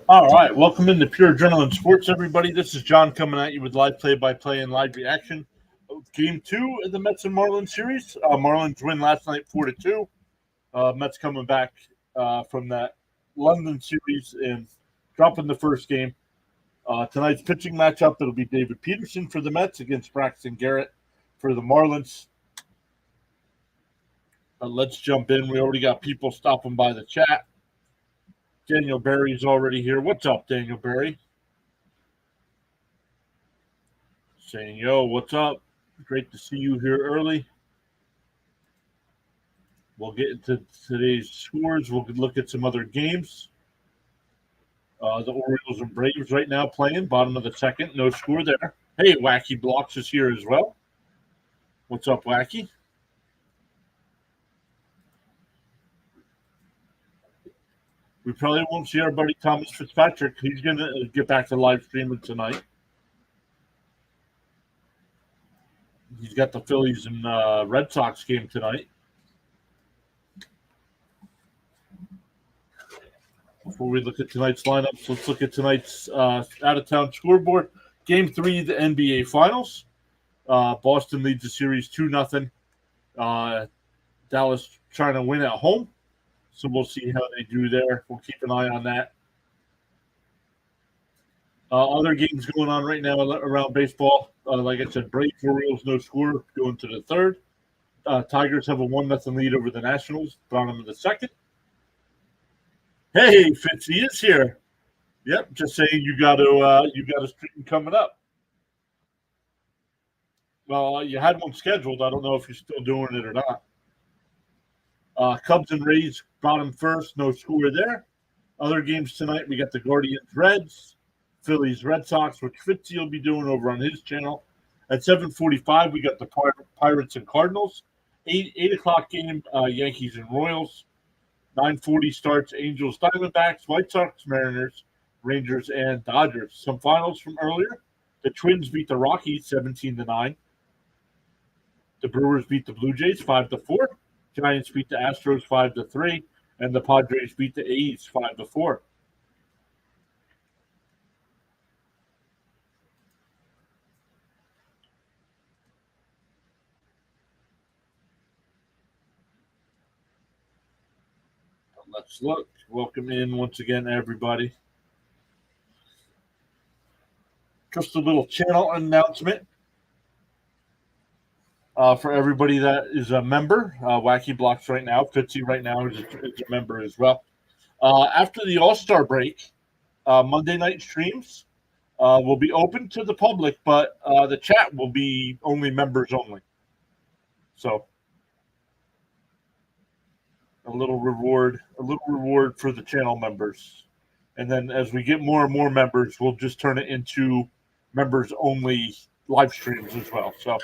All right, welcome into Pure Adrenaline Sports, everybody. This is John coming at you with live play-by-play and live reaction of Game 2 of the Mets and Marlins series. Marlins win last night 4-2. Mets coming back from that London series and dropping the first game. Tonight's pitching matchup, it'll be David Peterson for the Mets against Braxton Garrett for the Marlins. Let's jump in. We already got people stopping by the chat. Daniel Berry's already here. What's up, Daniel Berry? Saying, yo, what's up? Great to see you here early. We'll get into today's scores. We'll look at some other games. The Orioles and Braves right now playing, bottom of the second. No score there. Hey, Wacky Blocks is here as well. What's up, Wacky? We probably won't see our buddy Thomas Fitzpatrick. He's going to get back to live streaming tonight. He's got the Phillies and Red Sox game tonight. Before we look at tonight's lineups, let's look at tonight's out-of-town scoreboard. Game 3 of the NBA Finals. Boston leads the series 2-0. Dallas trying to win at home. So we'll see how they do there. We'll keep an eye on that. Other games going on right now around baseball. Like I said, Braves, Orioles, no score, going to the third. Tigers have a 1-0 lead over the Nationals, bottom of the second. Hey, Fitzy is here. Yep, just saying you got a stream coming up. Well, you had one scheduled. I don't know if you're still doing it or not. Cubs and Rays, bottom first, no score there. Other games tonight, we got the Guardians, Reds, Phillies, Red Sox, which Fitzy will be doing over on his channel. At 7:45, we got the Pirates and Cardinals. 8 o'clock game, Yankees and Royals. 9:40 starts, Angels, Diamondbacks, White Sox, Mariners, Rangers, and Dodgers. Some finals from earlier. The Twins beat the Rockies 17-9. The Brewers beat the Blue Jays 5-4. Giants beat the Astros 5-3, and the Padres beat the A's 5-4. Let's look. Welcome in once again, everybody. Just a little channel announcement. For everybody that is a member, Wacky Blocks right now, Fitzy right now is a member as well. After the All-Star break, Monday night streams will be open to the public, but the chat will be only members only. So a little reward for the channel members. And then as we get more and more members, we'll just turn it into members only live streams as well. So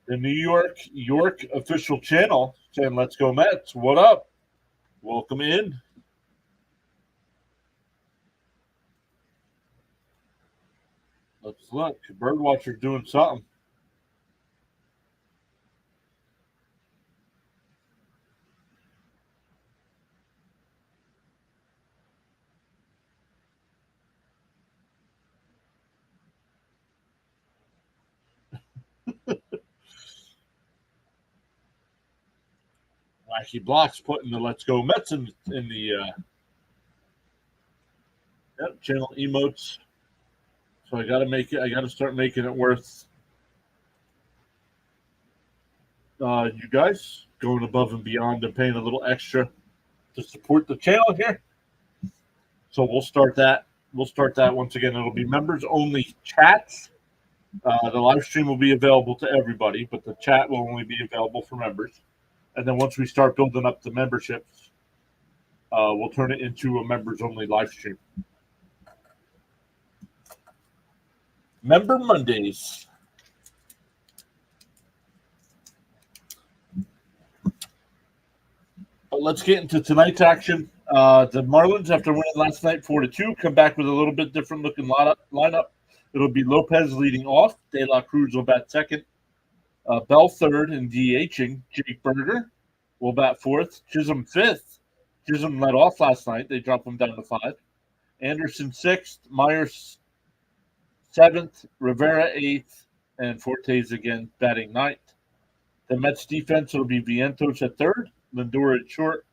the New York official channel saying, let's go Mets. What up? Welcome in. Let's look. Birdwatcher doing something. Wacky Blocks putting the Let's Go Mets in the channel emotes. So I gotta start making it worth you guys going above and beyond and paying a little extra to support the channel here. So we'll start that. We'll start that once again. It'll be members only chats. The live stream will be available to everybody, but the chat will only be available for members. And then once we start building up the memberships, we'll turn it into a members-only live stream. Member Mondays. But let's get into tonight's action. The Marlins, after winning last night 4-2, come back with a little bit different looking lineup. It'll be Lopez leading off. De La Cruz will bat second. Bell third and DHing. Jake Berger will bat fourth. Chisholm fifth. Chisholm led off last night. They dropped him down to 5. Anderson sixth. Myers seventh. Rivera eighth. And Fortes again batting ninth. The Mets defense will be Vientos at third. Lindor at short.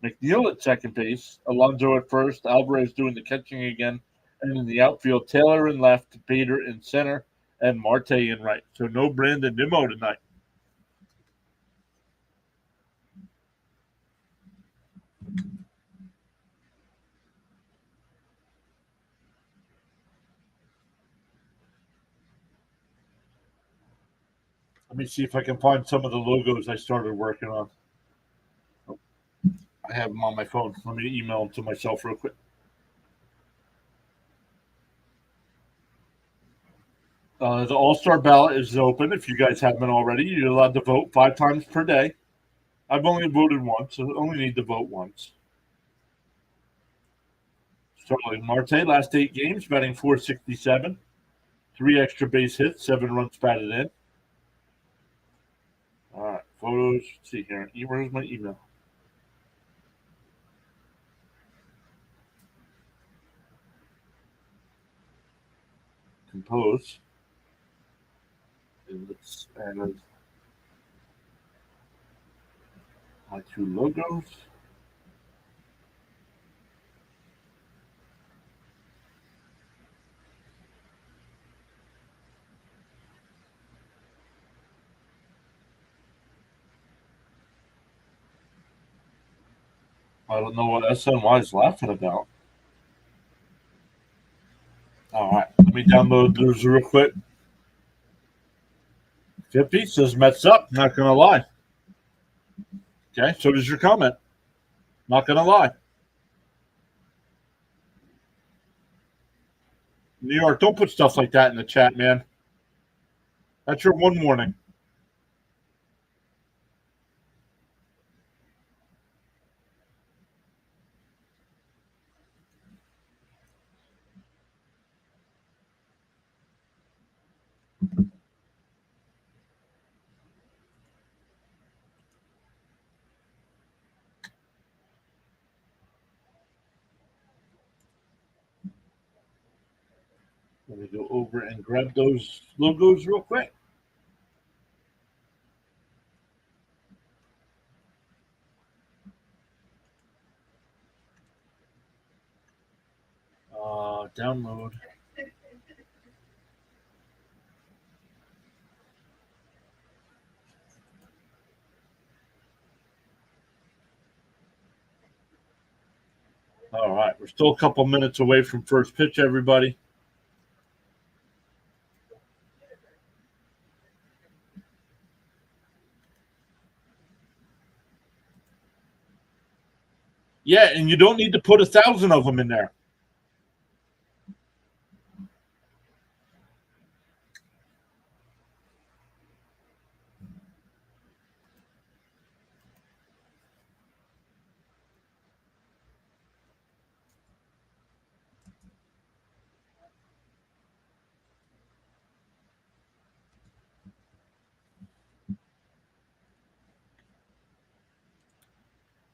McNeil at second base. Alonso at first. Alvarez doing the catching again. And in the outfield, Taylor in left. Bader in center. And Marte in right. So no Brandon Nimmo tonight. Let me see if I can find some of the logos I started working on. I have them on my phone. Let me email them to myself real quick. The All-Star ballot is open. If you guys haven't already, you're allowed to vote 5 times per day. I've only voted once, so I only need to vote once. Starling Marte, last 8 games, batting .467, 3 extra base hits, 7 runs batted in. All right, photos. Let's see here. Where's my email? Compose. And let's add my 2 logos. I don't know what SNY is laughing about. All right, let me download those real quick. 50 says Mets up. Not going to lie. Okay, so does your comment. Not going to lie. New York, don't put stuff like that in the chat, man. That's your one warning. Let me go over and grab those logos real quick. Download. All right, we're still a couple minutes away from first pitch, everybody. Yeah, and you don't need to put 1,000 of them in there.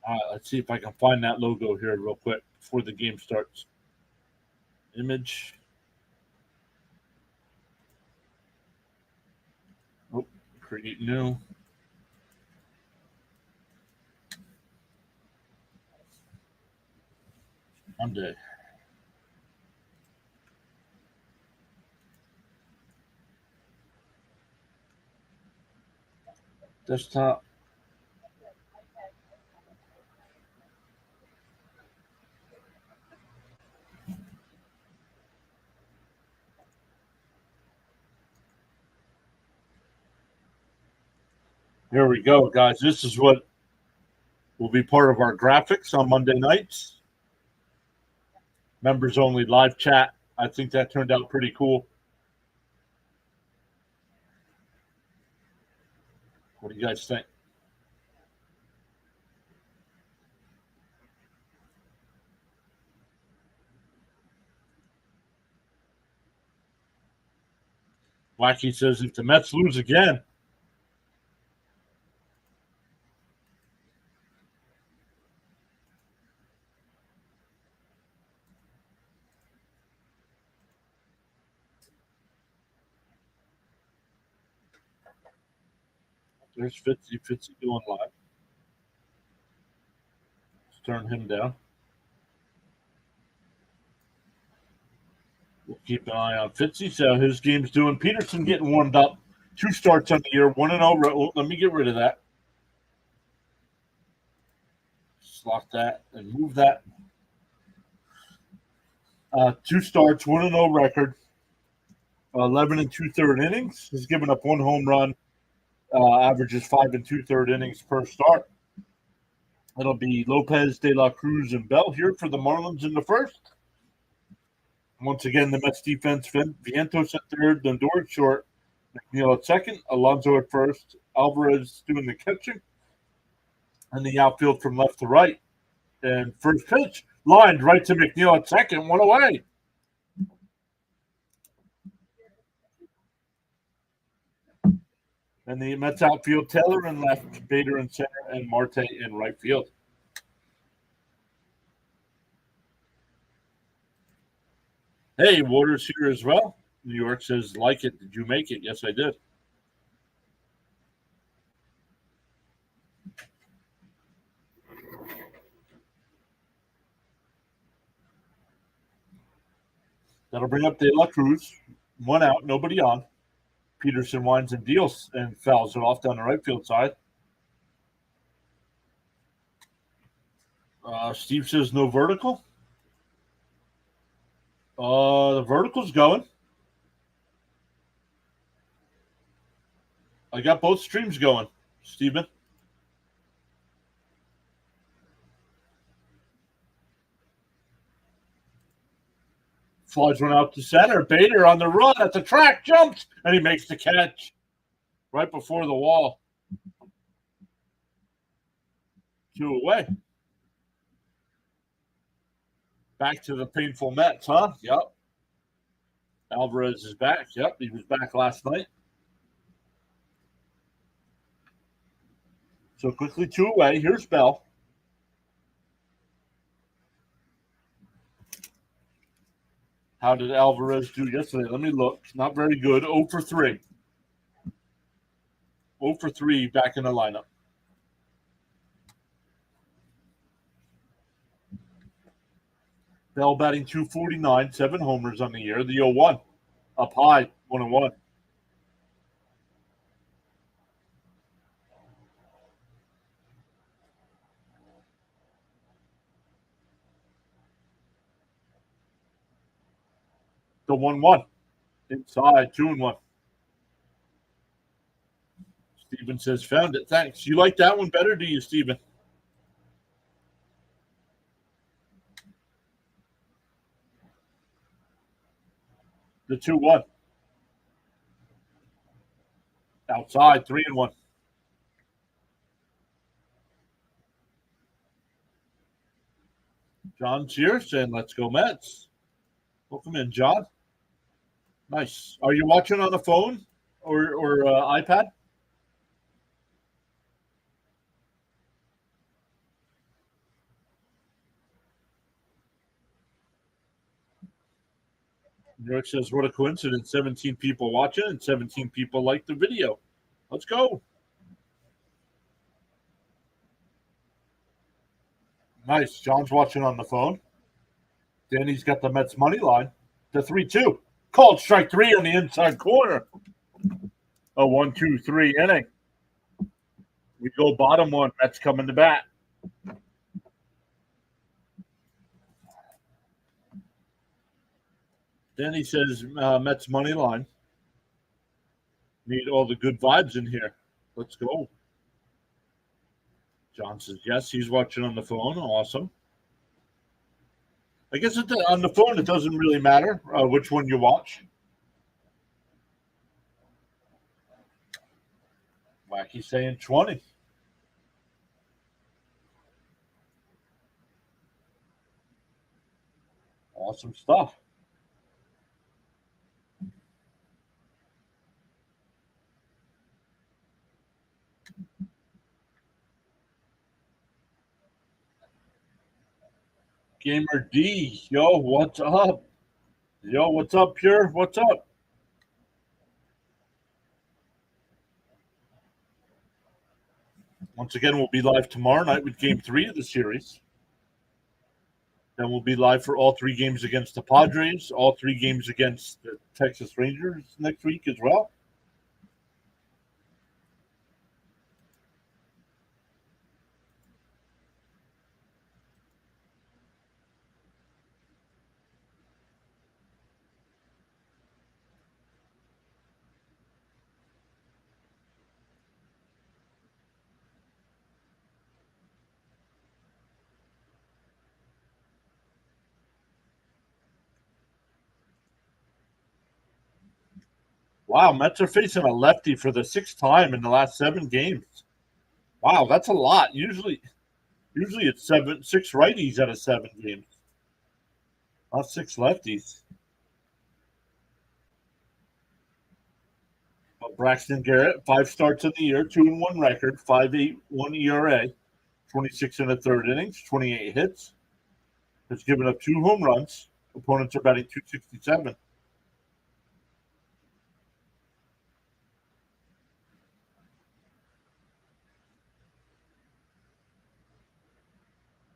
All right, let's see if I can find that logo here real quick before the game starts. Image. Oh, create new. Monday. Desktop. Here we go, guys. This is what will be part of our graphics on Monday nights. Members only live chat. I think that turned out pretty cool. What do you guys think? Wacky says if the Mets lose again, There's Fitzy. Fitzy going live. Let's turn him down. We'll keep an eye on Fitzy. So his game's doing. Peterson getting warmed up. 2 starts on the year. 1-0. Oh, let me get rid of that. Slot that and move that. 2 starts, 1-0 record. 11 2/3 innings. He's given up 1 home run. Averages 5 2/3 innings per start. It'll be Lopez, De La Cruz, and Bell here for the Marlins in the first. Once again, the Mets defense, Vientos at third, Lindor at short, McNeil at second, Alonso at first, Alvarez doing the catching, and the outfield from left to right. And first pitch, lined right to McNeil at second, 1 away. And the Mets outfield, Taylor in left, Bader in center, and Marte in right field. Hey, Waters here as well. New York says, like it. Did you make it? Yes, I did. That'll bring up De La Cruz. 1 out, nobody on. Peterson winds and deals and fouls it off down the right field side. Steve says no vertical. The vertical's going. I got both streams going, Steven. Flies one out to center. Bader on the run at the track, jumps, and he makes the catch right before the wall. 2 away. Back to the painful Mets, huh? Yep. Alvarez is back. Yep, he was back last night. So quickly 2 away. Here's Bell. How did Alvarez do yesterday? Let me look. Not very good. 0 for 3. 0 for 3 back in the lineup. Bell batting .249, 7 homers on the year. The 0-1 up high, 1-1. The 1-1 inside, 2-1. Steven says, found it. Thanks. You like that one better, do you, Steven? The 2-1. Outside, 3-1. John's here saying, let's go Mets. Welcome in, John. Nice. Are you watching on a phone or iPad? Rick says, what a coincidence. 17 people watching and 17 people like the video. Let's go. Nice. John's watching on the phone. Danny's got the Mets money line. The 3-2. Called strike 3 on the inside corner. A 1-2-3 inning. We go bottom 1. Mets coming to bat. Danny says Mets money line. Need all the good vibes in here. Let's go. John says yes. He's watching on the phone. Awesome. I guess on the phone it doesn't really matter which one you watch. Wacky saying 20. Awesome stuff. Gamer D, yo, what's up? Yo, what's up, Pure? What's up? Once again, we'll be live tomorrow night with Game 3 of the series. Then we'll be live for all 3 games against the Padres, all 3 games against the Texas Rangers next week as well. Wow, Mets are facing a lefty for the 6th time in the last 7 games. Wow, that's a lot. Usually it's 6 righties out of 7 games. Not 6 lefties. But Braxton Garrett, 5 starts in the year, 2-1 record, 5.81 ERA, 26 and a third innings, 28 hits. Has given up 2 home runs. Opponents are batting .267.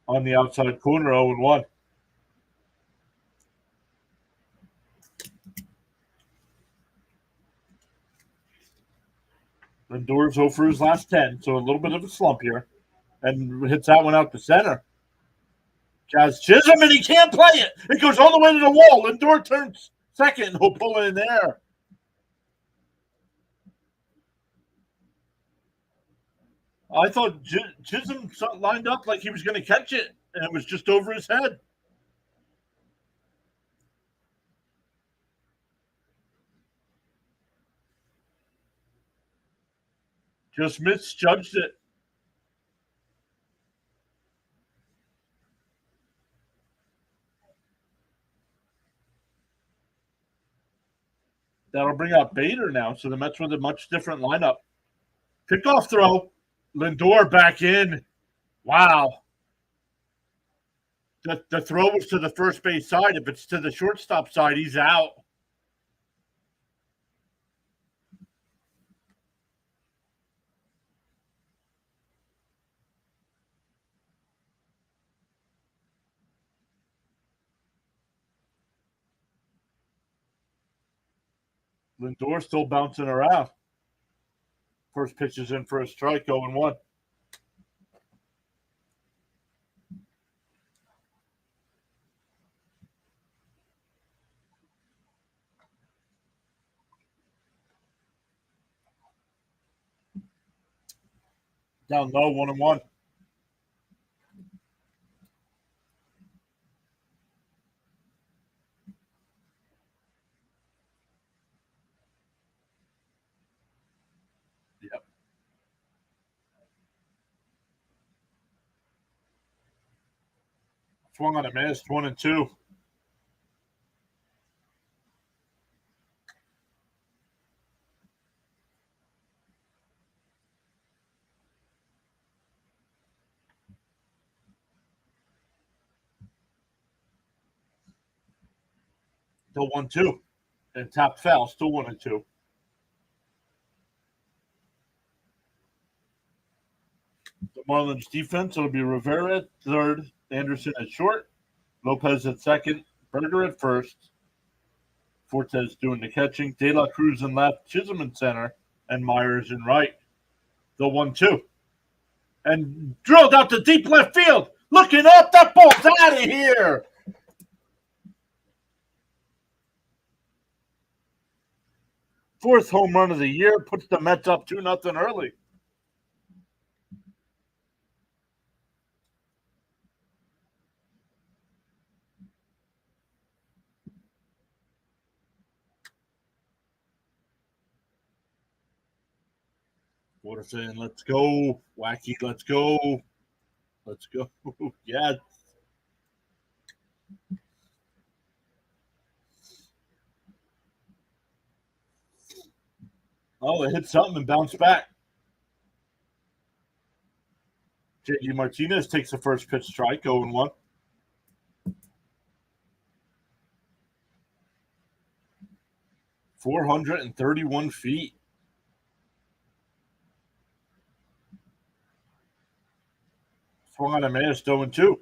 On the outside corner, 0-1. Lindor's 0 for his last 10, so a little bit of a slump here. And hits that one out to center. Jazz Chisholm, and he can't play it. It goes all the way to the wall. Lindor turns second, and he'll pull it in there. I thought Chisholm lined up like he was going to catch it, and it was just over his head. Just misjudged it. That'll bring out Bader now, so the Mets with a much different lineup. Kickoff throw. Lindor back in. Wow. The throw was to the first base side. If it's to the shortstop side, he's out. Lindor still bouncing around. First pitch is in for a strike, 0-1. Down low, 1-1. Yep. Swung on a miss, 1-2. Still 1-2. And tapped foul, still 1-2. The Marlins defense, it'll be Rivera at third, Anderson at short, Lopez at second, Berger at first, Fortes doing the catching, De La Cruz in left, Chisholm in center, and Myers in right. The 1-2. And drilled out to deep left field. Looking up, that ball's out of here. Fourth home run of the year, puts the Mets up 2-0 early. Water saying, let's go. Wacky, let's go. Let's go. Yes. Oh, it hit something and bounced back. J.D. Martinez takes the first pitch strike, 0-1. .431 feet. Swung on a man, still in 2.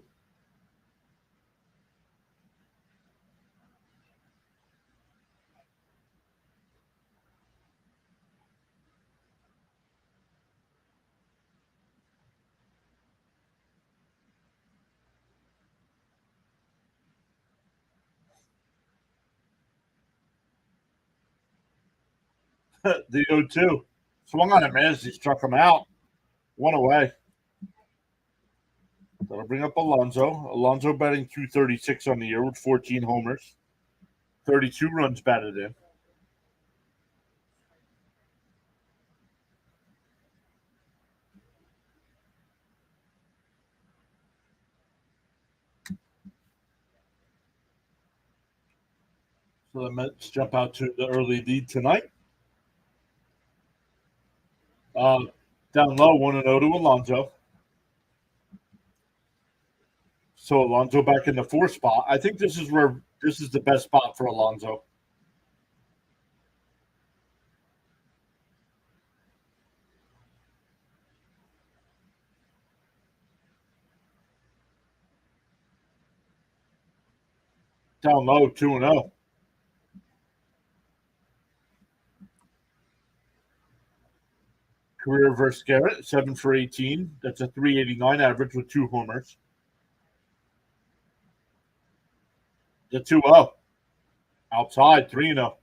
The 0-2. Swung on a man as he struck him out. 1 away. That'll bring up Alonso. Alonso batting .236 on the year with 14 homers. 32 runs batted in. So the Mets jump out to the early lead tonight. Down low, 1-0 to Alonso. So Alonso back in the 4 spot. I think this is the best spot for Alonso. Down low, 2-0. Career versus Garrett, 7 for 18. That's a .389 average with 2 homers. The 2-0. Outside, 3-0.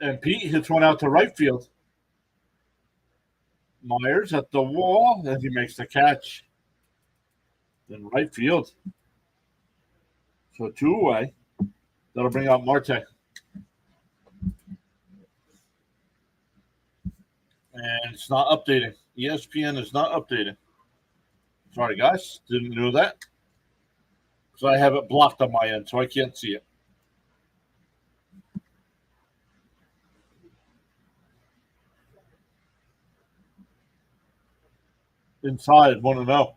And Pete hits one out to right field. Myers at the wall, and he makes the catch in right field. So 2 away. That'll bring out Marte. And it's not updating. ESPN is not updating. Sorry, guys. Didn't know that. So I have it blocked on my end, so I can't see it. Inside, 1-0.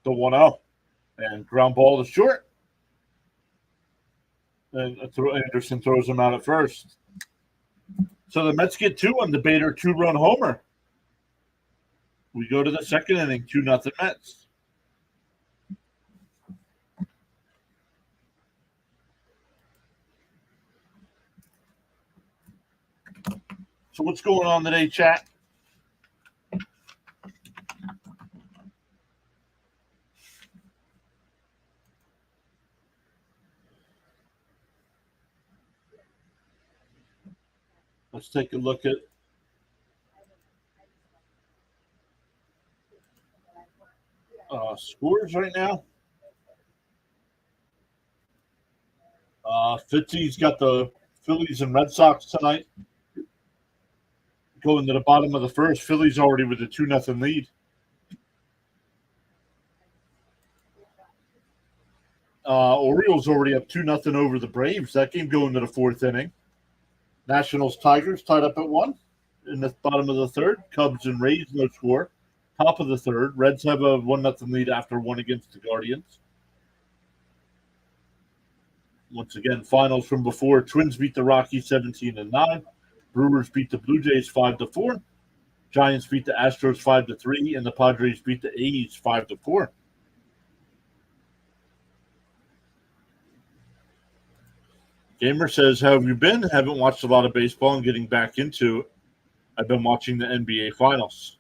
The 1-0. And ground ball to short. And Anderson throws him out at first. So the Mets get 2 on the Bader 2-run homer. We go to the second inning, 2-0 Mets. So what's going on today, chat? Let's take a look at scores right now. 50's got the Phillies and Red Sox tonight. Going to the bottom of the first. Phillies already with a 2-0 lead. Orioles already up 2-0 over the Braves. That game going to the 4th inning. Nationals Tigers tied up at 1 in the bottom of the 3rd. Cubs and Rays no score. Top of the 3rd. Reds have a 1-0 lead after 1 against the Guardians. Once again, finals from before. Twins beat the Rockies 17-9. Brewers beat the Blue Jays 5-4. Giants beat the Astros 5-3, and the Padres beat the A's 5-4. Gamer says, "How have you been? Haven't watched a lot of baseball and getting back into it. I've been watching the NBA Finals."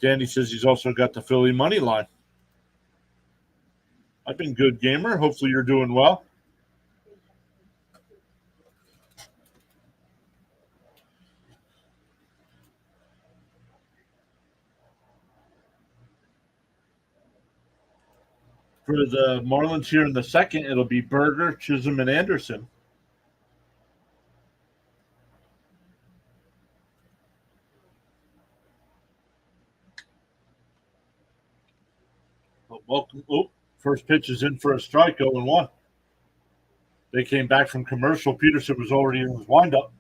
Danny says he's also got the Philly money line. I've been good, Gamer. Hopefully you're doing well. For the Marlins here in the second, it'll be Berger, Chisholm, and Anderson. Welcome. Oh, first pitch is in for a strike, 0-1. They came back from commercial. Peterson was already in his windup.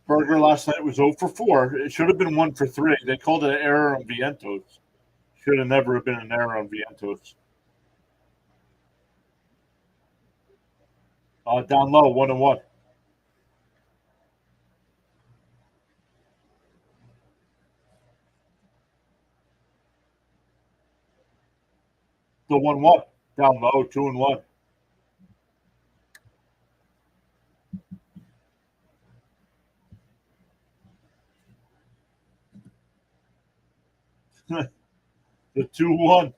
Berger last night was 0 for 4. It should have been 1 for 3. They called it an error on Vientos. Should have never have been an error on Vientos. Down low, 1-1. The 1-1. Down low, 2-1. The 2-1.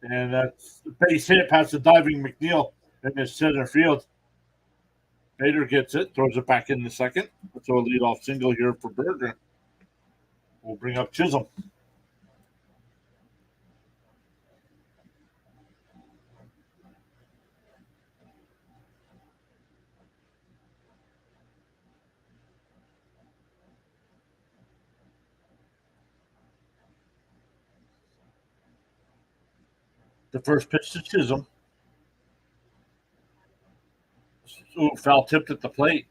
And that's the base hit past the diving McNeil in the center field. Bader gets it, throws it back in the second. So a leadoff single here for Berger. We'll bring up Chisholm. The first pitch to Chisholm. Ooh, foul tipped at the plate.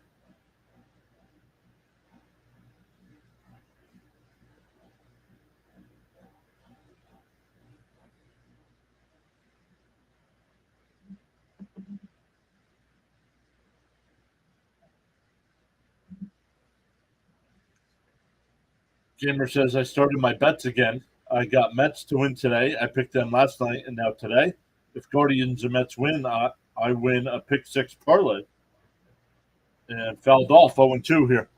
Gamer says, I started my bets again. I got Mets to win today. I picked them last night and now today. If Guardians and Mets win, I win a pick 6 parlay. And fouled off 0-2 here.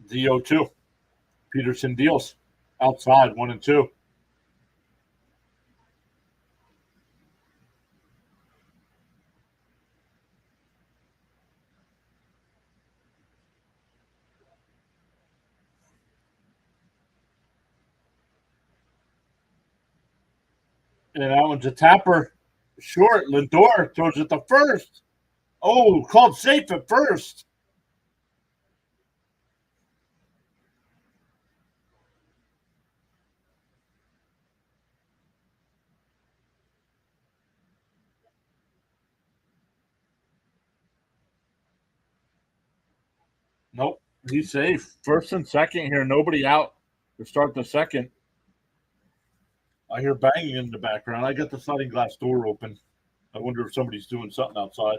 The 0-2. Peterson deals. Outside, 1-2. And that one's a tapper. Short. Lindor throws it to first. Oh, called safe at first. Nope. He's safe. First and second here. Nobody out to start the second. I hear banging in the background. I got the sliding glass door open. I wonder if somebody's doing something outside.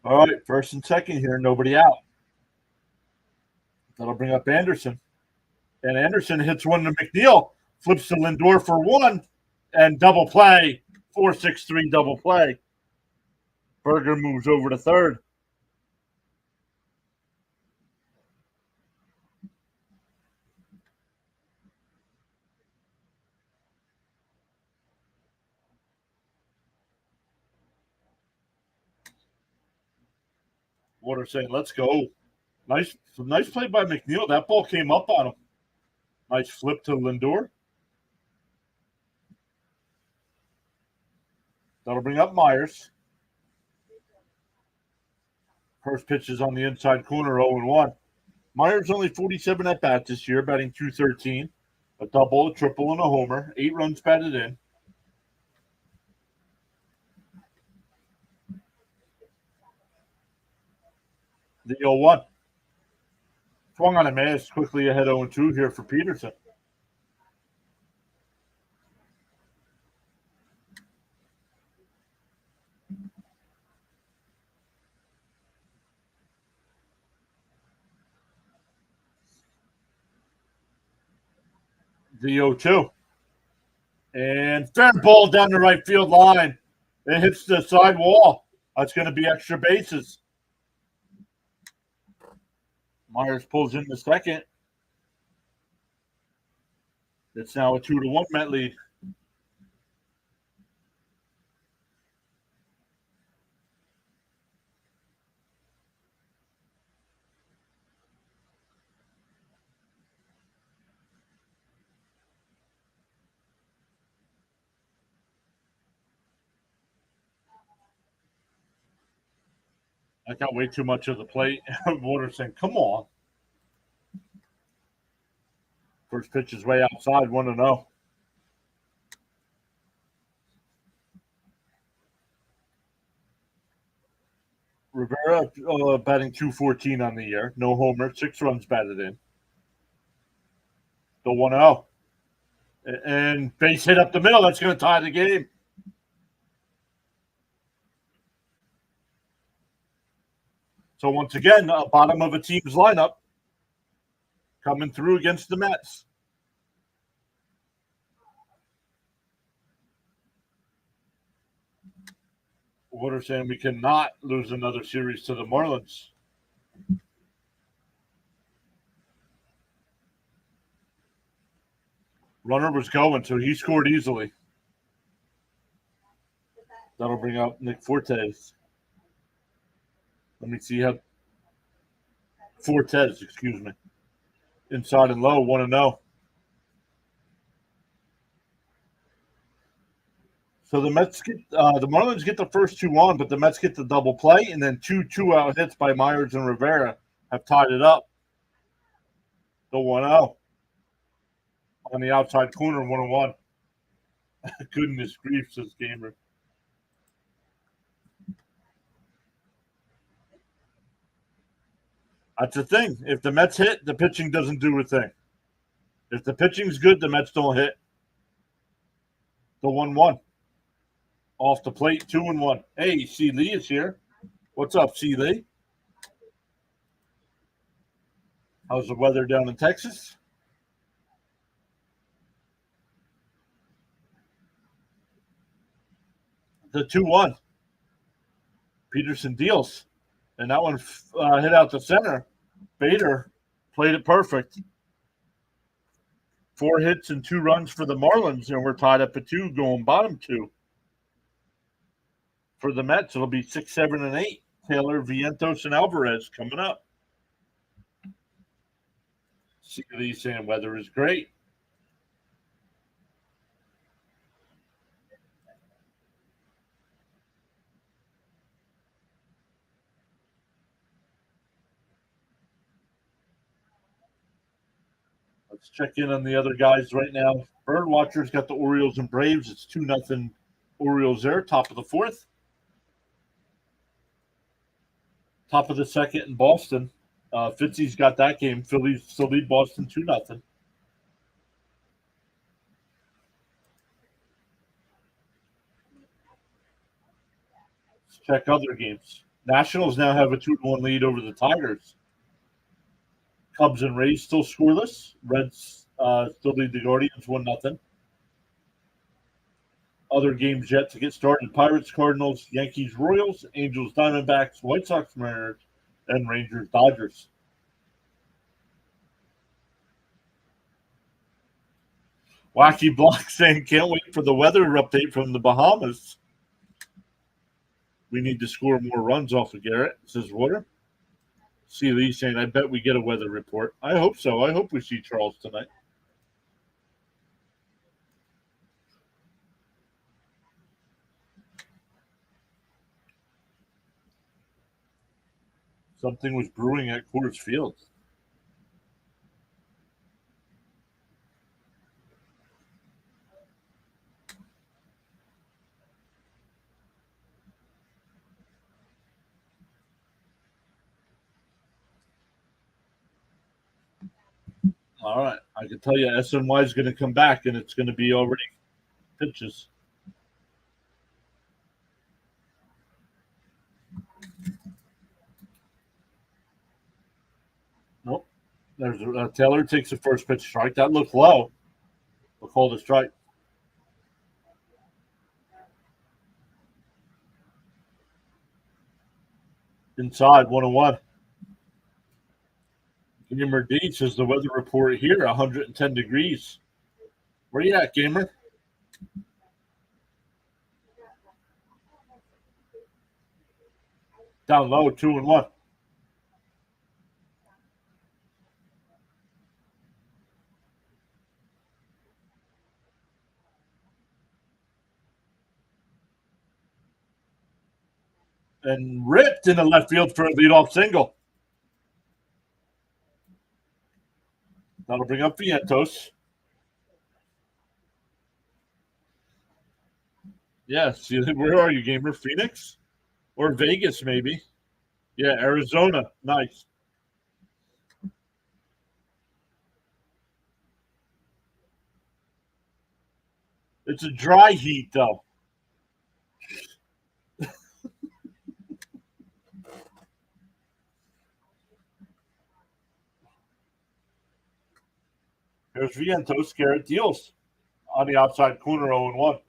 All right, first and second here, nobody out. That'll bring up Anderson. And Anderson hits one to McNeil, flips to Lindor for 1, and double play. 4-6-3 double play. Berger moves over to third. Water saying, let's go. Nice play by McNeil. That ball came up on him. Nice flip to Lindor. That'll bring up Myers. First pitch is on the inside corner, 0-1. Myers only 47 at bats this year, batting .213, a double, a triple, and a homer. 8 runs batted in. The 0-1. Swung on a miss, quickly ahead 0-2 here for Peterson. The 0-2. And fair ball down the right field line. It hits the side wall. That's going to be extra bases. Myers pulls in the second. It's now a 2-1 Met lead. I got way too much of the plate. Water saying, come on. First pitch is way outside, 1-0. Rivera batting 214 on the year. No homer, 6 runs batted in. The 1-0. And base hit up the middle. That's going to tie the game. So once again, bottom of a team's lineup coming through against the Mets. Water saying we cannot lose another series to the Marlins. Runner was going, so he scored easily. That'll bring out Nick Fortes. Let me see how. Fortes, excuse me. Inside and low, 1-0. So the Marlins get the first 2 on, but the Mets get the double play, and then 2 2-out hits by Myers and Rivera have tied it up. The 1-0 on the outside corner, 1-1. Goodness grief, says Gamer. That's the thing. If the Mets hit, the pitching doesn't do a thing. If the pitching's good, the Mets don't hit. The 1-1. Off the plate, 2-1. Hey, C. Lee is here. What's up, C. Lee? How's the weather down in Texas? The 2-1. Peterson deals. And that one hit out the center. Bader played it perfect. 4 hits and 2 runs for the Marlins, and we're tied up at 2, going bottom 2. For the Mets, it'll be 6, 7, and 8. Taylor, Vientos, and Alvarez coming up. See these saying weather is great. Let's check in on the other guys right now. Birdwatcher's got the Orioles and Braves. It's 2-0 Orioles there, top of the 4th. Top of the 2nd in Boston. Fitzy's got that game. Phillies still lead Boston 2-0. Let's check other games. Nationals now have a 2-1 lead over the Tigers. Cubs and Rays still scoreless. Reds still lead the Guardians 1-0. Other games yet to get started. Pirates, Cardinals, Yankees, Royals, Angels, Diamondbacks, White Sox, Mariners, and Rangers, Dodgers. Wacky Block saying, can't wait for the weather update from the Bahamas. We need to score more runs off of Garrett, says Water. See Lee saying, I bet we get a weather report. I hope so. I hope we see Charles tonight. Something was brewing at Coors Field. All right. I can tell you SNY is going to come back, and it's going to be already pitches. Nope. There's Taylor takes the first pitch strike. That looked low. We'll call the strike. Inside, 1-1. Gamer D says the weather report here, 110 degrees. Where you at, Gamer? Down low, 2-1. and ripped into left field for a leadoff single. That'll bring up Vientos. Yes. Where are you, gamer? Phoenix? Or Vegas, maybe. Yeah, Arizona. Nice. It's a dry heat, though. There's Vientos. Garrett deals on the outside corner, 0-1.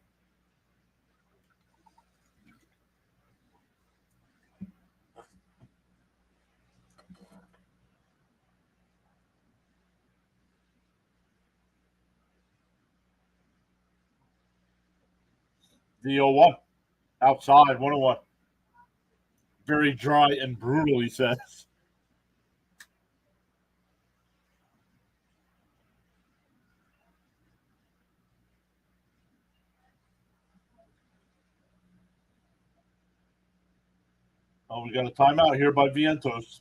The 0-1. Outside, 1-1. Very dry and brutal, he says. Oh, we got a timeout here by Vientos.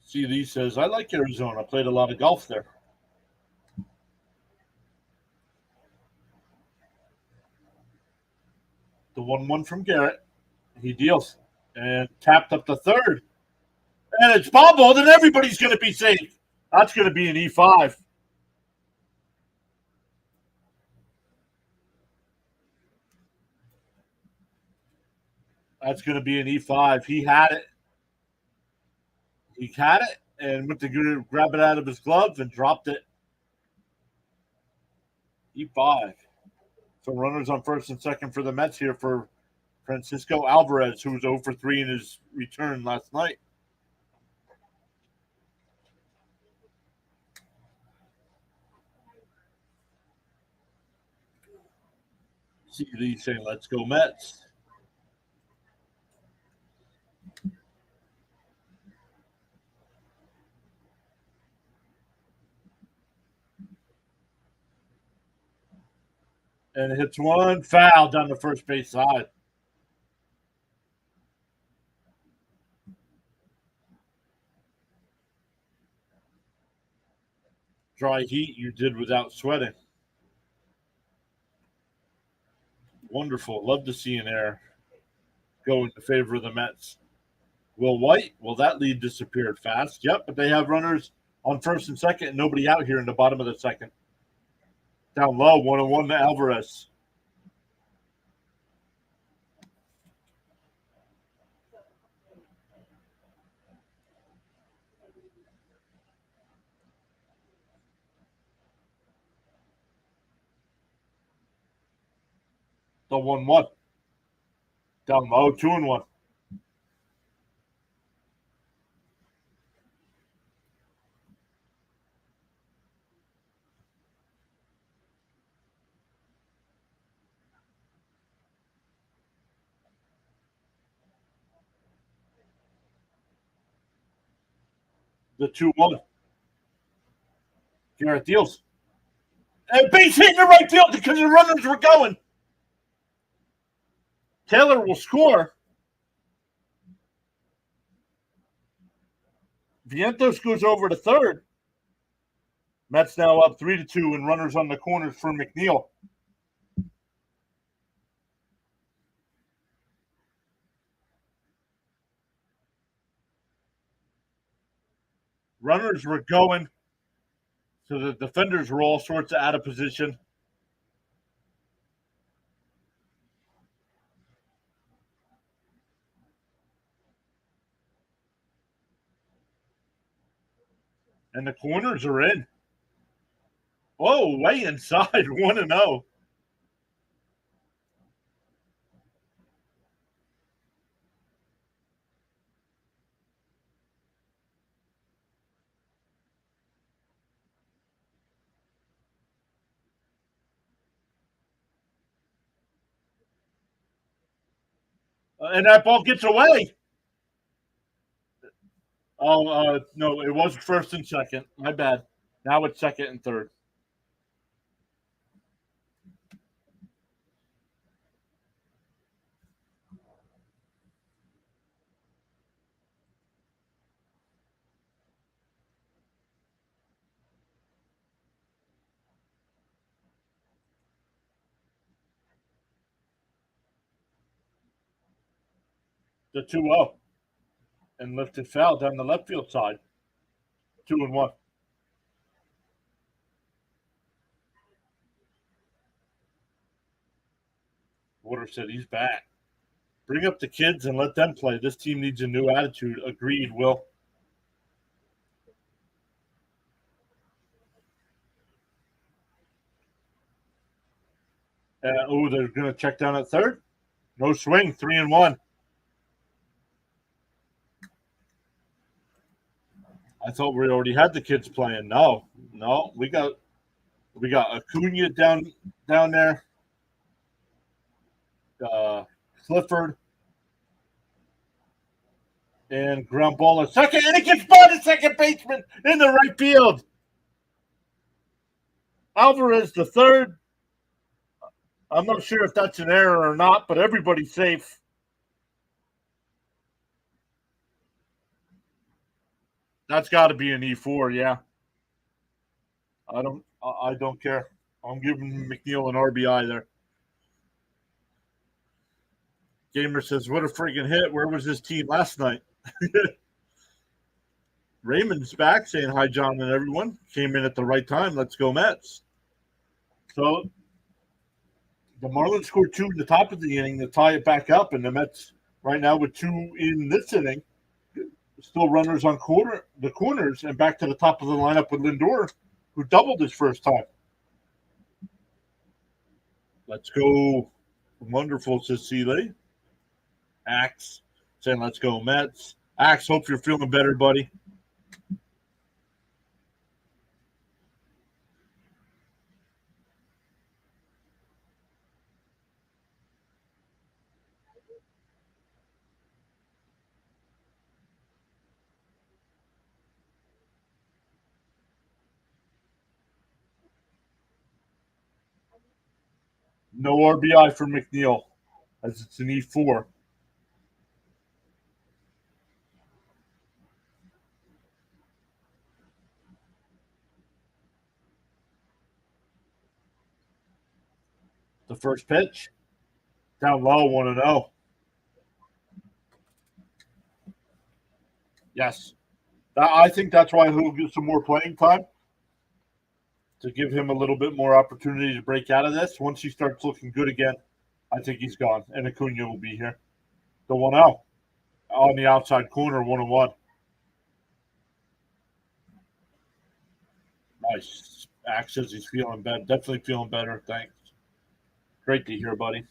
CD says, I like Arizona. Played a lot of golf there. The 1-1 from Garrett. He deals. And tapped up the third. And it's bobbled, and everybody's going to be safe. That's going to be an E5. That's going to be an E5. He had it. He had it and went to grab it out of his glove and dropped it. E5. So runners on first and second for the Mets here for Francisco Alvarez, who was 0 for 3 in his return last night. CD saying, let's go Mets. And it hits one foul down the first base side. Dry heat you did without sweating. Wonderful. Love to see an error go in favor of the Mets. Will White? Well, that lead disappeared fast. Yep, but they have runners on first and second and nobody out here in the bottom of the second. Down low, 1-1 to Alvarez. The 1-1. Down low, 2-1. The 2-1. Garrett deals. And base hit in the right field because the runners were going. Taylor will score. Vientos goes over to third. Mets now up 3-2 and runners on the corners for McNeil. Runners were going, so the defenders were all sorts of out of position. And the corners are in. Oh, way inside, 1-0. And that ball gets away. Oh, no, it was first and second. My bad. Now it's second and third. The 2-0 and lifted foul down the left field side. 2-1. Water said he's back. Bring up the kids and let them play. This team needs a new attitude. Agreed, Will. They're going to check down at third. No swing, 3-1. I thought we already had the kids playing. No, we got Acuna down there. Clifford and ground ball at second, and it gets by the second baseman in the right field. Alvarez the third. I'm not sure if that's an error or not, but everybody's safe. That's got to be an E4, yeah. I don't care. I'm giving McNeil an RBI there. Gamer says, "What a freaking hit! Where was his team last night?" Raymond's back, saying hi, John, and everyone. Came in at the right time. Let's go, Mets. So the Marlins scored 2 in the top of the inning to tie it back up, and the Mets right now with 2 in this inning. Still runners on the corners, and back to the top of the lineup with Lindor, who doubled his first time. Let's go. Wonderful, says Seeley. Axe saying, let's go, Mets. Axe, hope you're feeling better, buddy. No RBI for McNeil, as it's an E4. The first pitch, down low, 1-0. Yes. I think that's why he'll get some more playing time, to give him a little bit more opportunity to break out of this. Once he starts looking good again, I think he's gone, and Acuna will be here. The 1-0 on the outside corner, 1-1. Nice. Axe says he's feeling better. Definitely feeling better. Thanks. Great to hear, buddy.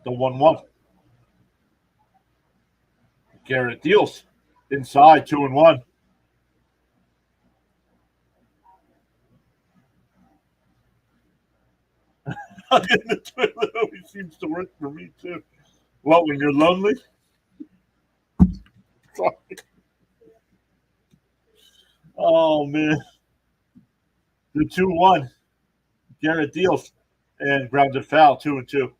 The 1-1. Garrett deals inside, 2-1. In the toilet always seems to work for me too. What, when you're lonely? Sorry. Oh man. The 2-1. Garrett deals and grounded foul, 2-2.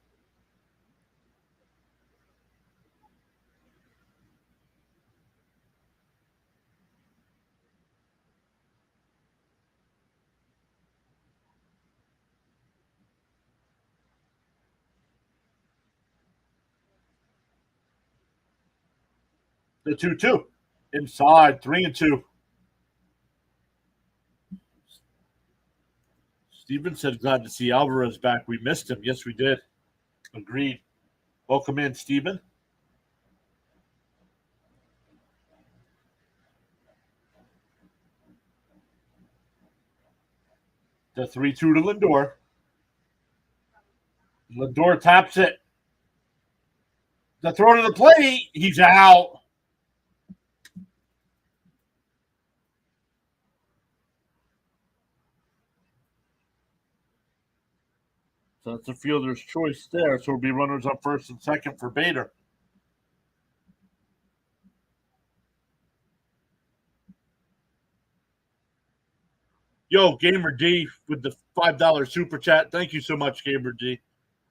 The 2-2. Inside, 3-2. Steven said, glad to see Alvarez back. We missed him. Yes, we did. Agreed. Welcome in, Steven. The 3-2 to Lindor. Lindor taps it. The throw to the plate. He's out. So that's a fielder's choice there. So it'll be runners on first and second for Bader. Yo, Gamer D with the $5 super chat. Thank you so much, Gamer D.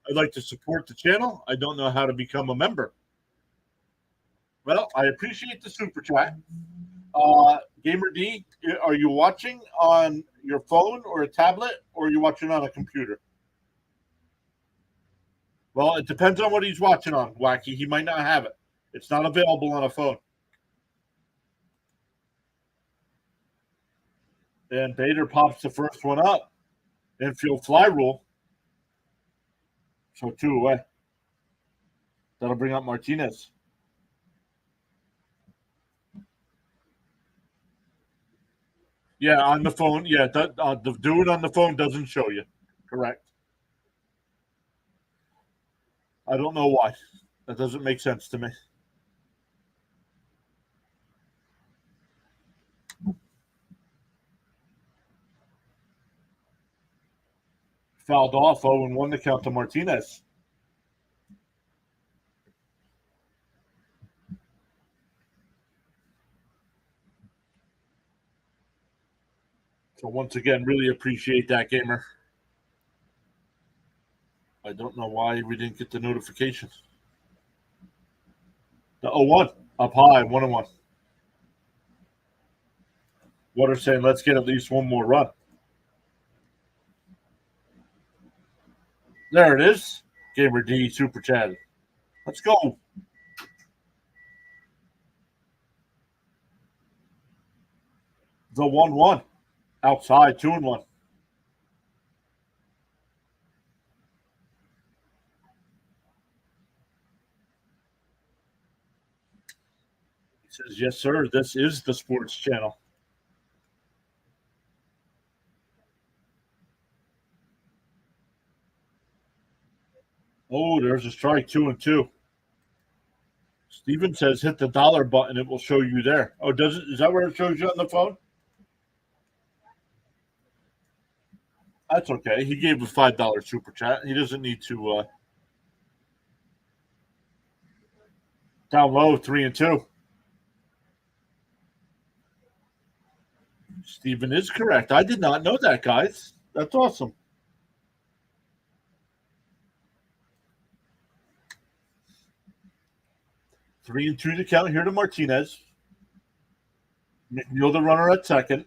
I'd like to support the channel. I don't know how to become a member. Well, I appreciate the super chat. Gamer D, are you watching on your phone or a tablet, or are you watching on a computer? Well, it depends on what he's watching on, Wacky. He might not have it. It's not available on a phone. And Bader pops the first one up. Infield fly rule. So 2 away. That'll bring up Martinez. Yeah, on the phone. Yeah, the dude on the phone doesn't show you. Correct. I don't know why. That doesn't make sense to me. Fouled off 0-1 to count to Martinez. So once again, really appreciate that, gamer. I don't know why we didn't get the notification. The 0-1 up high, 1-1. Water saying, let's get at least one more run. There it is. Gamer D super chat. Let's go. The 1-1 outside, 2-1. He says, yes, sir. This is the sports channel. Oh, there's a strike, 2-2. Steven says, hit the dollar button. It will show you there. Oh, does it? Is that where it shows you on the phone? That's okay. He gave a $5 super chat. He doesn't need to. Down low, 3-2. Steven is correct. I did not know that, guys. That's awesome. Three and two to count here to Martinez. McNeil the runner at second.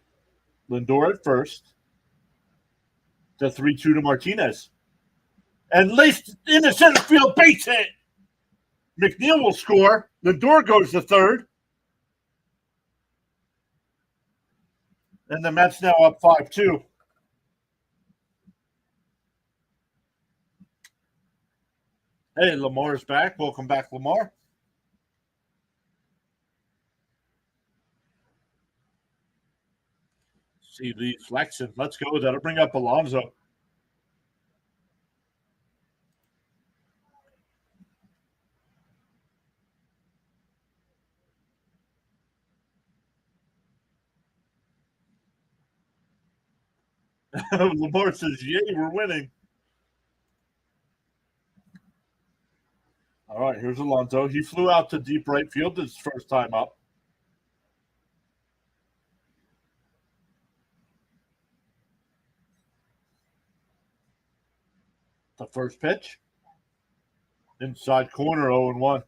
Lindor at first. The 3-2 to Martinez. And laced in the center field base hit. McNeil will score. Lindor goes to third. And the Mets now up 5-2. Hey, Lamar's back. Welcome back, Lamar. See Lee flexing. Let's go. That'll bring up Alonso. Lamar says, yay, we're winning. All right, here's Alonso. He flew out to deep right field his first time up. The first pitch. Inside corner, 0-1.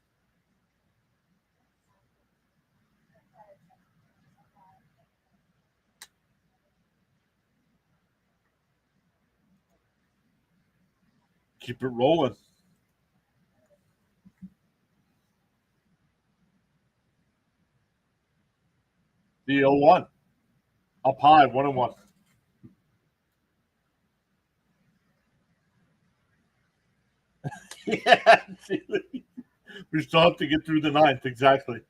Keep it rolling. The 0-1. Up high, 1-1. Yeah. We still have to get through the ninth, exactly.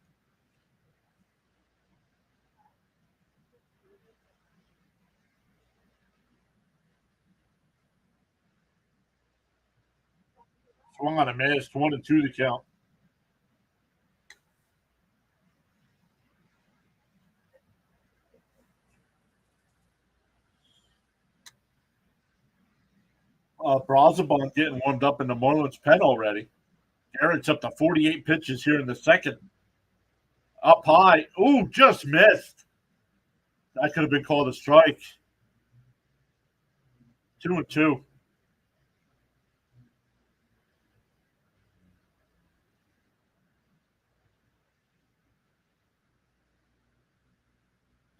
Swung on a miss, 1-2 to count. Brazaban getting warmed up in the Marlins pen already. Garrett's up to 48 pitches here in the second. Up high. Ooh, just missed. That could have been called a strike. 2-2.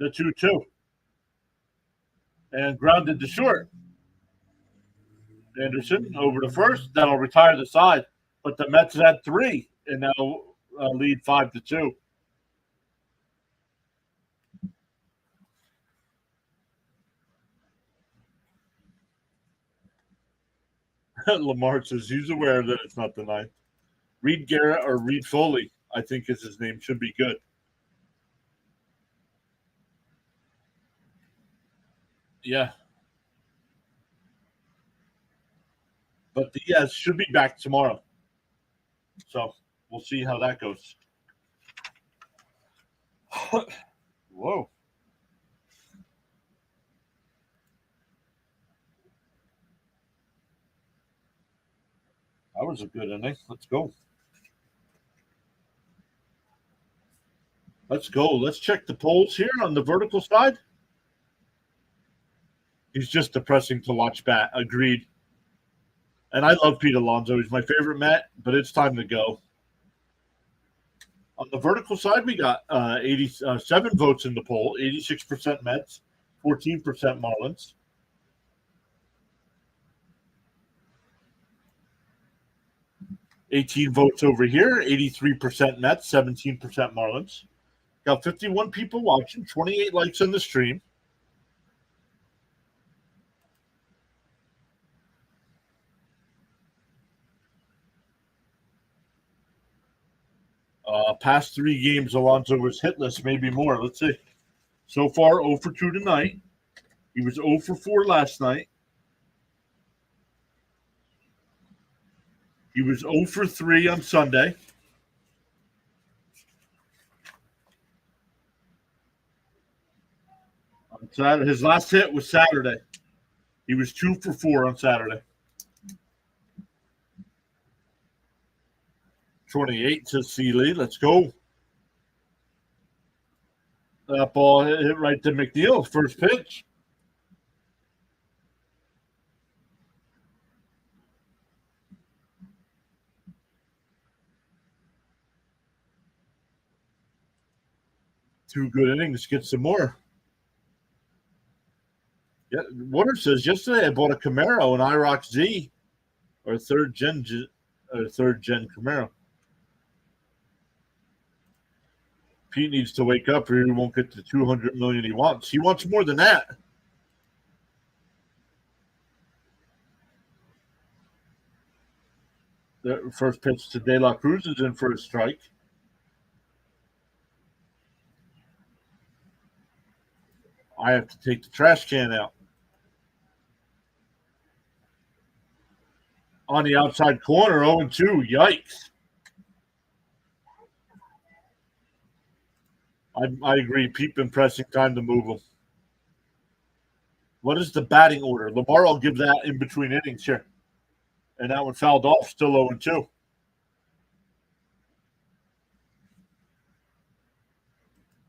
The 2-2. And grounded to short. Anderson over to first. That'll retire the side. But the Mets had 3 and now lead 5-2. Lamar says he's aware that it's not the 9th. Reed Garrett or Reed Foley, I think is his name, should be good. Yeah. But Diaz should be back tomorrow. So we'll see how that goes. Whoa. That was a good inning. Let's go. Let's go. Let's check the polls here on the vertical side. He's just depressing to watch bat. Agreed. And I love Pete Alonso. He's my favorite Met, but it's time to go. On the vertical side, we got 87 votes in the poll, 86% Mets, 14% Marlins. $18 votes over here, 83% Mets, 17% Marlins. Got 51 people watching, 28 likes on the stream. Past 3 games, Alonso was hitless, maybe more. Let's see. So far, 0 for 2 tonight. He was 0 for 4 last night. He was 0 for 3 on Sunday. On Saturday, his last hit was Saturday. He was 2 for 4 on Saturday. 28 to Seeley. Let's go. That ball hit right to McNeil. First pitch. Two good innings. Get some more. Yeah, Water says yesterday I bought a Camaro, an IROC Z, or third gen Camaro. Pete needs to wake up, or he won't get the $200 million he wants. He wants more than that. The first pitch to De La Cruz is in for a strike. I have to take the trash can out. On the outside corner, 0-2. Yikes. I agree. Pete been pressing time to move him. What is the batting order? Lamar will give that in between innings here. And that one fouled off, still 0-2.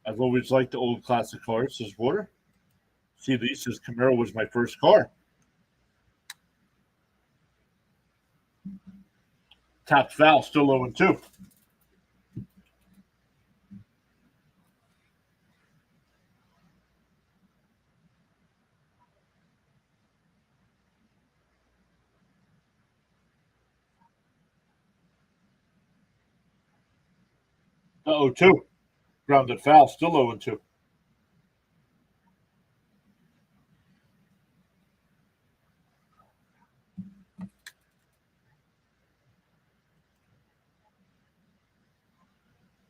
I've always liked the old classic cars, says Water. See, Lee says Camaro was my first car. Tapped foul, still 0-2. The 0-2. Grounded foul, still 0-2.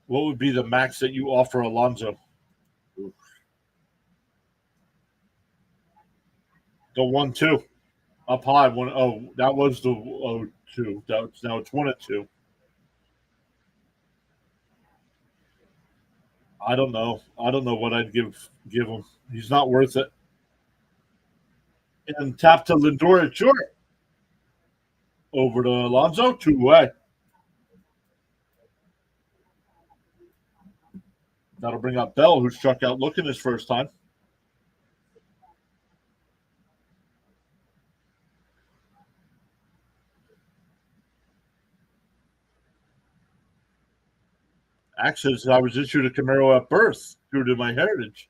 What would be the max that you offer Alonso? Oof. The 1-2. Up high. That was the 0-2. Now it's 1-2. I don't know. I don't know what I'd give him. He's not worth it. And tap to Lindor at short. Over to Alonso, 2-way. That'll bring up Bell, who struck out looking his first time. Actually, I was issued a Camaro at birth due to my heritage.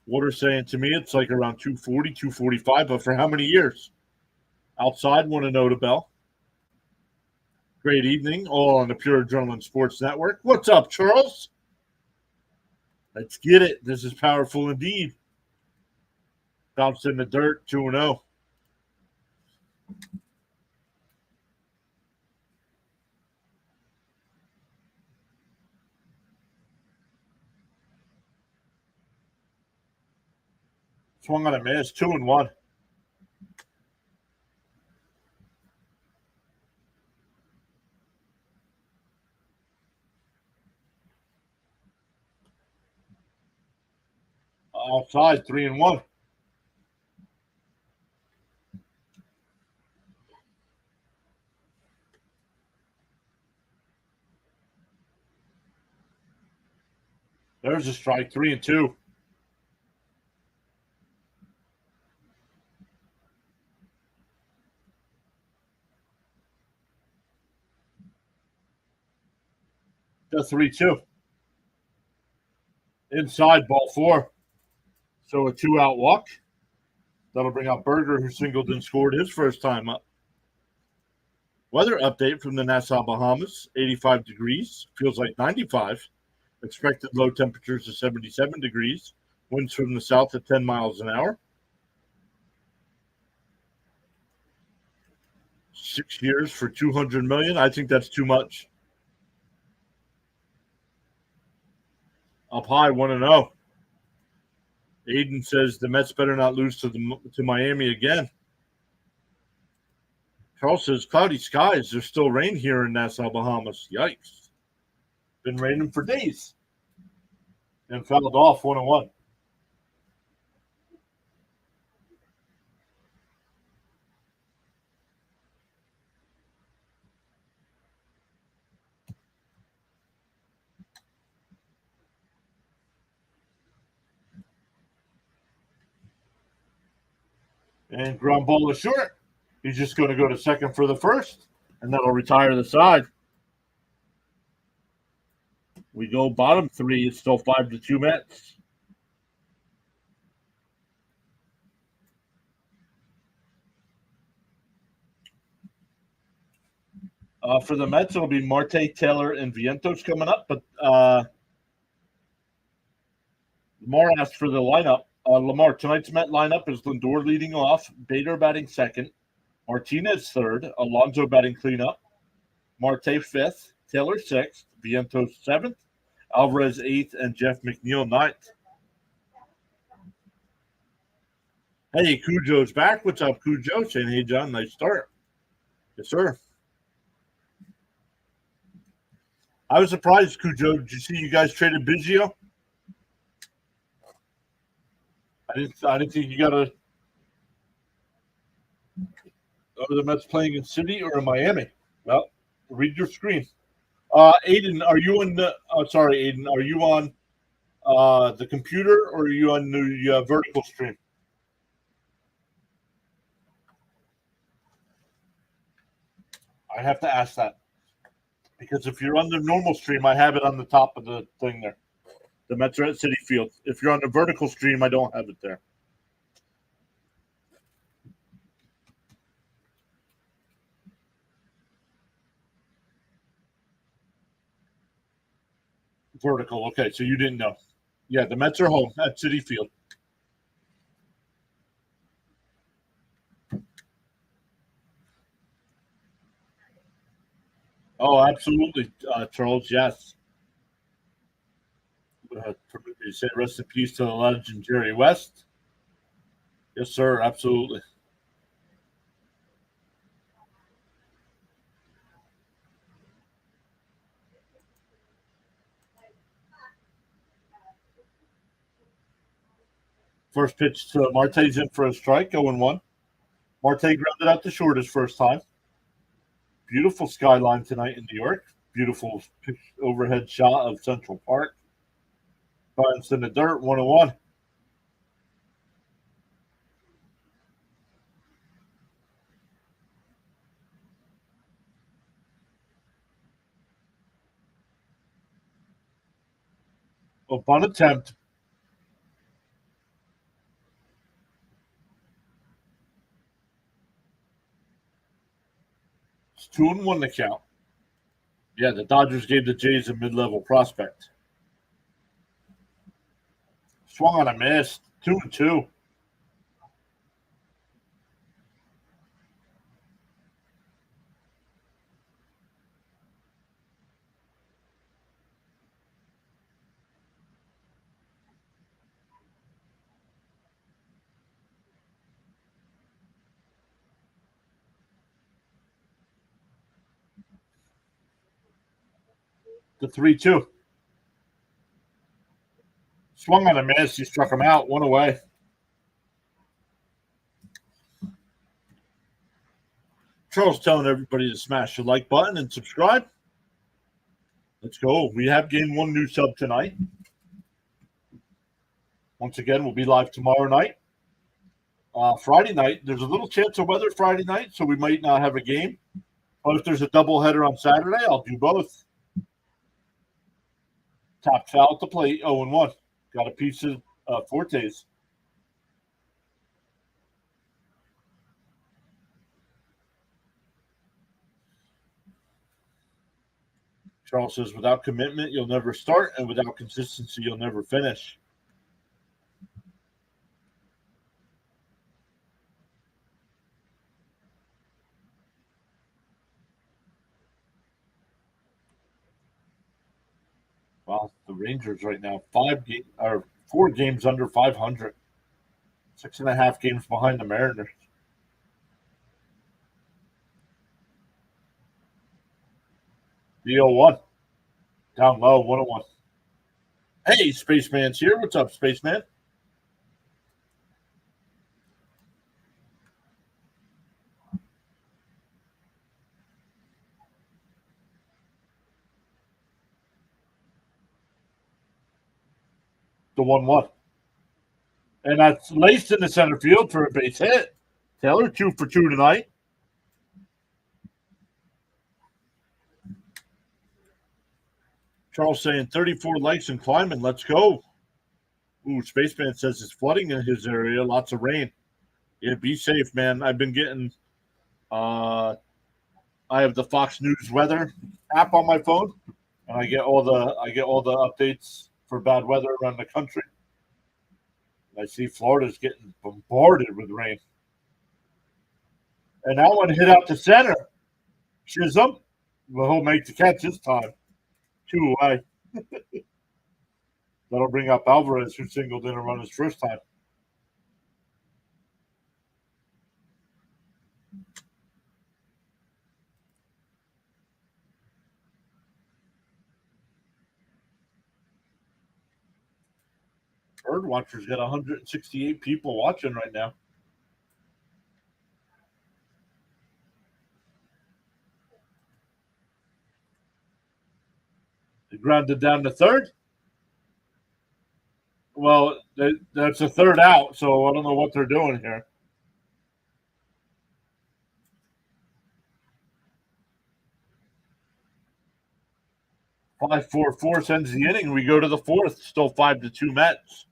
Water saying to me it's like around 240, 245, but for how many years? Outside, want to know the bell. Great evening, all on the Pure Adrenaline Sports Network. What's up, Charles? Let's get it. This is powerful indeed. Bounced in the dirt, 2-0. Swung on a miss, 2-1. Outside, 3-1. There's a strike, 3-2. The 3-2. Inside, ball 4. So a 2-out walk. That'll bring out Berger, who singled and scored his first time up. Weather update from the Nassau, Bahamas. 85 degrees. Feels like 95. Expected low temperatures of 77 degrees. Winds from the south at 10 miles an hour. 6 years for $200 million. I think that's too much. Up high, 1-0. Aiden says the Mets better not lose to Miami again. Charles says cloudy skies. There's still rain here in Nassau, Bahamas. Yikes. Been raining for days. And fouled off, 1-1. And ground ball is short. He's just going to go to second for the first, and that'll retire the side. We go bottom 3. It's still 5-2 Mets. For the Mets, it'll be Marte, Taylor, and Vientos coming up. But Lamar asked for the lineup. Lamar, tonight's Met lineup is Lindor leading off, Bader batting second, Martinez third, Alonso batting cleanup, Marte fifth, Taylor sixth, Vientos seventh, Alvarez eighth, and Jeff McNeil ninth. Hey, Cujo's back. What's up, Cujo? Saying, hey, John, nice start. Yes, sir. I was surprised, Cujo. Did you see you guys traded Biggio? I didn't think you got to. Are the Mets playing in City or in Miami? Well, read your screen. Aiden, are you on the? Sorry, Aiden, are you on the computer or are you on the vertical stream? I have to ask that because if you're on the normal stream, I have it on the top of the thing there. The Mets are at City Field. If you're on the vertical stream, I don't have it there. Vertical. Okay, so you didn't know. Yeah, the Mets are home at City Field. Oh, absolutely, Charles. Yes. You say rest in peace to the legend Jerry West. Yes, sir. Absolutely. First pitch to Marte's in for a strike, 0-1. Marte grounded out to short his first time. Beautiful skyline tonight in New York. Beautiful overhead shot of Central Park. Finds in the dirt, 1-1. A bunt attempt. It's 2-1 to count. Yeah, the Dodgers gave the Jays a mid-level prospect. Swung on a miss. 2-2. The 3-2. Swung on a miss. He struck him out. 1 away. Charles telling everybody to smash the like button and subscribe. Let's go. We have gained 1 new sub tonight. Once again, we'll be live tomorrow night. Friday night, there's a little chance of weather Friday night, so we might not have a game. But if there's a doubleheader on Saturday, I'll do both. Top foul at the plate, 0-1. Got a piece of Fortes. Charles says, without commitment, you'll never start, and without consistency, you'll never finish. Well, the Rangers right now, 4 games under 500. 6.5 games behind the Mariners. The 0-1. Down low, 1-1. Hey, Spaceman's here. What's up, Spaceman? The 1-1. And that's laced in the center field for a base hit. Taylor, 2 for 2 tonight. Charles saying 34 likes and climbing. Let's go. Ooh, Spaceman says it's flooding in his area. Lots of rain. Yeah, be safe, man. I've been getting I have the Fox News weather app on my phone, and I get all the updates for bad weather around the country. I see Florida's getting bombarded with rain. And that one hit out to center. Chisholm. Well, he'll make the catch this time. 2 away. That'll bring up Alvarez, who singled in a run his first time. Bird Watcher's got 168 people watching right now. They grounded down to third. Well, that's a third out, so I don't know what they're doing here. 5-4-4 sends the inning. We go to the 4th. Still 5-2 Mets.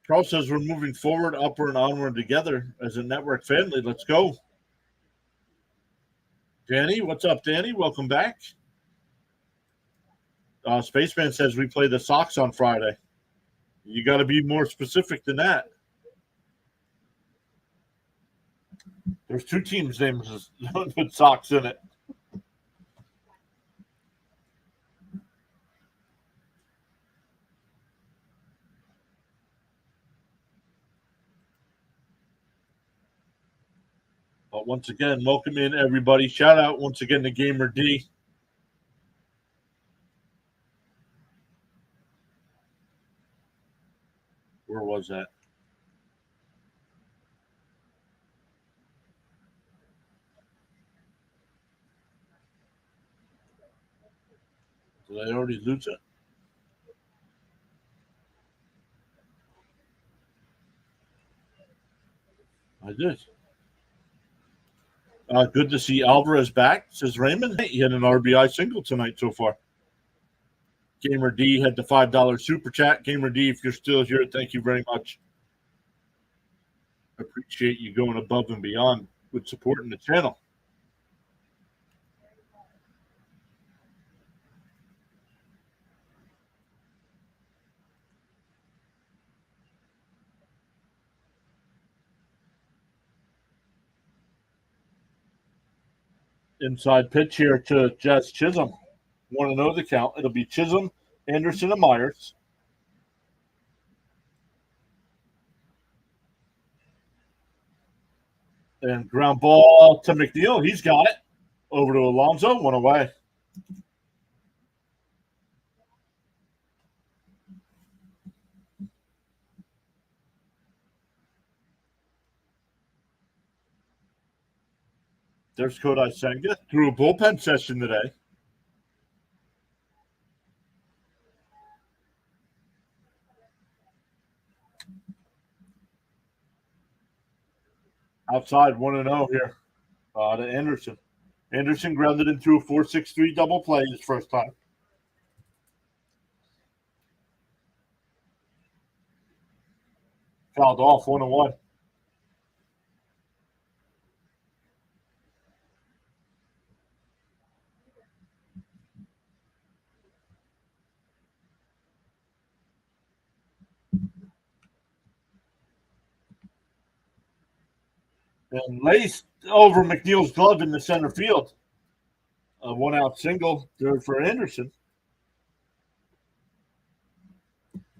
Charles says we're moving forward, upward, and onward together as a network family. Let's go. Danny, what's up, Danny? Welcome back. Spaceman says we play the Sox on Friday. You got to be more specific than that. There's 2 teams named with Sox in it. But once again, welcome in everybody. Shout out once again to Gamer D. Where was that? Did I already lose it? I did. Good to see Alvarez back, says Raymond. He had an RBI single tonight so far. Gamer D had the $5 super chat. Gamer D, if you're still here, thank you very much. Appreciate you going above and beyond with supporting the channel. Inside pitch here to Jazz Chisholm. Want to know the count? It'll be Chisholm, Anderson, and Myers. And ground ball to McNeil. He's got it. Over to Alonso. One away. There's Kodai Senga. Through a bullpen session today. Outside 1-0 here to Anderson. Anderson grounded into a 4-6-3 double play his first time. Fouled off 1-1. And laced over McNeil's glove in the center field. A 1-out single there for Anderson.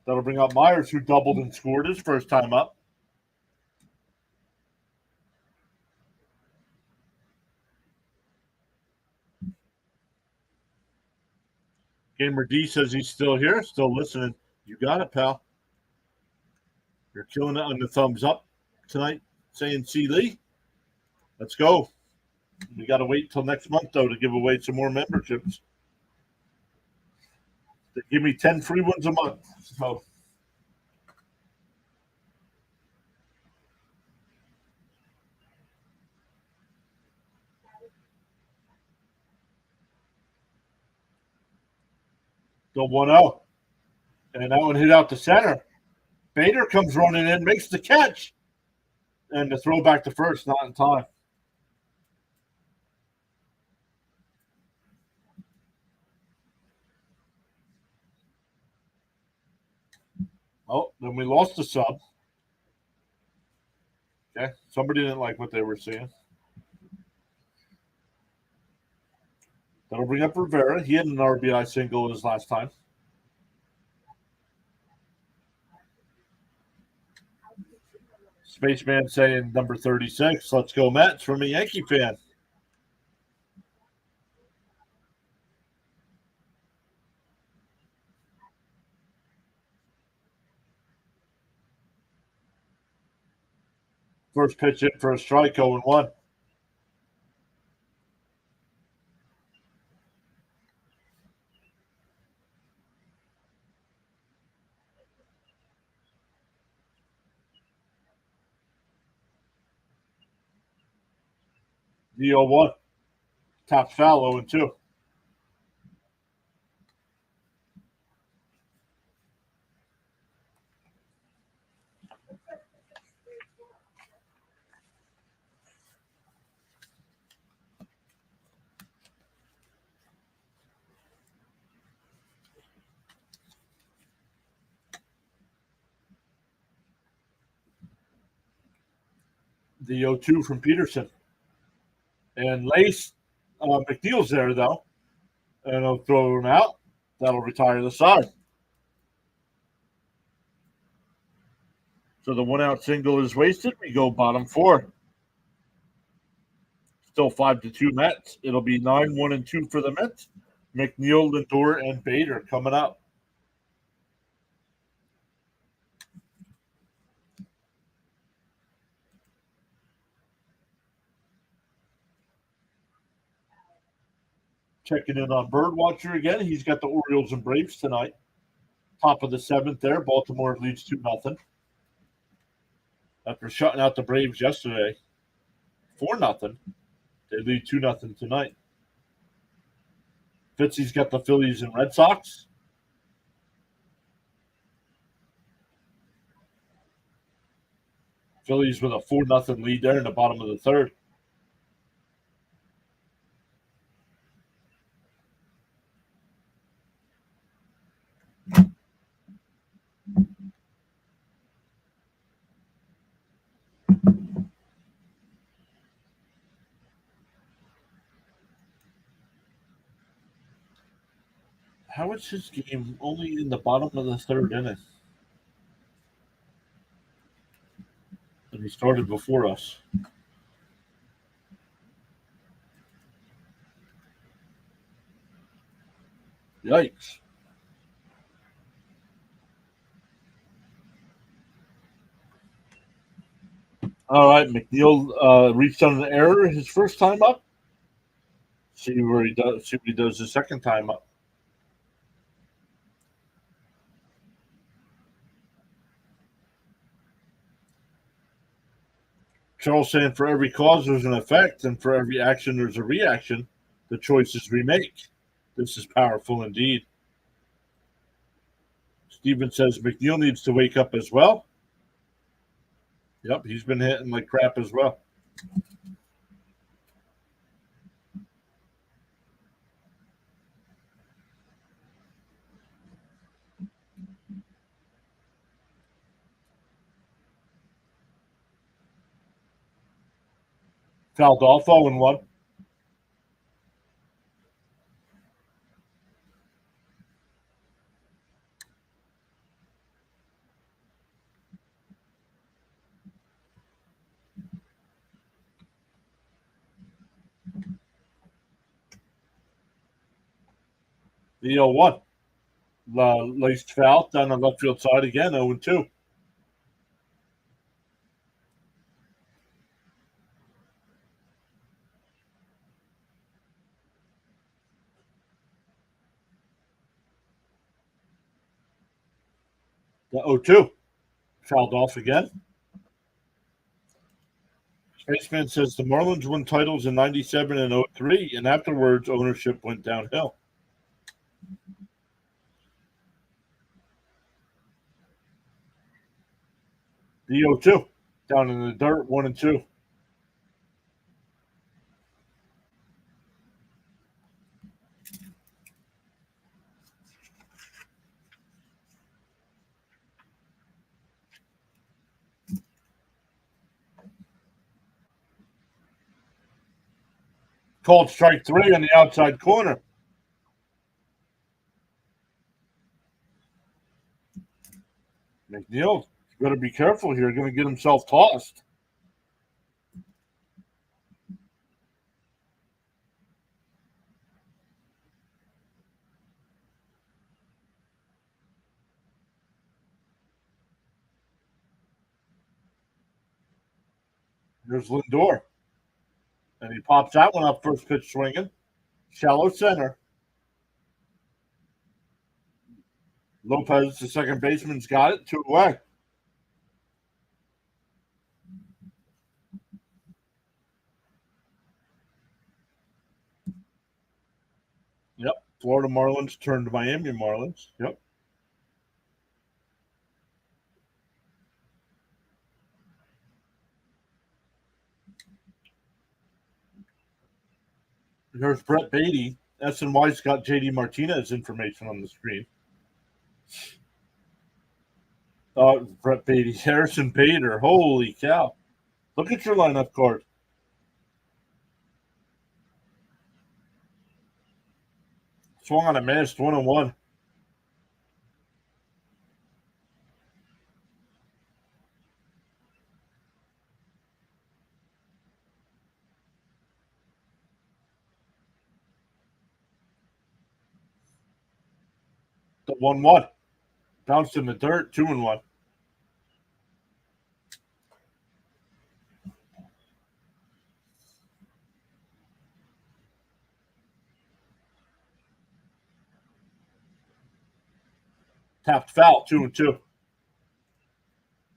That'll bring up Myers, who doubled and scored his first time up. Gamer D says he's still here, still listening. You got it, pal. You're killing it on the thumbs up tonight, saying C. Lee. Let's go. We got to wait till next month, though, to give away some more memberships. They give me 10 free ones a month. So the 1-0. And that one hit out the center. Bader comes running in, makes the catch. And the throw back to first, not in time. Oh, then we lost the sub. Okay, somebody didn't like what they were seeing. That'll bring up Rivera. He had an RBI single his last time. Spaceman saying number 36. Let's go, Mets, from a Yankee fan. First pitch hit for a strike, 0-1. The 0-1. Top foul, 0-2. The 0-2 from Peterson. And Lace, McNeil's there, though. And he'll throw him out. That'll retire the side. So the 1-out single is wasted. We go bottom 4. Still 5-2 Mets. It'll be 9-1-2 for the Mets. McNeil, Lindor, and Bader coming up. Checking in on Birdwatcher again. He's got the Orioles and Braves tonight. Top of the seventh there. Baltimore leads 2-0. After shutting out the Braves yesterday, 4-0. They lead 2-0 tonight. Fitzy's got the Phillies and Red Sox. Phillies with a 4-0 lead there in the bottom of the third. How is his game only in the bottom of the third inning? And he started before us. Yikes. All right, McNeil reached on an error his first time up. See what he does the second time up. Charles saying for every cause there's an effect, and for every action there's a reaction. The choices we make. This is powerful indeed. Steven says McNeil needs to wake up as well. Yep, he's been hitting like crap as well. Fouled off 0-1. The 0-1. Laced foul down the left field side again, 0-2. The 0-2. Fouled off again. Spaceman says the Marlins won titles in 97 and 03, and afterwards ownership went downhill. The 0-2. Down in the dirt, 1-2. Called strike 3 on the outside corner. McNeil, you better be careful here. Going to get himself tossed. There's Lindor. And he pops that one up first pitch swinging. Shallow center. Lopez, the second baseman's got it. 2 away. Yep. Florida Marlins turned Miami Marlins. Yep. Here's Brett Beatty. SNY's got JD Martinez information on the screen. Brett Beatty, Harrison Bader. Holy cow. Look at your lineup card. Swung on a missed 1-1. The 1-1. Bounced in the dirt, 2-1. Tapped foul, 2-2.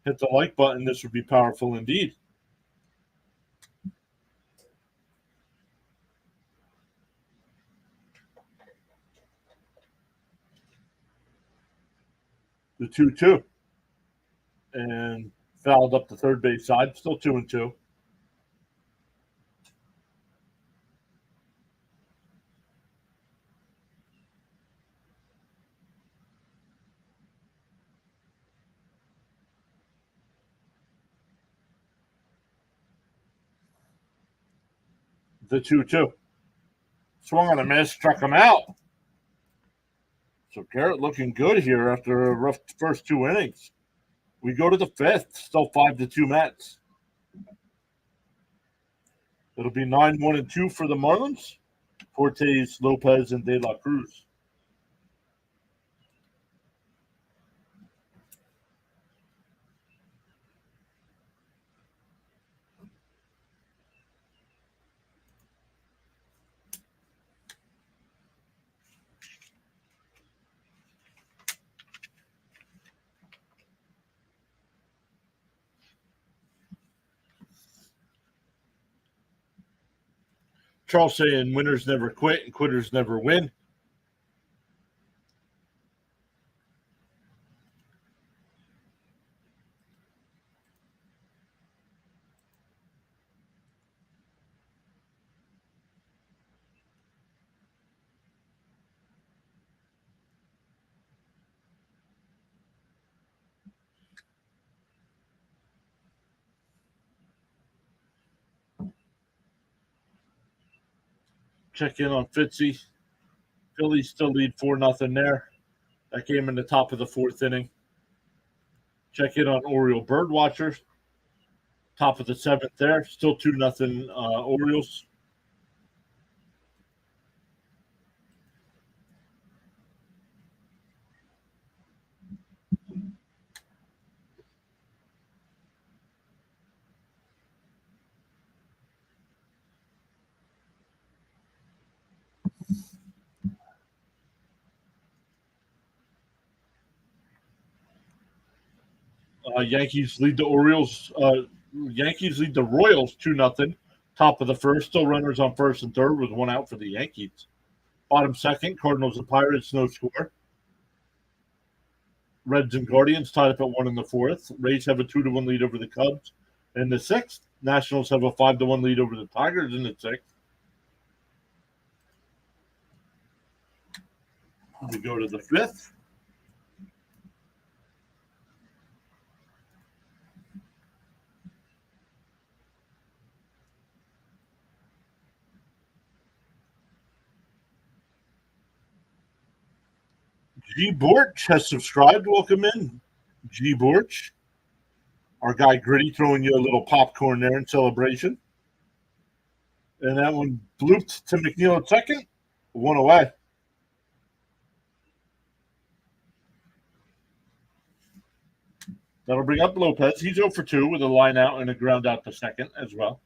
Hit the like button. This would be powerful indeed. The 2-2. And fouled up the third base side. Still 2-2. The 2-2. Swung on a miss, struck him out. So Garrett looking good here after a rough first 2 innings. We go to the 5th, still 5-2 Mets. It'll be 9-1-2 for the Marlins. Cortes, Lopez, and De La Cruz. Charles saying winners never quit and quitters never win. Check in on Fitzy. Phillies still lead 4-0 there. That game in the top of the 4th inning. Check in on Oriole Birdwatchers. Top of the 7th there. Still 2-0 Orioles. Yankees lead the Orioles. Yankees lead the Royals 2-0. Top of the 1st. Still runners on 1st and 3rd with 1 out for the Yankees. Bottom 2nd, Cardinals and Pirates, no score. Reds and Guardians tied up at 1 in the 4th. Rays have a 2-1 lead over the Cubs in the 6th. Nationals have a 5-1 lead over the Tigers in the 6th. We go to the 5th. G. Borch has subscribed. Welcome in, G. Borch. Our guy Gritty throwing you a little popcorn there in celebration. And that one blooped to McNeil at 2nd. 1 away. That'll bring up Lopez. He's 0 for 2 with a line out and a ground out to 2nd as well.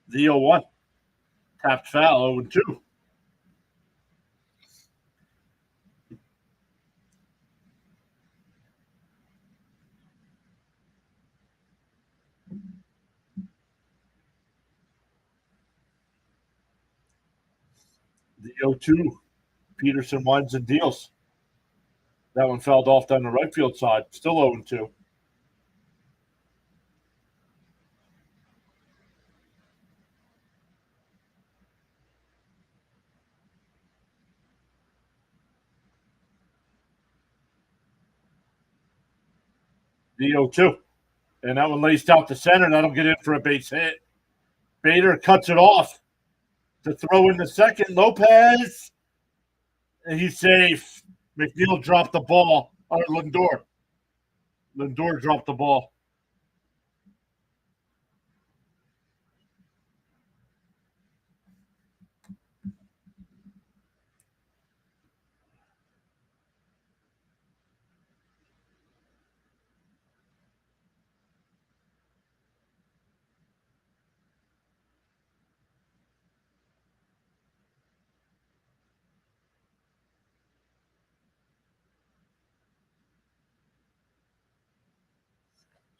The 0-1. Tapped foul, 0-2. The 0-2. Peterson winds and deals. That one fouled off down the right field side. Still 0-2. The 0-2. And that one laced out to center. That'll get in for a base hit. Bader cuts it off to throw in the 2nd. Lopez. And he's safe. McNeil dropped the ball. Lindor. Lindor dropped the ball.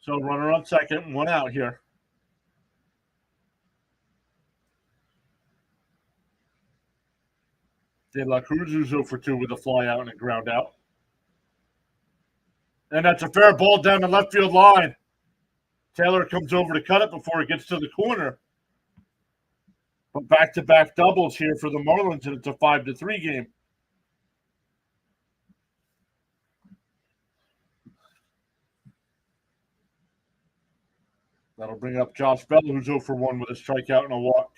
So runner on second, one out here. De La Cruz is 0 for 2 with a fly out and a ground out. And that's a fair ball down the left field line. Taylor comes over to cut it before it gets to the corner. But back-to-back doubles here for the Marlins, and it's a 5-3 game. That'll bring up Josh Bell, who's 0 for 1 with a strikeout and a walk.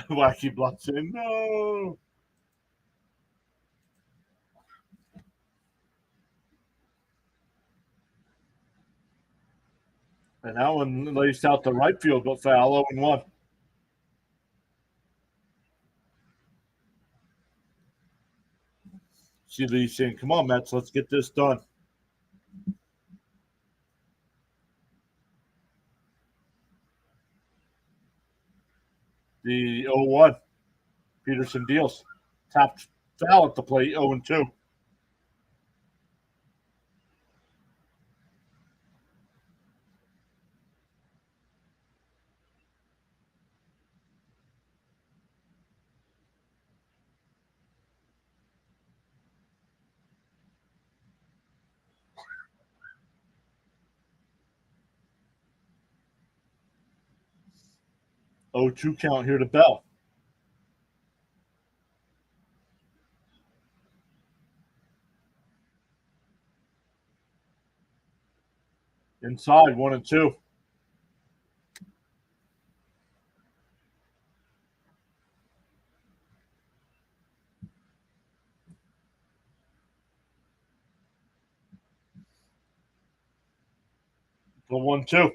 Wacky blocks in. No. And that one laced out the right field, but foul 0-1. See Lee saying, come on, Mets, let's get this done. The 0-1. Peterson deals. Tapped foul at the plate, 0-2. Oh, 2 count here to Bell. Inside, 1-2. The 1-2.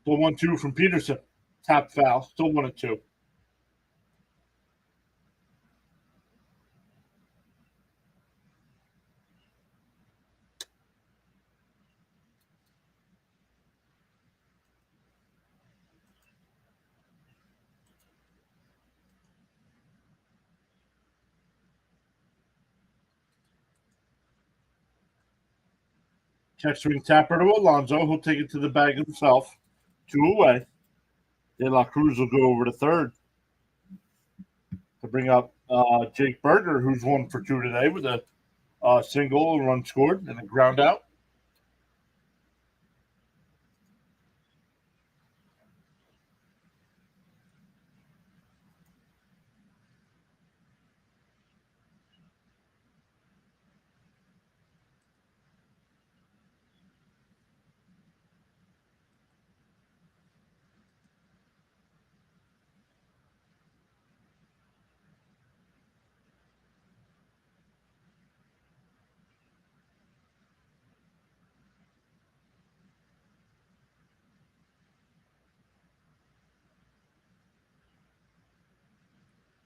The 1-2 from Peterson. Tap foul, still 1-2. Check swing tapper to Alonso. He'll take it to the bag himself. 2 away. De La Cruz will go over to third to bring up Jake Berger, who's 1 for 2 today with a single, a run scored, and a ground out.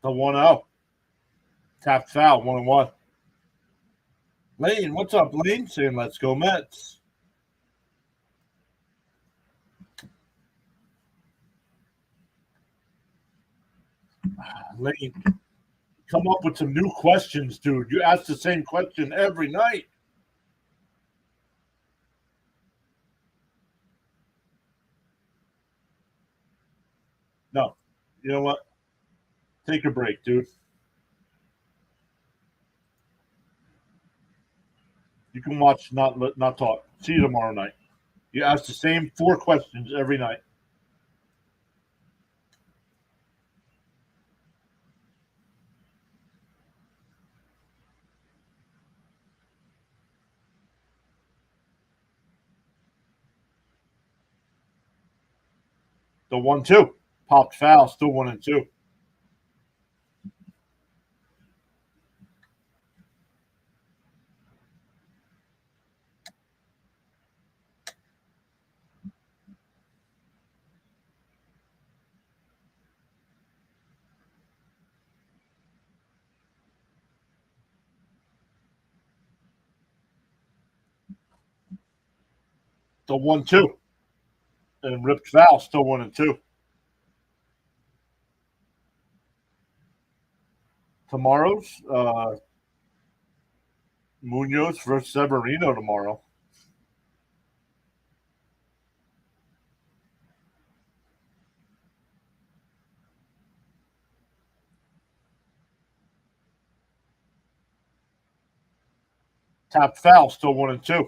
The 1-0. Tap foul, 1-1. Lane, what's up, Lane? Saying, let's go, Mets. Lane, come up with some new questions, dude. You ask the same question every night. No. You know what? Take a break, dude. You can watch, not talk. See you tomorrow night. You ask the same 4 questions every night. The 1-2. Popped foul, still 1-2. The 1-2. And ripped foul, still 1-2. Tomorrow's Munoz versus Severino tomorrow. Tap foul, still 1-2.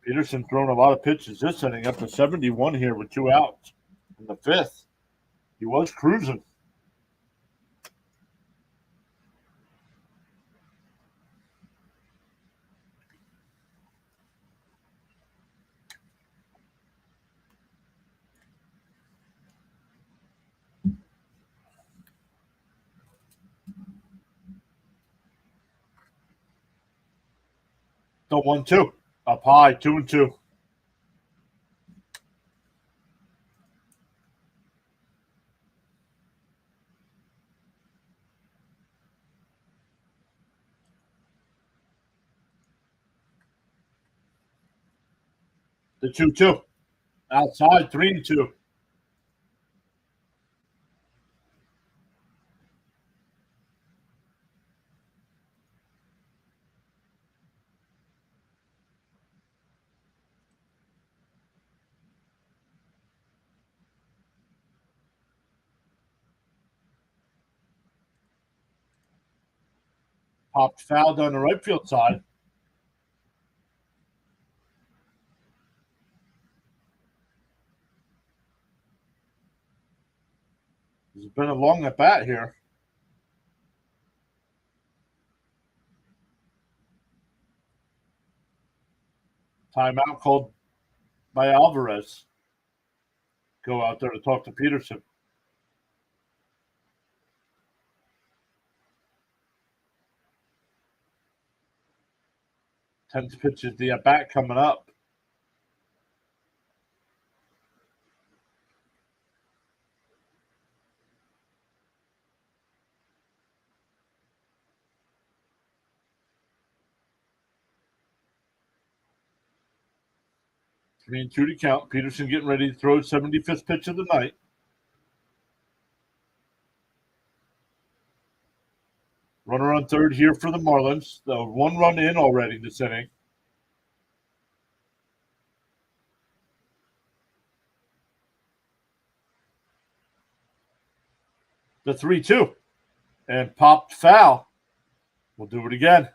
Peterson thrown a lot of pitches this inning, up to 71 here with 2 outs in the 5th. He was cruising. The 1-2. Up high, 2-2. The 2-2. Outside, 3-2. Popped foul down the right field side. It's been a long at bat here. Timeout called by Alvarez. Go out there to talk to Peterson. 10th pitch is the at bat coming up. Three and two to count. Peterson getting ready to throw his 75th pitch of the night. Runner on third here for the Marlins. The 1 run in already this inning. The 3-2. And popped foul. We'll do it again.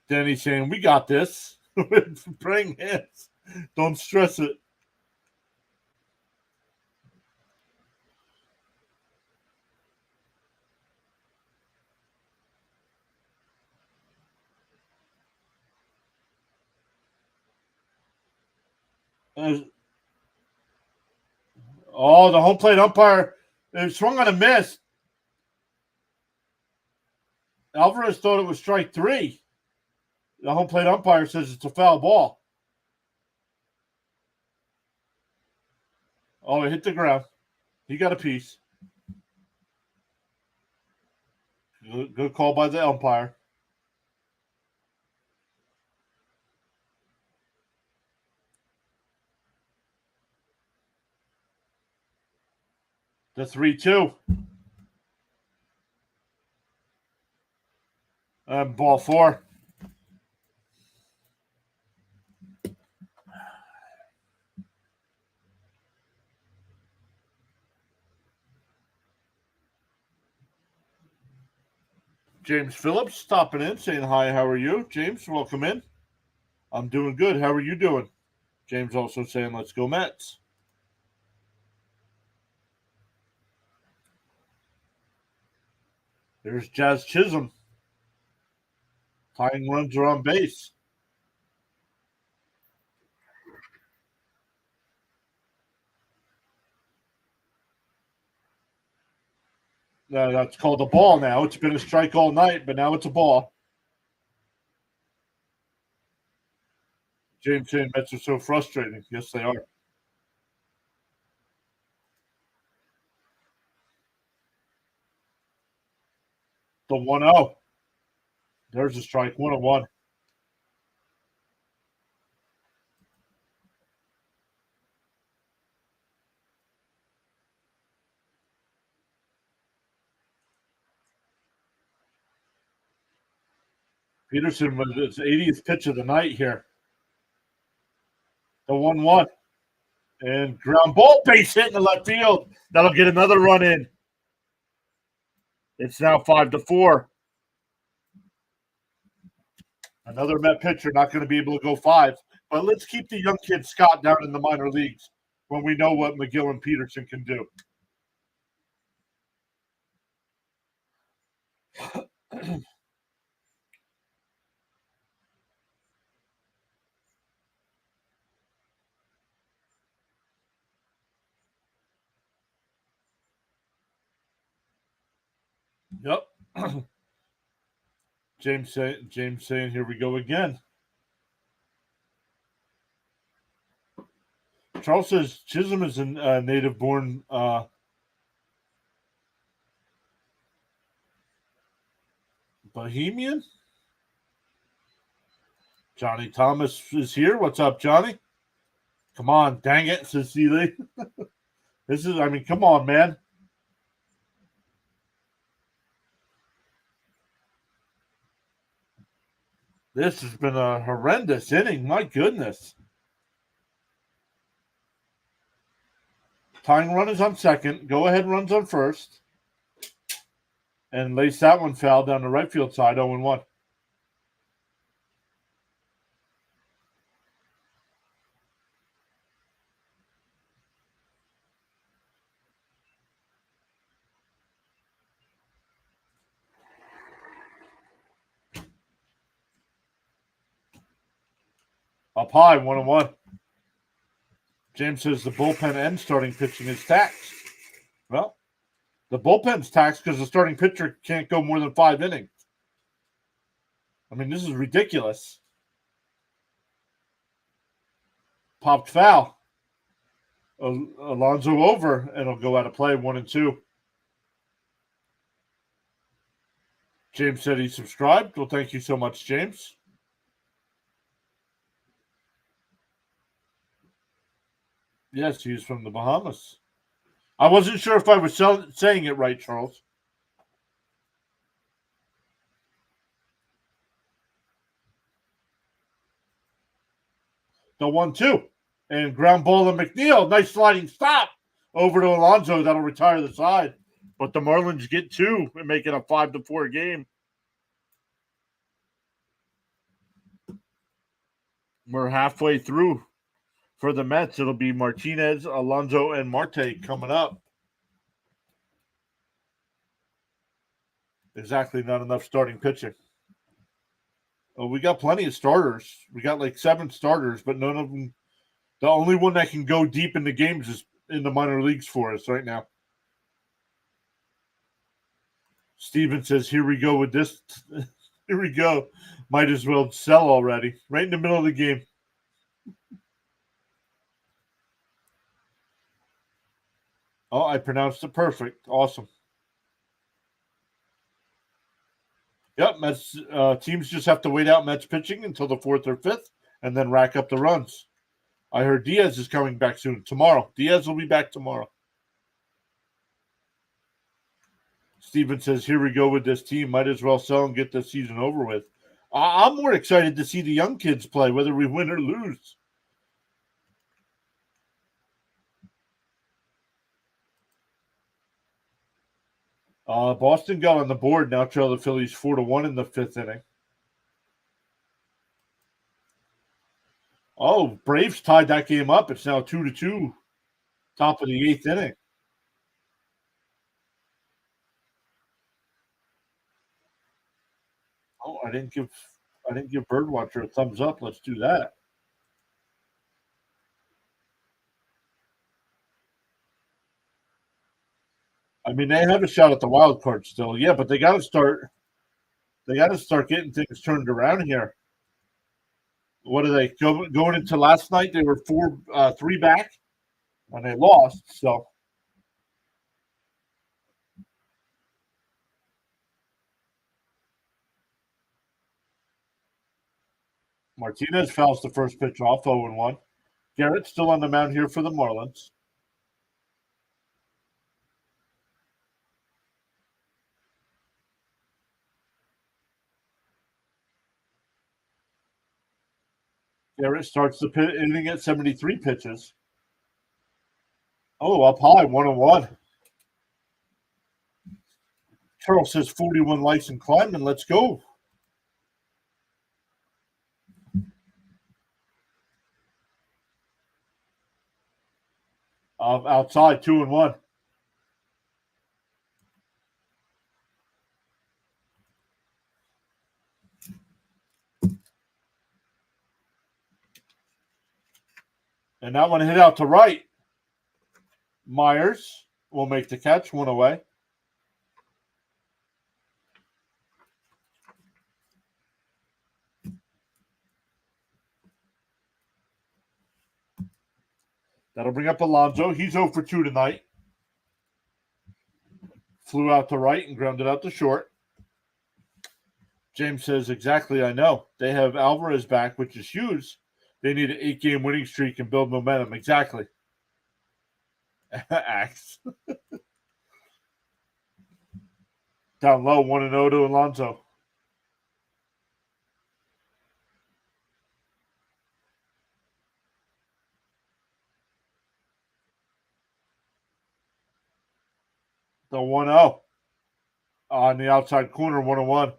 Danny saying, we got this. Praying hands. Don't stress it. The home plate umpire swung on a miss. Alvarez thought it was strike 3. The home plate umpire says it's a foul ball. Oh, it hit the ground. He got a piece. Good call by the umpire. The 3-2. Ball 4. James Phillips stopping in, saying hi, how are you? James, welcome in. I'm doing good. How are you doing? James also saying, let's go Mets. There's Jazz Chisholm. Tying runs are on base. That's called a ball now. It's been a strike all night, but now it's a ball. James saying Mets are so frustrating. Yes, they are. The 1-0. There's a strike. 1-1. Peterson with his 80th pitch of the night here. The 1-1. And ground ball, base hit in the left field. That'll get another run in. It's now 5-4. Another Met pitcher not going to be able to go 5. But let's keep the young kid Scott down in the minor leagues when we know what McGill and Peterson can do. Yep. James saying, here we go again. Charles says Chisholm is a native-born Bohemian. Johnny Thomas is here. What's up, Johnny? Come on, dang it, says Seeley. Come on, man. This has been a horrendous inning. My goodness. Tying run is on second. Go ahead runs on first. And lace that one foul down the right field side, 0-1. Up high, 1-1. James says the bullpen and starting pitching is taxed. Well, the bullpen's taxed because the starting pitcher can't go more than 5 innings. I mean, this is ridiculous. Popped foul. Alonso over, and it'll go out of play, 1-2. James said he subscribed. Well, thank you so much, James. Yes, he's from the Bahamas. I wasn't sure if I was saying it right, Charles. The 1-2. And ground ball to McNeil. Nice sliding stop over to Alonso. That'll retire the side. But the Marlins get 2 and make it a 5-4 game. We're halfway through. For the Mets, it'll be Martinez, Alonso, and Marte coming up. Exactly, not enough starting pitching. Oh, we got plenty of starters. We got like 7 starters, but none of them. The only one that can go deep in the games is in the minor leagues for us right now. Steven says, here we go with this. Here we go. Might as well sell already. Right in the middle of the game. Oh, I pronounced it perfect. Awesome. Yep, Mets teams just have to wait out Mets pitching until the 4th or 5th and then rack up the runs. I heard Diaz is coming back soon. Tomorrow. Diaz will be back tomorrow. Steven says, here we go with this team. Might as well sell and get the season over with. I'm more excited to see the young kids play, whether we win or lose. Boston got on the board, now trail the Phillies 4-1 in the 5th inning. Oh, Braves tied that game up. It's now 2-2, top of the 8th inning. Oh, I didn't give Birdwatcher a thumbs up. Let's do that. I mean, they have a shot at the wild card still, yeah, but they got to start. They got to start getting things turned around here. What are they going into last night? They were 3 back, and they lost. So, Martinez fouls the first pitch off, 0-1. Garrett still on the mound here for the Marlins. Garrett starts the inning at 73 pitches. Oh, up high, 1-1. Charles says 41 likes and climbing. Let's go. Outside, 2-1. And that one hit out to right. Myers will make the catch, one away. That'll bring up Alonso. He's 0 for 2 tonight. Flew out to right and grounded out to short. James says, exactly, I know. They have Alvarez back, which is huge. They need an 8-game winning streak and build momentum. Exactly. Axe. Down low, 1-0 to Alonso. The 1-0. On the outside corner, 1-1.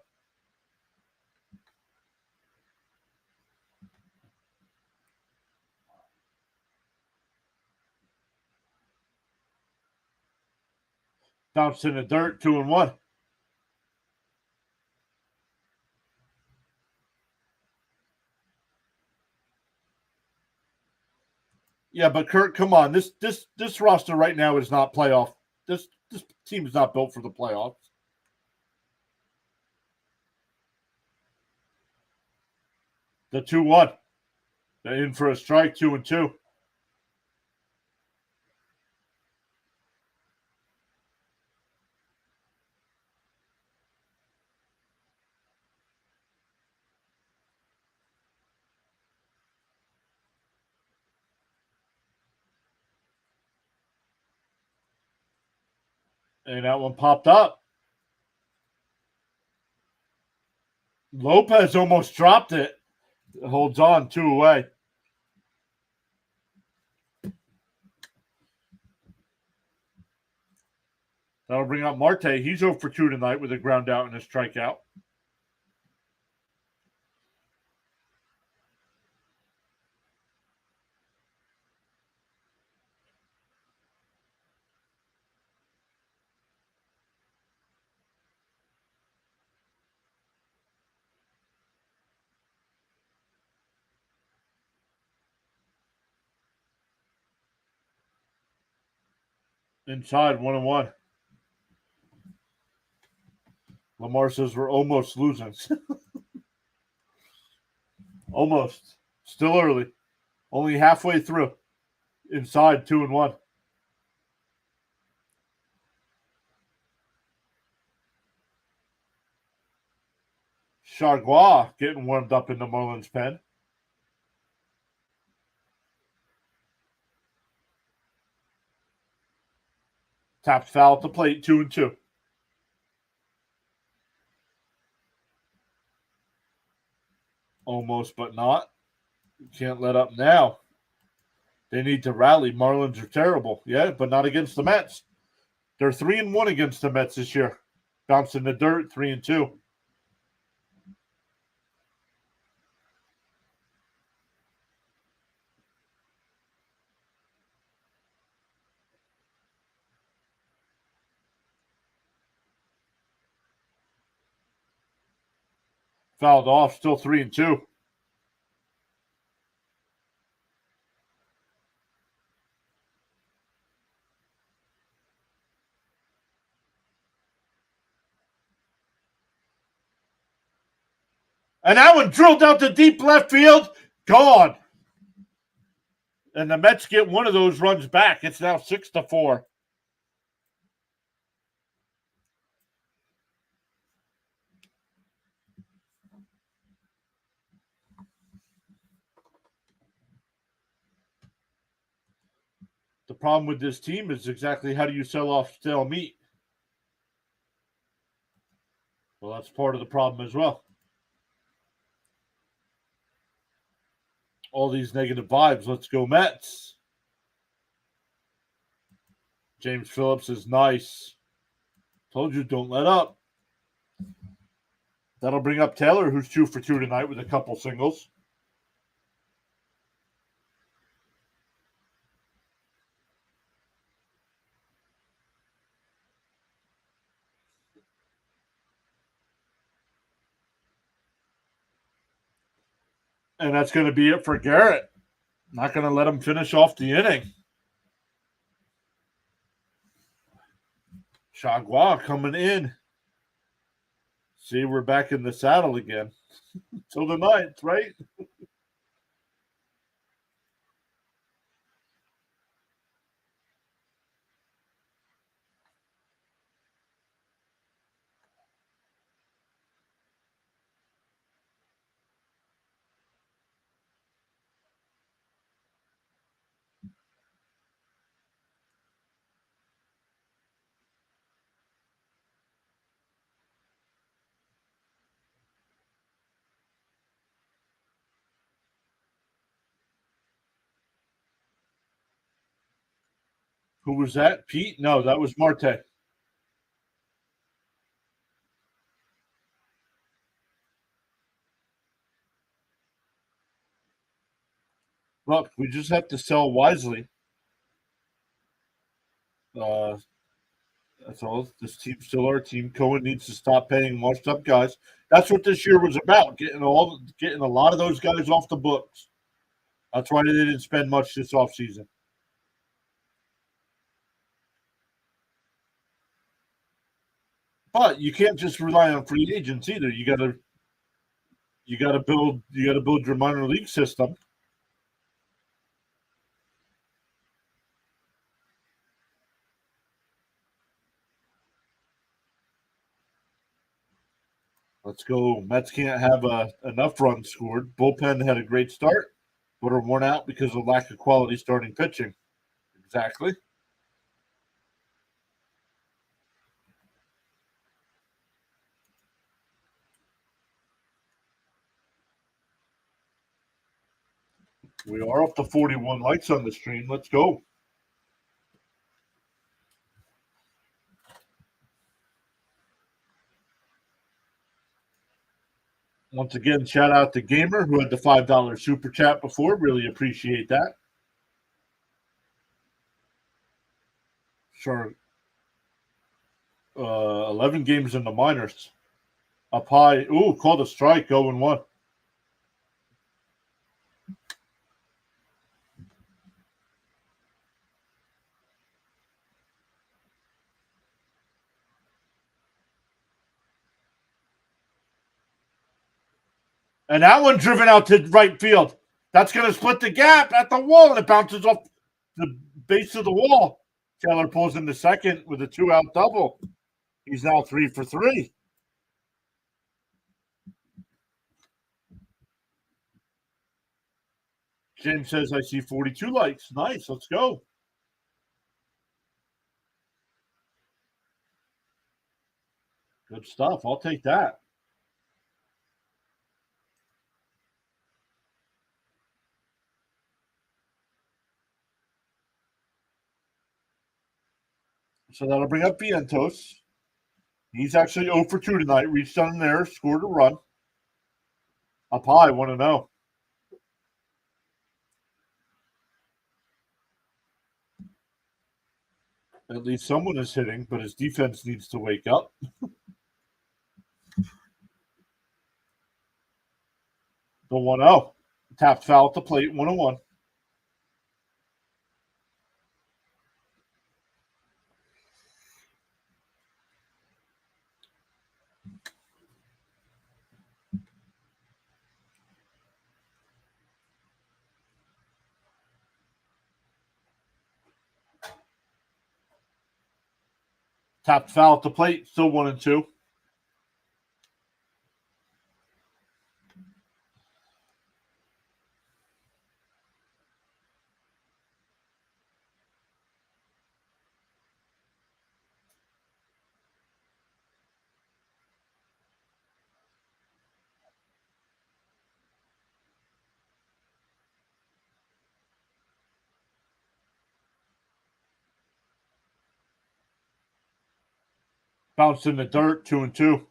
Bounced in the dirt, 2-1. Yeah, but Kurt, come on. This roster right now is not playoff. This team is not built for the playoffs. The 2-1. They're in for a strike, 2-2. And that one popped up. Lopez almost dropped it. Holds on, 2 away. That'll bring up Marte. He's 0 for 2 tonight with a ground out and a strikeout. Inside, 1-1. Lamar says we're almost losing. Almost. Still early. Only halfway through. Inside, 2-1. Chargois getting warmed up in the Marlins pen. Taps foul at the plate, 2-2. Almost, but not. Can't let up now. They need to rally. Marlins are terrible. Yeah, but not against the Mets. They're 3-1 against the Mets this year. Bounced in the dirt, 3-2. Fouled off, still 3-2. And that one drilled out to deep left field. Gone. And the Mets get one of those runs back. It's now 6-4. The problem with this team is exactly how do you sell off stale meat? Well, that's part of the problem as well. All these negative vibes. Let's go Mets. James Phillips is nice. Told you, don't let up. That'll bring up Taylor, who's 2 for 2 tonight with a couple singles. And that's going to be it for Garrett. Not going to let him finish off the inning. Chagua coming in. See, we're back in the saddle again. Till the 9th, right? Who was that? Pete? No, that was Marte. Look, we just have to sell wisely. That's all. This team's still our team. Cohen needs to stop paying washed up guys. That's what this year was about. Getting a lot of those guys off the books. That's why they didn't spend much this offseason. But you can't just rely on free agents either. You gotta build your minor league system. Let's go. Mets can't have enough runs scored. Bullpen had a great start, but are worn out because of lack of quality starting pitching. Exactly. We are up to 41 likes on the stream. Let's go. Once again, shout out to Gamer who had the $5 super chat before. Really appreciate that. Sure. 11 games in the minors. Up high. Ooh, called a strike. 0-1. And that one driven out to right field. That's going to split the gap at the wall, and it bounces off the base of the wall. Taylor pulls into second with a 2-out double. He's now 3 for 3. James says, I see 42 likes. Nice. Let's go. Good stuff. I'll take that. So that'll bring up Vientos. He's actually 0 for 2 tonight. Reached on there, scored a run. Up high, 1-0. At least someone is hitting, but his defense needs to wake up. The 1-0. Tapped foul at the plate, 1-1. Tapped foul at the plate, still 1-2. Bounced in the dirt, 2-2.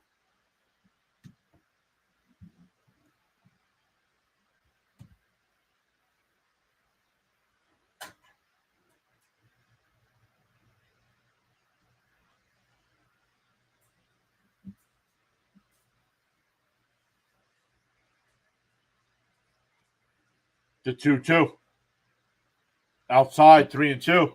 To 2-2. Outside, 3-2.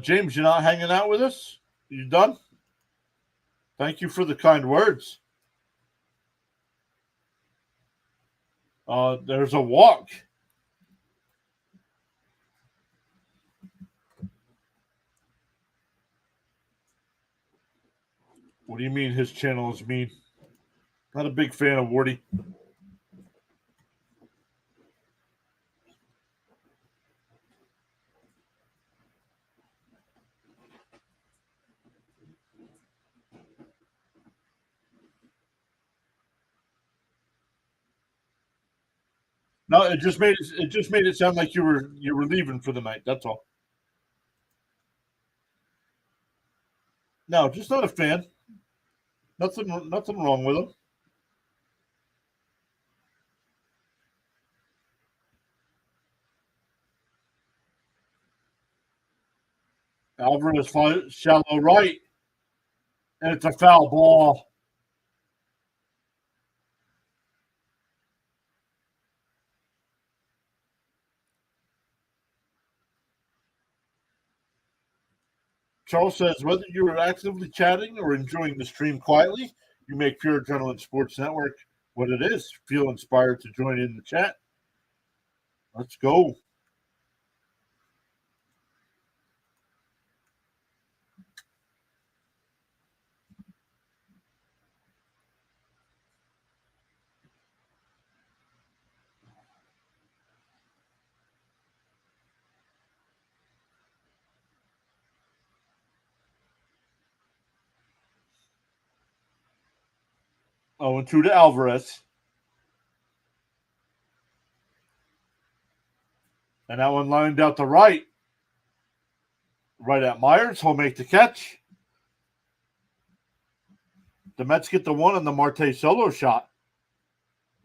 James, you're not hanging out with us? You done? Thank you for the kind words. There's a walk. What do you mean his channel is mean? Not a big fan of Wardy. No, it just made it sound like you were leaving for the night. That's all. No, just not a fan. Nothing wrong with him. Alvarez flies shallow right, and it's a foul ball. Charles says, whether you are actively chatting or enjoying the stream quietly, you make Pure Adrenaline Sports Network what it is. Feel inspired to join in the chat. Let's go. Oh, and 2 to Alvarez. And that one lined out to right. Right at Myers. He'll make the catch. The Mets get the one on the Marte solo shot.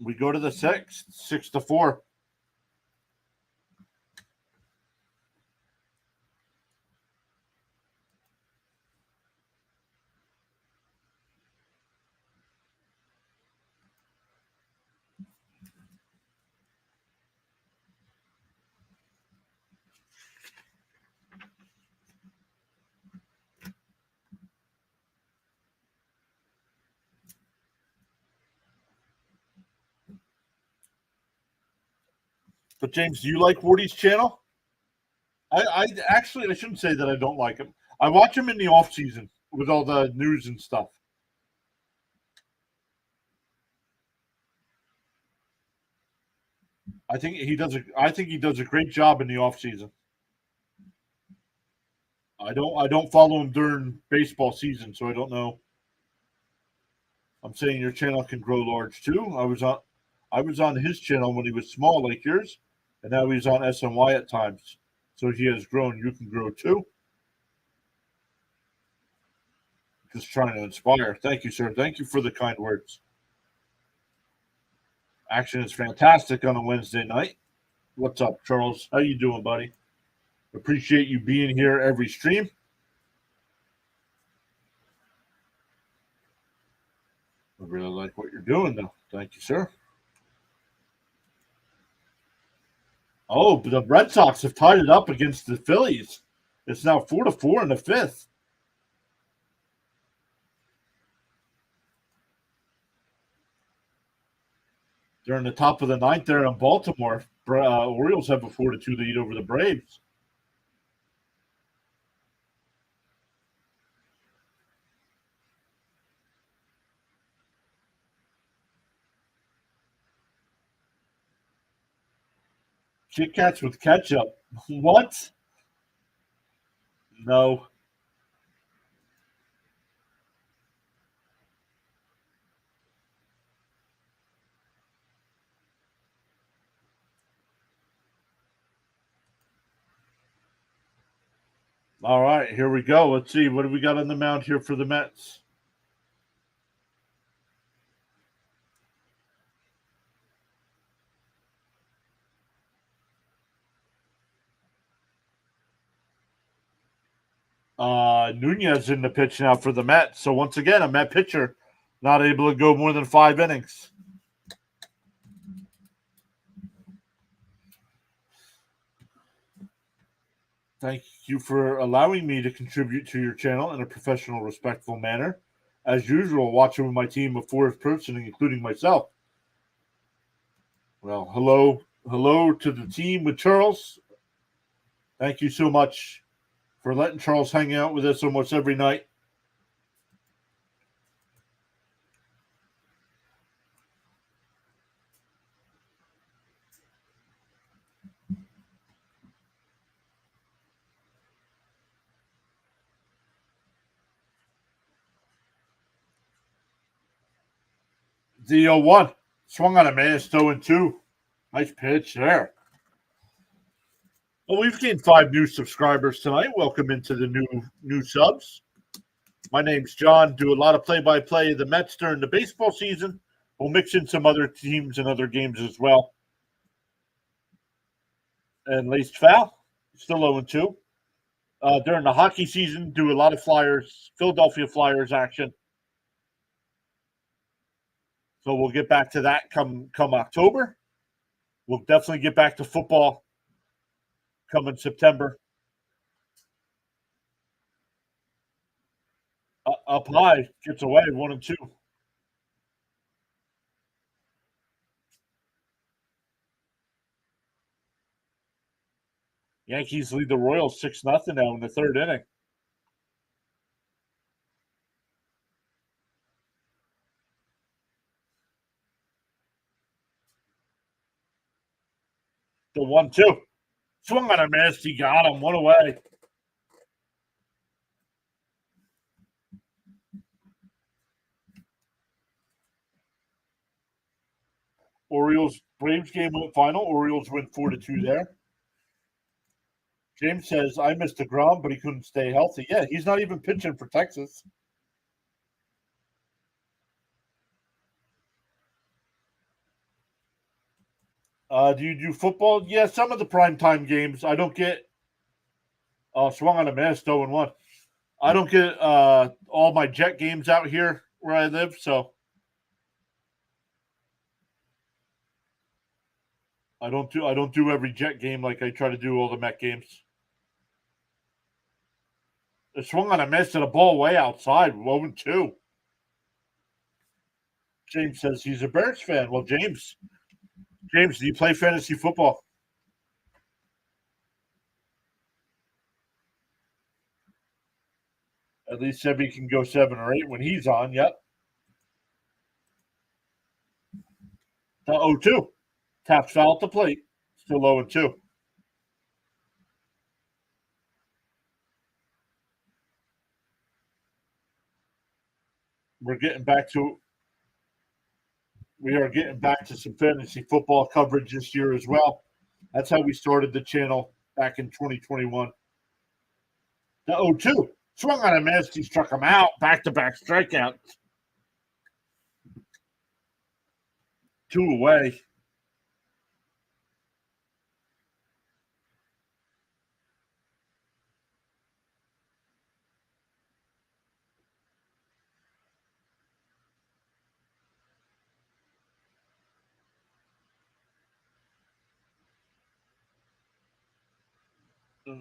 We go to the sixth, 6-4. But James, do you like Wardy's channel? I actually I shouldn't say that I don't like him. I watch him in the off season with all the news and stuff. I think he does a great job in the off season. I don't follow him during baseball season, so I don't know. I'm saying your channel can grow large too. I was on his channel when he was small like yours, and now he's on SNY at times. So he has grown. You can grow too. Just trying to inspire. Thank you, sir. Thank you for the kind words. Action is fantastic on a Wednesday night. What's up, Charles? How you doing, buddy? Appreciate you being here every stream. I really like what you're doing, though. Thank you, sir. Oh, but the Red Sox have tied it up against the Phillies. It's now 4-4 in the fifth. They're in the top of the ninth there in Baltimore. Orioles have a 4-2 lead over the Braves. Kit Kats with ketchup. What? No. All right, here we go. Let's see. What do we got on the mound here for the Mets? Nunez in the pitch now for the Mets. So once again, a Met pitcher not able to go more than 5 innings. Thank you for allowing me to contribute to your channel in a professional, respectful manner. As usual, watching with my team of 4 person, including myself. Well, hello to the team with Charles. Thank you so much for letting Charles hang out with us almost every night. The 0-1 swung on a miss, 0-2. Nice pitch there. Well, we've gained 5 new subscribers tonight. Welcome into the new subs. My name's John. Do a lot of play-by-play of the Mets during the baseball season. We'll mix in some other teams and other games as well. And laced foul, still 0-2. During the hockey season, do a lot of Flyers, Philadelphia Flyers action. So we'll get back to that come October. We'll definitely get back to football come September. Up high, gets away, 1-2. Yankees lead the Royals 6-0 now in the 3rd inning. The 1-2. Swung on a miss. He got him. 1 away. Orioles Braves game went final. Orioles win 4-2 there. James says, I missed DeGrom, but he couldn't stay healthy. Yeah, he's not even pitching for Texas. Do you do football? Yeah, some of the primetime games. I don't get swung on a miss, 0-1. I don't get all my Jet games out here where I live, so I don't do every Jet game like I try to do all the Met games. It swung on a miss and a ball way outside, 0-2. James says he's a Bears fan. Well, James, do you play fantasy football? At least Sebby can go 7 or 8 when he's on. Yep. The 0-2. Taps foul at the plate. Still 0-2. We are getting back to some fantasy football coverage this year as well. That's how we started the channel back in 2021. The 0-2. Swung on a miss. He struck him out. Back-to-back strikeouts. 2 away.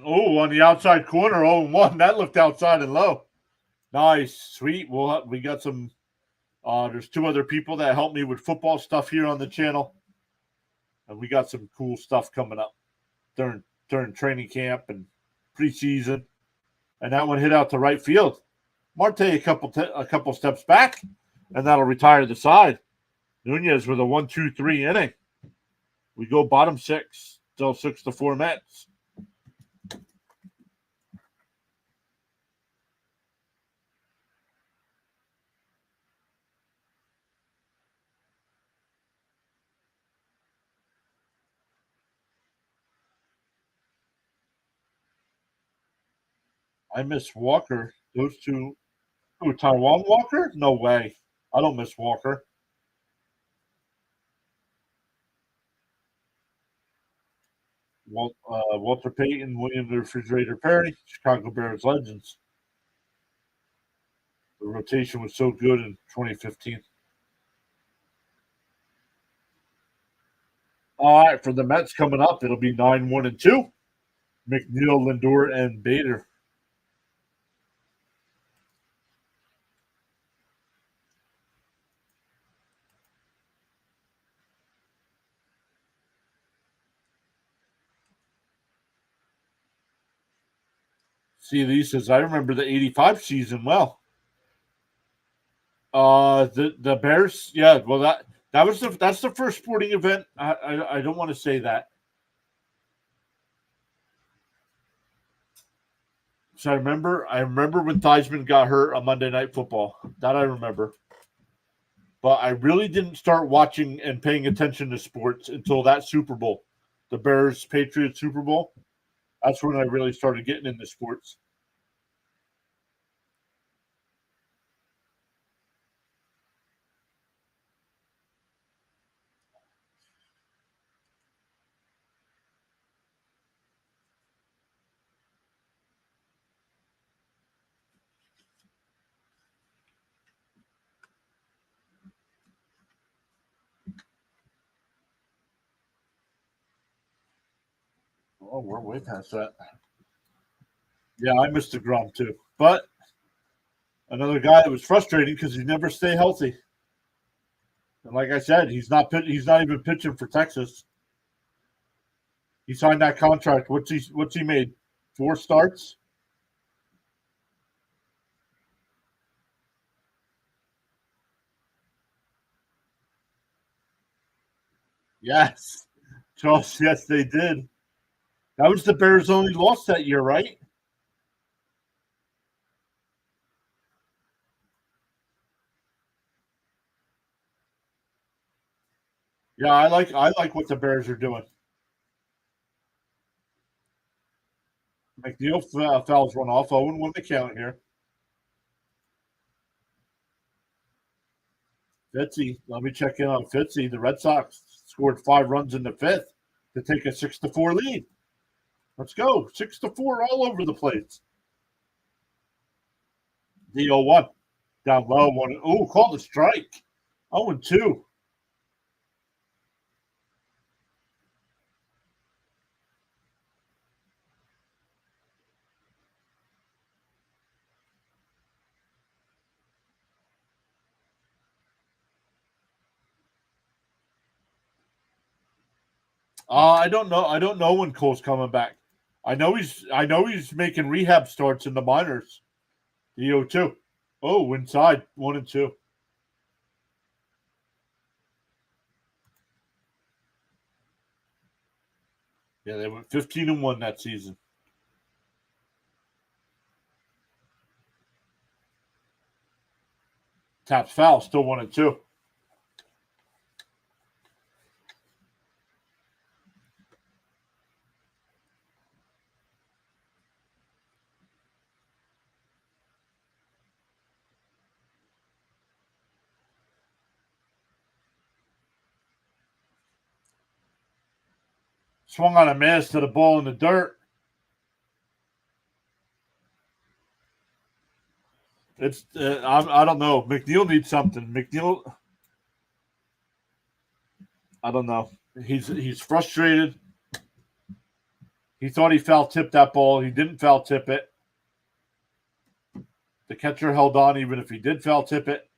Oh, on the outside corner, 0-1. That looked outside and low. Nice, sweet. We got some. There's 2 other people that help me with football stuff here on the channel, and we got some cool stuff coming up during training camp and preseason. And that one hit out to right field. Marte a couple steps back, and that'll retire the side. Nunez with a 1-2-3 inning. We go bottom 6, still 6-4 Mets. I miss Walker. Those two. Ooh, Taiwan Walker? No way. I don't miss Walker. Walter Payton, William the Refrigerator Perry, Chicago Bears legends. The rotation was so good in 2015. All right, for the Mets coming up, it'll be 9-1-2. McNeil, Lindor, and Bader. See, Lee says, I remember the 85 season well. The Bears, yeah, well that's the first sporting event. I don't want to say that. So I remember when Theismann got hurt on Monday Night Football. That I remember. But I really didn't start watching and paying attention to sports until that Super Bowl, the Bears Patriots Super Bowl. That's when I really started getting into sports. Oh, we're way past that. Yeah, I missed the Grom too. But another guy that was frustrating because he never stay healthy. And like I said, he's not even pitching for Texas. He signed that contract. What's he made? 4 starts? Yes. Josh, yes, they did. That was the Bears' only loss that year, right? Yeah, I like what the Bears are doing. McNeil fouls one off. 0-1 the count here. Fitzy, let me check in on Fitzy. The Red Sox scored 5 runs in the fifth to take a 6-4 lead. Let's go. 6-4 all over the place. The 0-1. Down low. One. Oh, called a strike. 0-2. I don't know. I don't know when Cole's coming back. I know he's making rehab starts in the minors. The 0-2. Oh, inside 1-2. Yeah, they went 15-1 that season. Taps foul, still 1-2. Swung on a miss to the ball in the dirt. It's I don't know. McNeil needs something. McNeil, I don't know. He's frustrated. He thought he foul tipped that ball. He didn't foul tip it. The catcher held on even if he did foul tip it.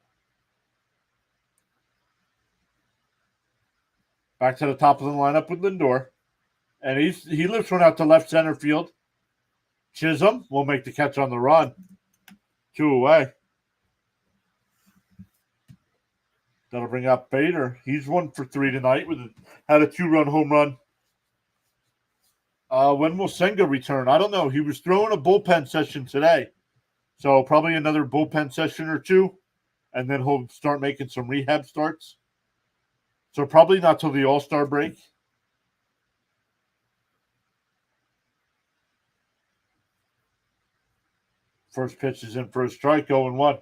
Back to the top of the lineup with Lindor. And he lifts one out to left center field. Chisholm will make the catch on the run. 2 away. That'll bring out Bader. He's 1 for 3 tonight had a 2-run home run. When will Senga return? I don't know. He was throwing a bullpen session today. So probably another bullpen session or two. And then he'll start making some rehab starts. So probably not till the All-Star break. First pitch is in for a strike, 0-1.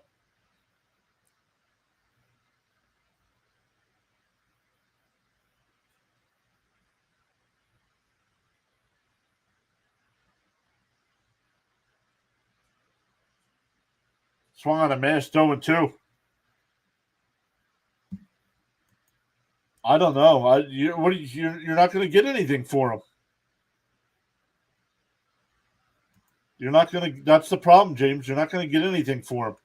Swung on a miss, 0-2. I don't know. You're not going to get anything for him. You're not going to. That's the problem, James. You're not going to get anything for him.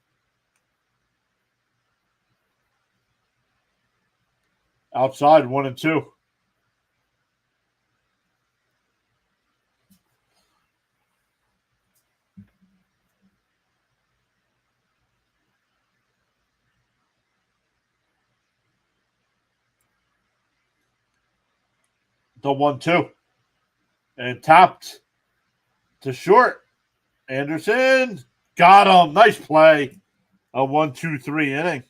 Outside, 1-2. The 1-2. And tapped to short. Anderson got him. Nice play. A 1-2-3 inning.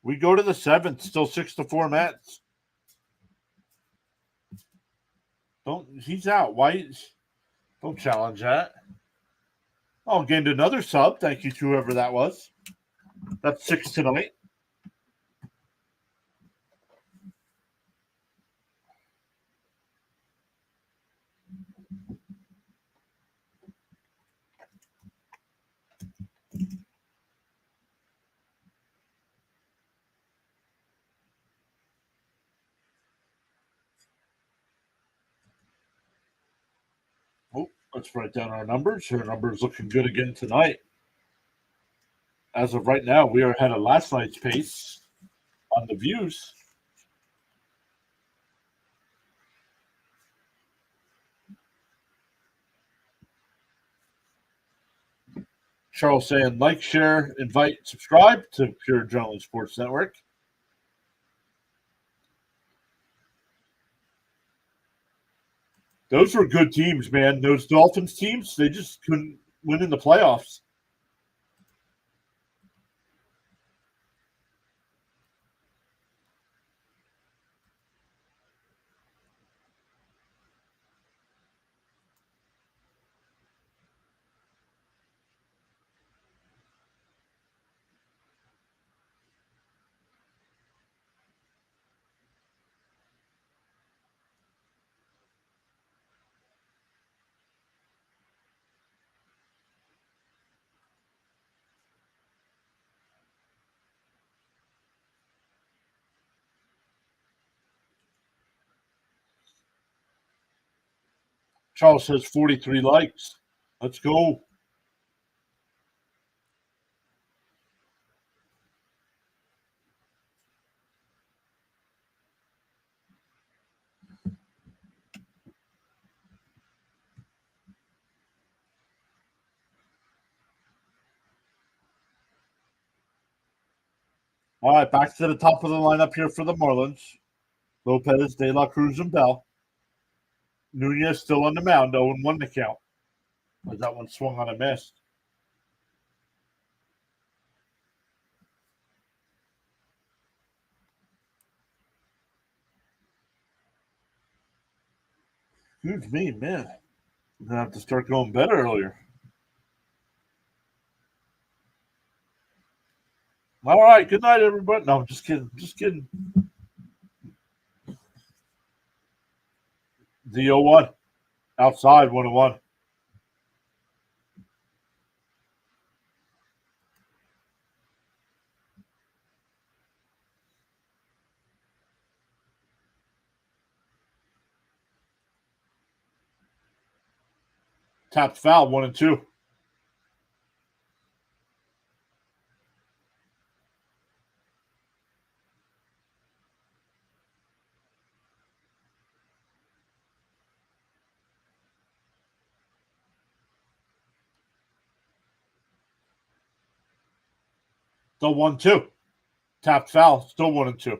We go to the seventh. Still 6-4 Mets. He's out. Why? Don't challenge that. Oh, gained another sub. Thank you to whoever that was. That's 6 tonight. Oh, let's write down our numbers. Our numbers looking good again tonight. As of right now, we are ahead of last night's pace on the views. Charles saying like, share, invite, subscribe to Pure Adrenaline Sports Network. Those were good teams, man. Those Dolphins teams, they just couldn't win in the playoffs. Charles says 43 likes. Let's go. All right, back to the top of the lineup here for the Marlins. Lopez, De La Cruz, and Bell. Nunez still on the mound, 0-1 to count. But that one swung on a miss. Excuse me, man. I'm going to have to start going bed earlier. All right, good night, everybody. No, just kidding. Just kidding. The 0-1. Outside, 1-1. Tapped foul, 1-2. Still 1-2. Tapped foul, still 1-2.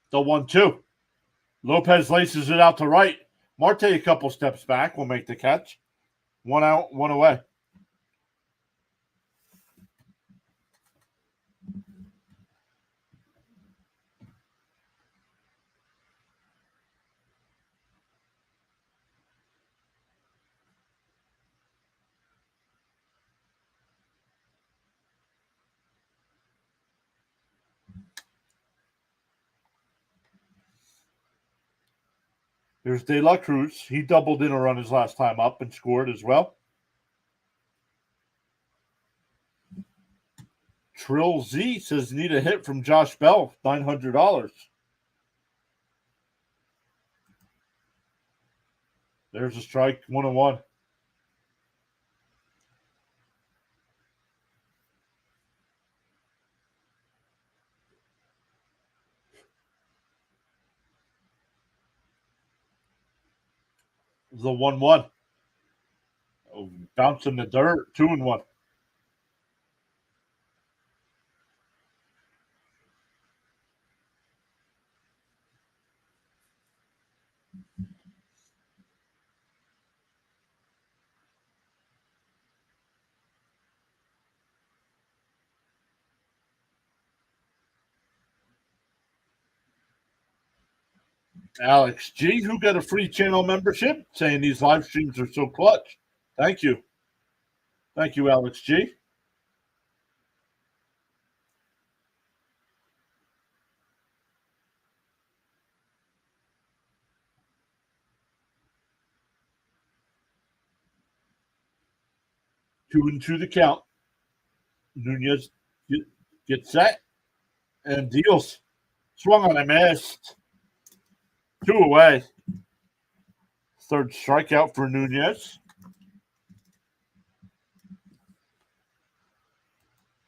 Still 1-2. Lopez laces it out to right. Marte a couple steps back will make the catch. 1 out, 1 away. There's De La Cruz. He doubled in a run his last time up and scored as well. Trill Z says need a hit from Josh Bell, $900. There's a strike, 1-1. The 1-1. Oh, bouncing the dirt, 2-1. Alex G, who got a free channel membership, saying these live streams are so clutch. Thank you. Thank you, Alex G. Two and two the count. Nunez gets set and deals. Swung on a missed. 2 away. Third strikeout for Nunez.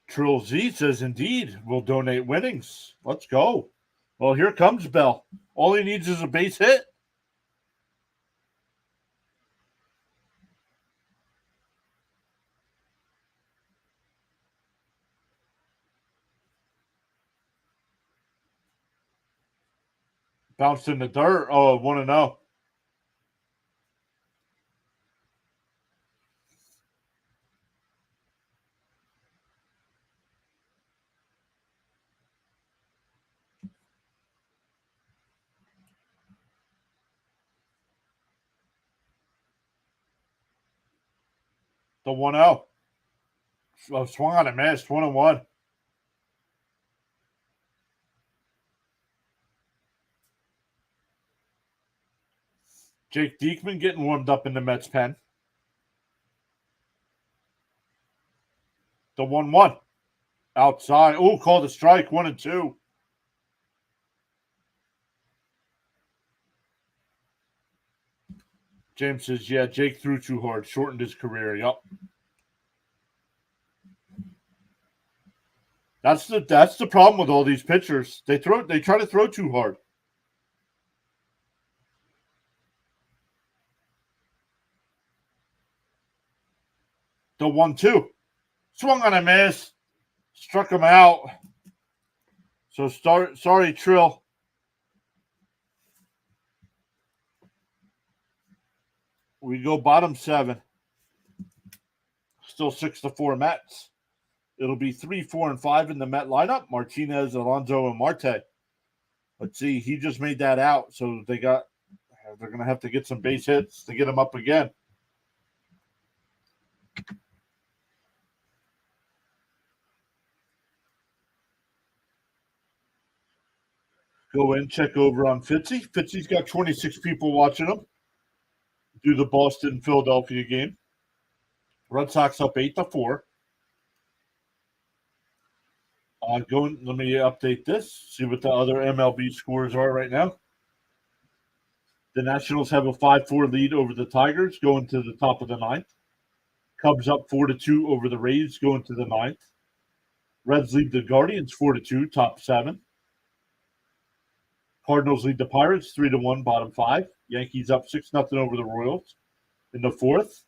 Trill Z says, indeed, we'll donate winnings. Let's go. Well, here comes Bell. All he needs is a base hit. Bounced in the dirt. Oh, 1-0. The 1-0. Swung on a miss. 1-1. Jake Diekman getting warmed up in the Mets pen. The 1-1. Outside. Oh, called a strike. 1-2. James says, yeah, Jake threw too hard. Shortened his career. Yup. That's the problem with all these pitchers. They try to throw too hard. The 1-2. Swung on a miss. Struck him out. So sorry, Trill. We go bottom 7. Still 6-4 Mets. It'll be 3, 4, and 5 in the Met lineup. Martinez, Alonso, and Marte. Let's see. He just made that out. So they're going to have to get some base hits to get him up again. Go in, check over on Fitzy. Fitzy's got 26 people watching him. Do the Boston-Philadelphia game. Red Sox up 8-4. Let me update this, see what the other MLB scores are right now. The Nationals have a 5-4 lead over the Tigers going to the top of the 9th. Cubs up 4-2 over the Rays going to the 9th. Reds lead the Guardians 4-2, top 7. Cardinals lead the Pirates 3-1, bottom 5. Yankees up 6-0 over the Royals in the 4th.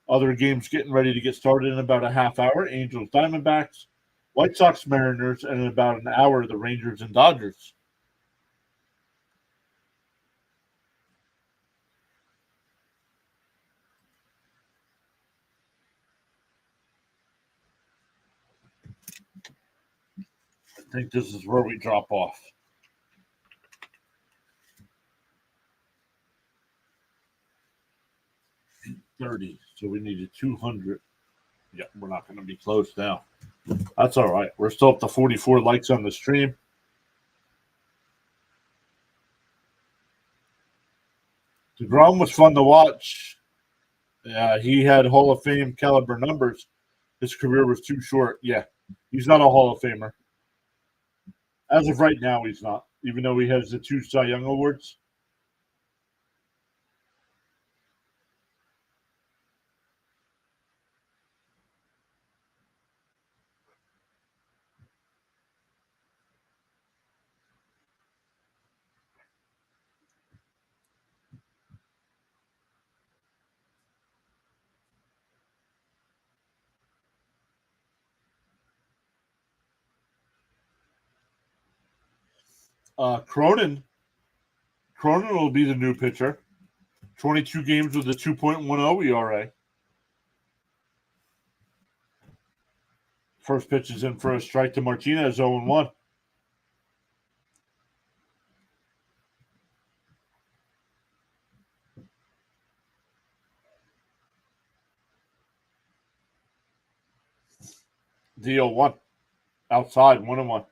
Other games getting ready to get started in about a half hour. Angels, Diamondbacks, White Sox, Mariners, and in about an hour, the Rangers and Dodgers. think this is where we drop off. 30. So we needed 200. Yeah, we're not going to be close now. That's all right. We're still up to 44 likes on the stream. DeGrom was fun to watch. He had Hall of Fame caliber numbers. His career was too short. Yeah, he's not a Hall of Famer. As of right now, he's not, even though he has the 2 Cy Young Awards. Cronin will be the new pitcher. 22 games with a 2.10 ERA. First pitch is in for a strike to Martinez, 0-1. The 0-1. Outside, 1-1.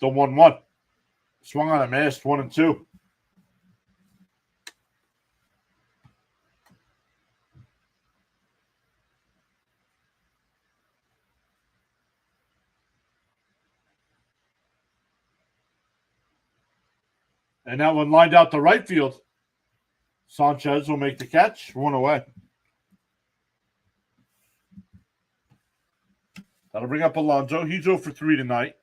The 1-1. Swung on a missed, 1-2. And that one lined out to right field. Sanchez will make the catch, 1 away. That'll bring up Alonso. He's 0 for 3 tonight.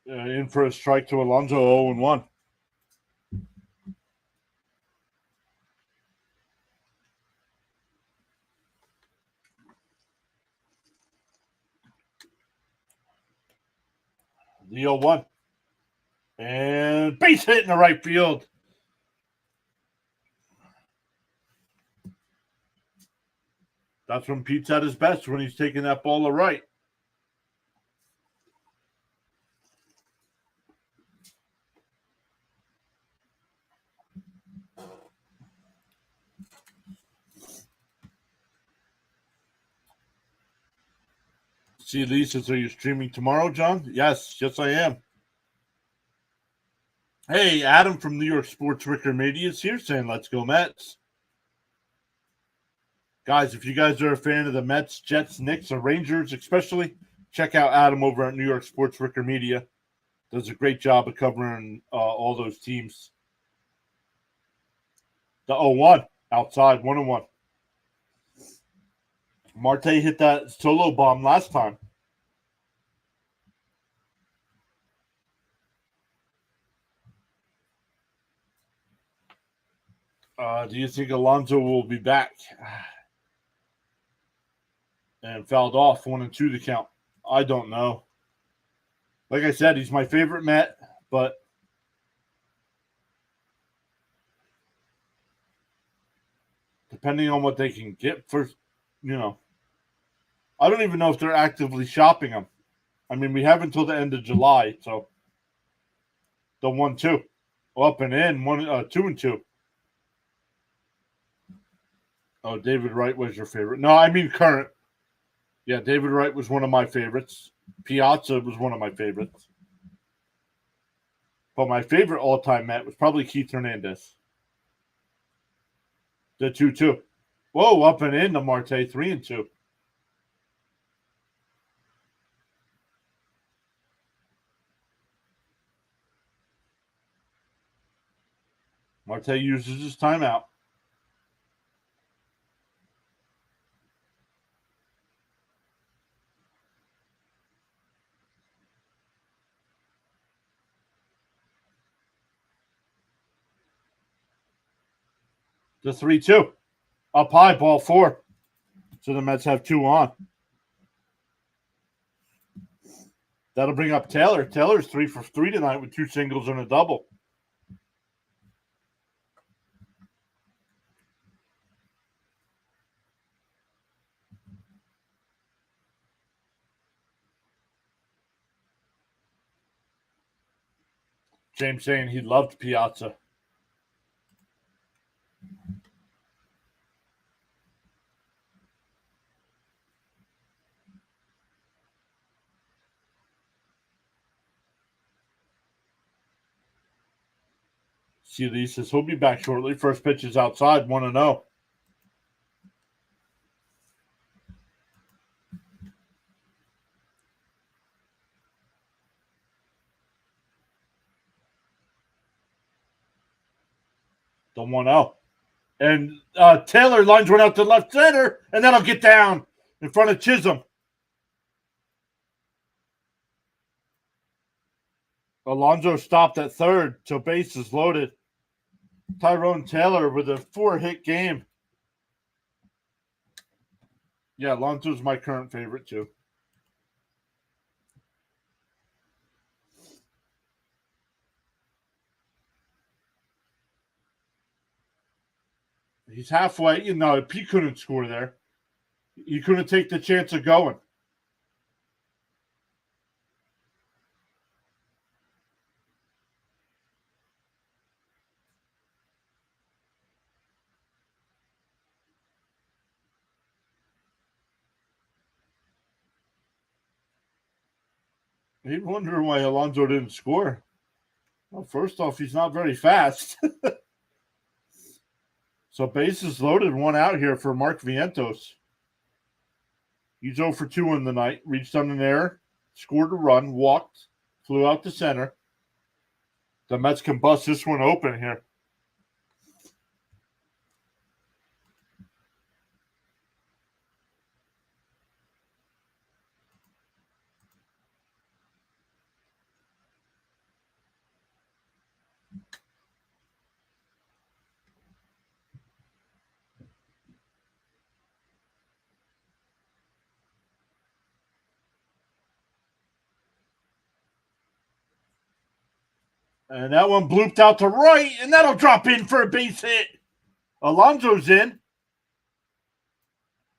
In for a strike to Alonso, 0-1. The 0-1. And base hit in the right field. That's when Pete's at his best, when he's taking that ball to right. See, Lisa, so you're streaming tomorrow, John? Yes, I am. Hey, Adam from New York Sports Wicker Media is here saying, let's go Mets. Guys, if you guys are a fan of the Mets, Jets, Knicks, or Rangers especially, check out Adam over at New York Sports Wicker Media. Does a great job of covering all those teams. The 0-1, outside, 1-1. Marte hit that solo bomb last time. Do you think Alonso will be back? And fouled off, 1-2 the count. I don't know. Like I said, he's my favorite Met, but depending on what they can get for, I don't even know if they're actively shopping him. I mean, we have until the end of July, so the 1-2 up and in, 2-2. Oh, David Wright was your favorite. No, I mean current. Yeah, David Wright was one of my favorites. Piazza was one of my favorites. But my favorite all-time Met was probably Keith Hernandez. The 2-2. Whoa, up and in to Marte, 3-2. Marte uses his timeout. The 3-2. Up high, ball 4. So the Mets have 2 on. That'll bring up Taylor. Taylor's 3 for 3 tonight with 2 singles and a double. James saying he loved Piazza. CD says he'll be back shortly. First pitch is outside, 1-0. The 1-0. And Taylor lines one out to left center, and that'll get down in front of Chisholm. Alonso stopped at third, so base is loaded. Tyrone Taylor with a 4-hit game. Yeah, Alonso's my current favorite, too. He's halfway. You know, he couldn't score there. He couldn't take the chance of going. He'd wonder why Alonso didn't score. Well, first off, he's not very fast. So bases loaded, 1 out here for Mark Vientos. He's 0 for 2 in the night. Reached on an error, scored a run, walked, flew out to center. The Mets can bust this one open here. And that one blooped out to right, and that'll drop in for a base hit. Alonso's in.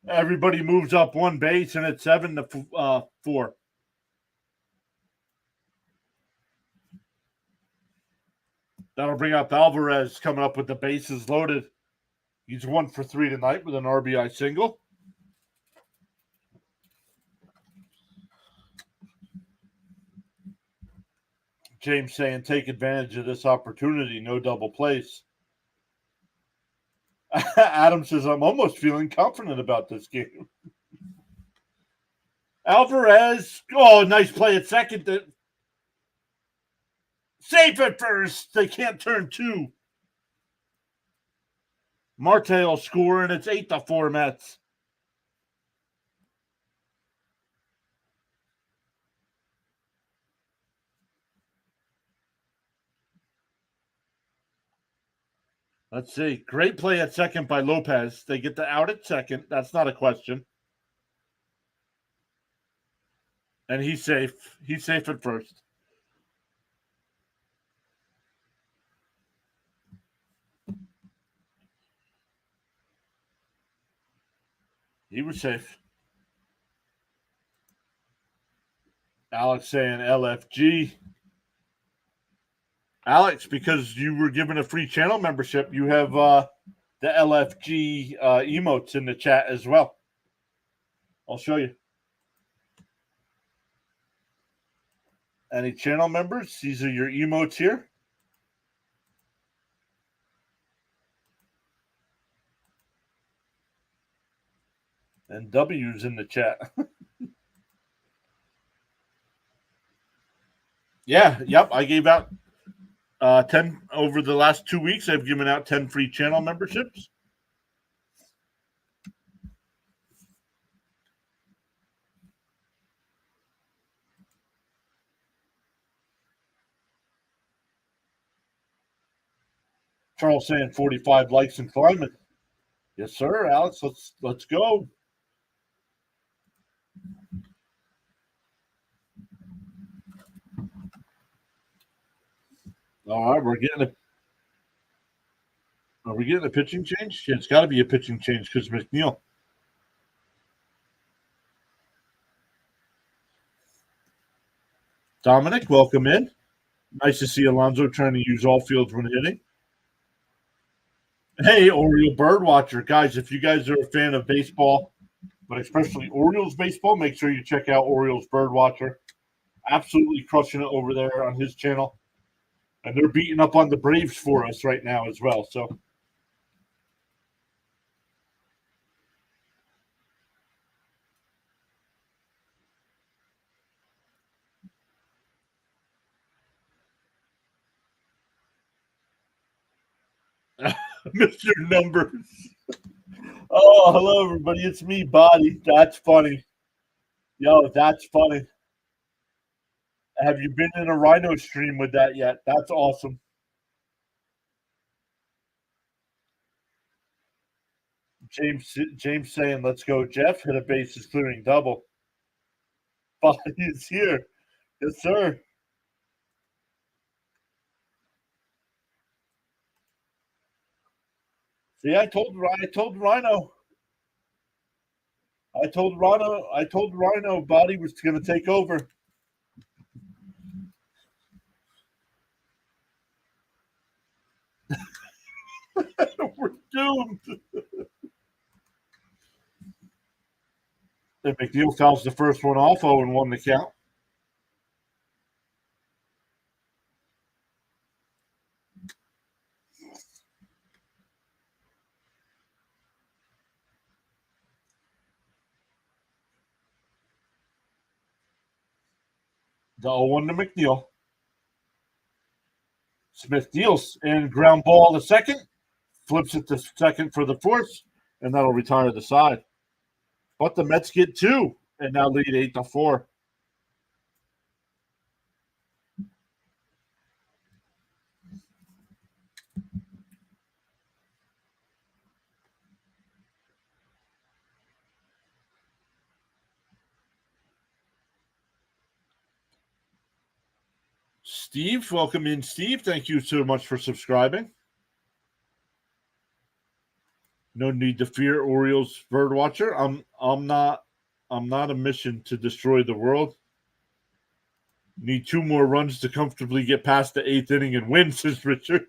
Everybody moves up 1 base, and it's 7-4. That'll bring up Alvarez coming up with the bases loaded. He's 1 for 3 tonight with an RBI single. James saying take advantage of this opportunity. No double plays. Adam says, I'm almost feeling confident about this game. Alvarez. Oh, nice play at second. Safe at first. They can't turn 2. Marte will score, and it's 8-4 Mets. Let's see. Great play at second by Lopez. They get the out at second. That's not a question. And he's safe. He's safe at first. He was safe. Alex saying LFG. Alex, because you were given a free channel membership, you have the LFG emotes in the chat as well. I'll show you. Any channel members? These are your emotes here. And W's in the chat. Yeah, yep. I gave out 10 over the last 2 weeks. I've given out 10 free channel memberships. Charles saying 45 likes and climbing. Yes, sir, Alex. Let's go. All right, are we getting a pitching change? Yeah, it's got to be a pitching change because McNeil. Dominic, welcome in. Nice to see Alonso trying to use all fields when hitting. Hey, Oriole Birdwatcher. Guys, if you guys are a fan of baseball, but especially Orioles baseball, make sure you check out Orioles Birdwatcher. Absolutely crushing it over there on his channel. And they're beating up on the Braves for us right now as well. So Mr. Numbers. Oh, hello everybody. It's me, Body. That's funny. Yo, that's funny. Have you been in a Rhino stream with that yet? That's awesome. James saying, let's go, Jeff. Hit a bases clearing double. Body is here. Yes, sir. See, I told Rhino. I told Rhino Body was gonna take over. We're doomed. And McNeil fouls the first one off, 0-1 the count. The 0-1 to McNeil. Smith deals and ground ball the second, flips it to second for the fourth, and that'll retire the side. But the Mets get two and now lead 8-4. Steve, welcome in, Steve. Thank you so much for subscribing. No need to fear, Orioles Birdwatcher. I'm not a mission to destroy the world. Need two more runs to comfortably get past the eighth inning and win, says Richard.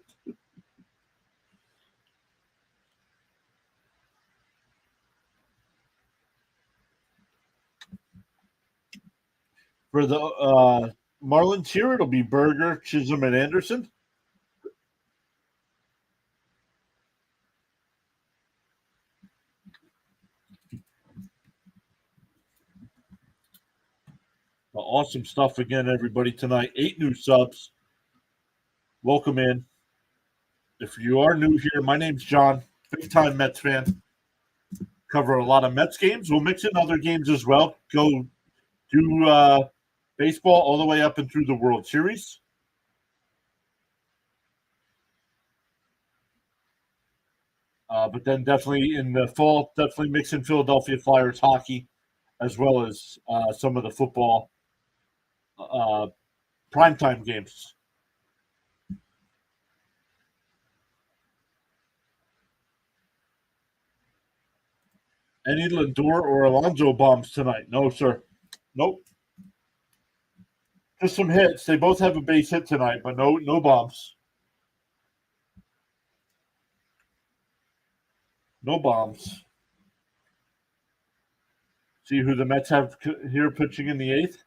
For the Marlins here, it'll be Berger, Chisholm, and Anderson. Awesome stuff again, everybody, tonight. 8 new subs. Welcome in. If you are new here, my name's John, big-time Mets fan. Cover a lot of Mets games. We'll mix in other games as well. Go do baseball all the way up and through the World Series. But then definitely in the fall, definitely mix in Philadelphia Flyers hockey as well as some of the football primetime games. Any Lindor or Alonso bombs tonight? No, sir. Nope. Just some hits. They both have a base hit tonight, but no bombs. No bombs. See who the Mets have here pitching in the eighth?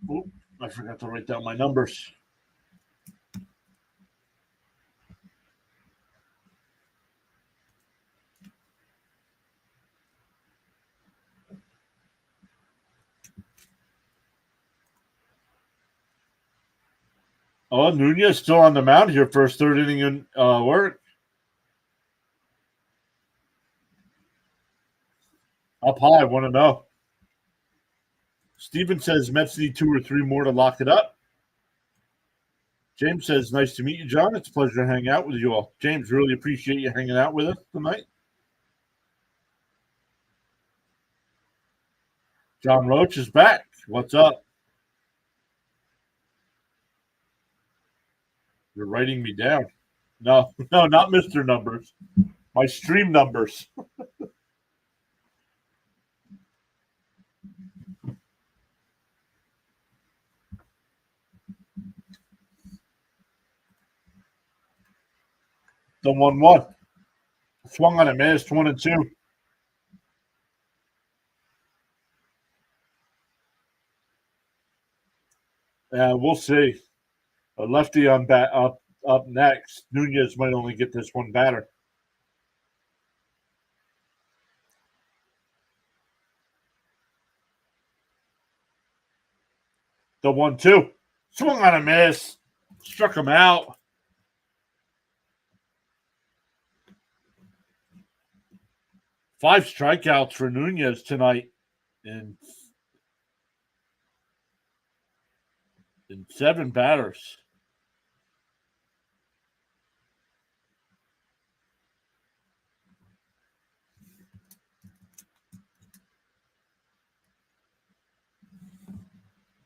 Oop, I forgot to write down my numbers. Oh, Nunez still on the mound here, first, third inning in work. Up high, 1-0. Steven says Mets need 2 or 3 more to lock it up. James says, nice to meet you, John. It's a pleasure to hang out with you all. James, really appreciate you hanging out with us tonight. John Roach is back. What's up? You're writing me down. No, not Mr. Numbers. My stream numbers. The 1-1. Swung on it, man. It's 1-2. We'll see. A lefty on up next. Nunez might only get this one batter. The 1-2. Swung on a miss. Struck him out. Five strikeouts for Nunez tonight in 7 batters.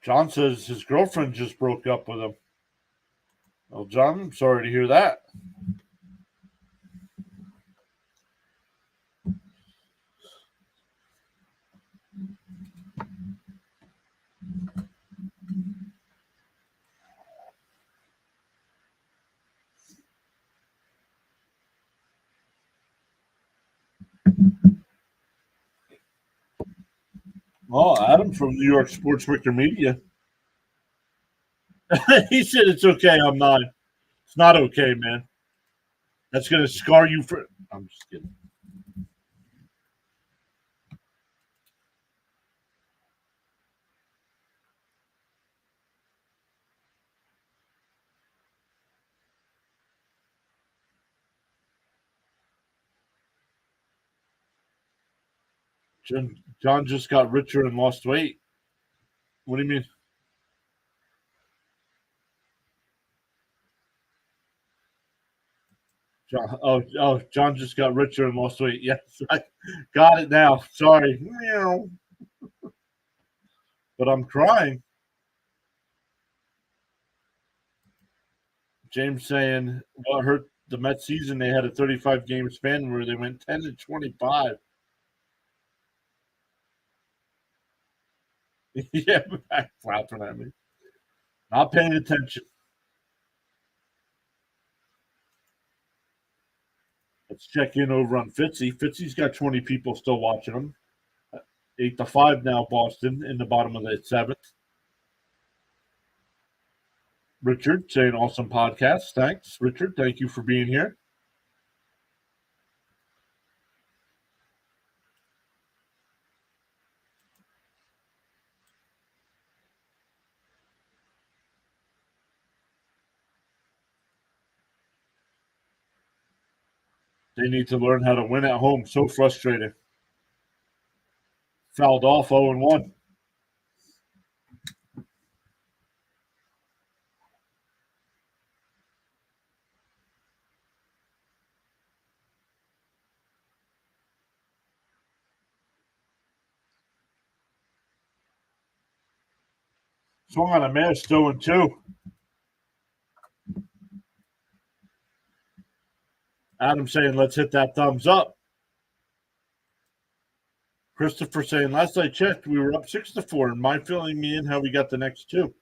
John says his girlfriend just broke up with him. Well, John, I'm sorry to hear that. Well, Adam from New York Sports Victor Media. He said it's okay. I'm not. It's not okay, man. That's going to scar you for. I'm just kidding. John just got richer and lost weight. What do you mean? John just got richer and lost weight. Yes, I got it now. Sorry. But I'm crying. James saying what hurt the Mets season, they had a 35-game span where they went 10-25. Yeah, back flapping at me. Not paying attention. Let's check in over on Fitzy. Fitzy's got 20 people still watching him. 8-5 now, Boston in the bottom of the 7th. Richard saying awesome podcast. Thanks, Richard. Thank you for being here. They need to learn how to win at home. So frustrating. Fouled off 0-1. Swung on a miss, 2-2. Adam saying, let's hit that thumbs up. Christopher saying, last I checked, we were up 6-4. And mind filling me in how we got the next 2.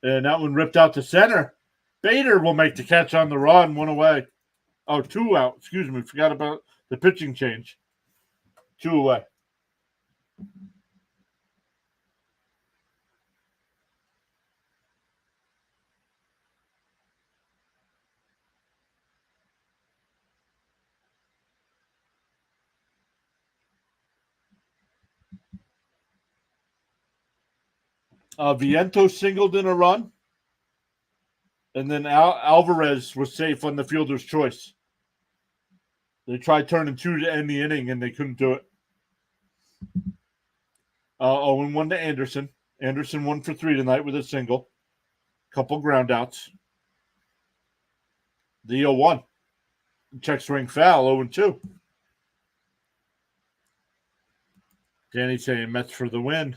And that one ripped out to center. Bader will make the catch on the run, 1 away. Oh, 2 out. Excuse me. Forgot about the pitching change. 2 away. Vientos singled in a run. And then Alvarez was safe on the fielder's choice. They tried turning 2 to end the inning, and they couldn't do it. 0-1 to Anderson. Anderson 1 for 3 tonight with a single. Couple ground outs. The 0-1. Check swing foul, 0-2. Danny saying Mets for the win.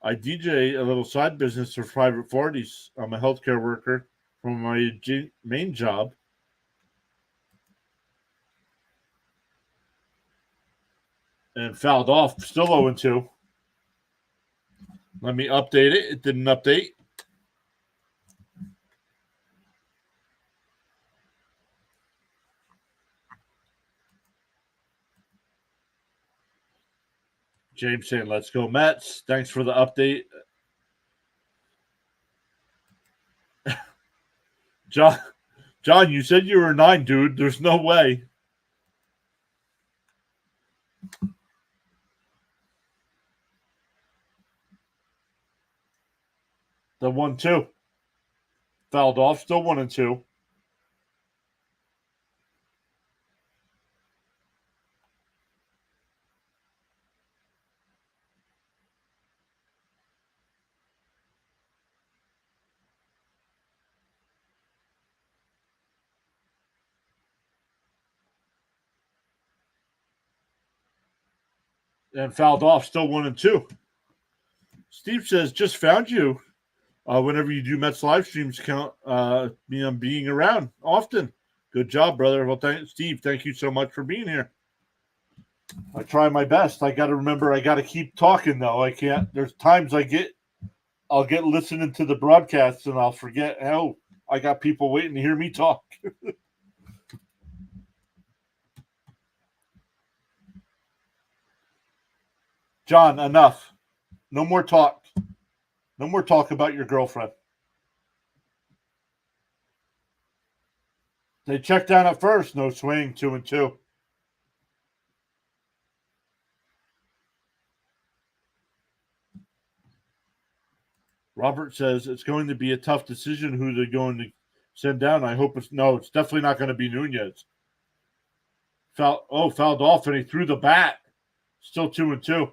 I DJ a little side business for private parties. I'm a healthcare worker from my main job. And fouled off, still 0-2. Let me update it. It didn't update. James saying, let's go Mets. Thanks for the update. John, you said you were 9, dude. There's no way. The 1-2. Fouled off, still 1-2. And fouled off, still 1-2. Steve says, just found you. Whenever you do Mets live streams, count me on being around often. Good job, brother. Well, Steve, thank you so much for being here. I try my best. I got to remember, I got to keep talking, though. I can't. There's times I'll get listening to the broadcasts and I'll forget, oh, I got people waiting to hear me talk. John, enough. No more talk. No more talk about your girlfriend. They checked down at first. No swing. 2-2. Robert says it's going to be a tough decision who they're going to send down. I hope it's definitely not going to be Nunez. Fouled off, and he threw the bat. Still 2-2.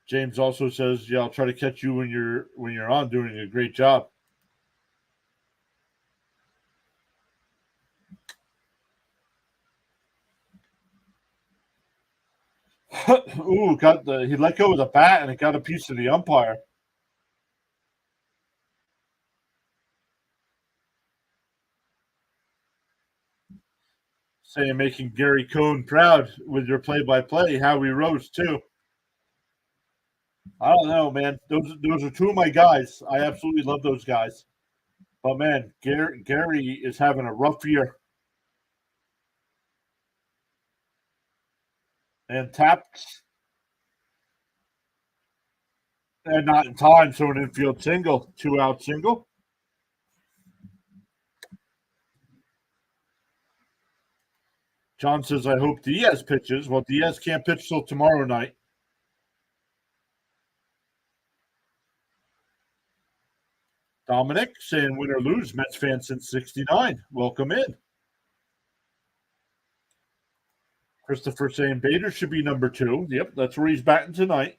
James also says, yeah, I'll try to catch you when you're on, doing a great job. Ooh, he let go of the bat and it got a piece of the umpire. Saying making Gary Cohn proud with your play-by-play. Howie Rose too. I don't know, man. Those are two of my guys. I absolutely love those guys. But man, Gary is having a rough year. And tapped and not in time, so an infield single, 2-out single. John says, I hope Diaz pitches. Well, Diaz can't pitch till tomorrow night. Dominic saying, win or lose, Mets fan since 69. Welcome in. Christopher saying, Bader should be number 2. Yep, that's where he's batting tonight.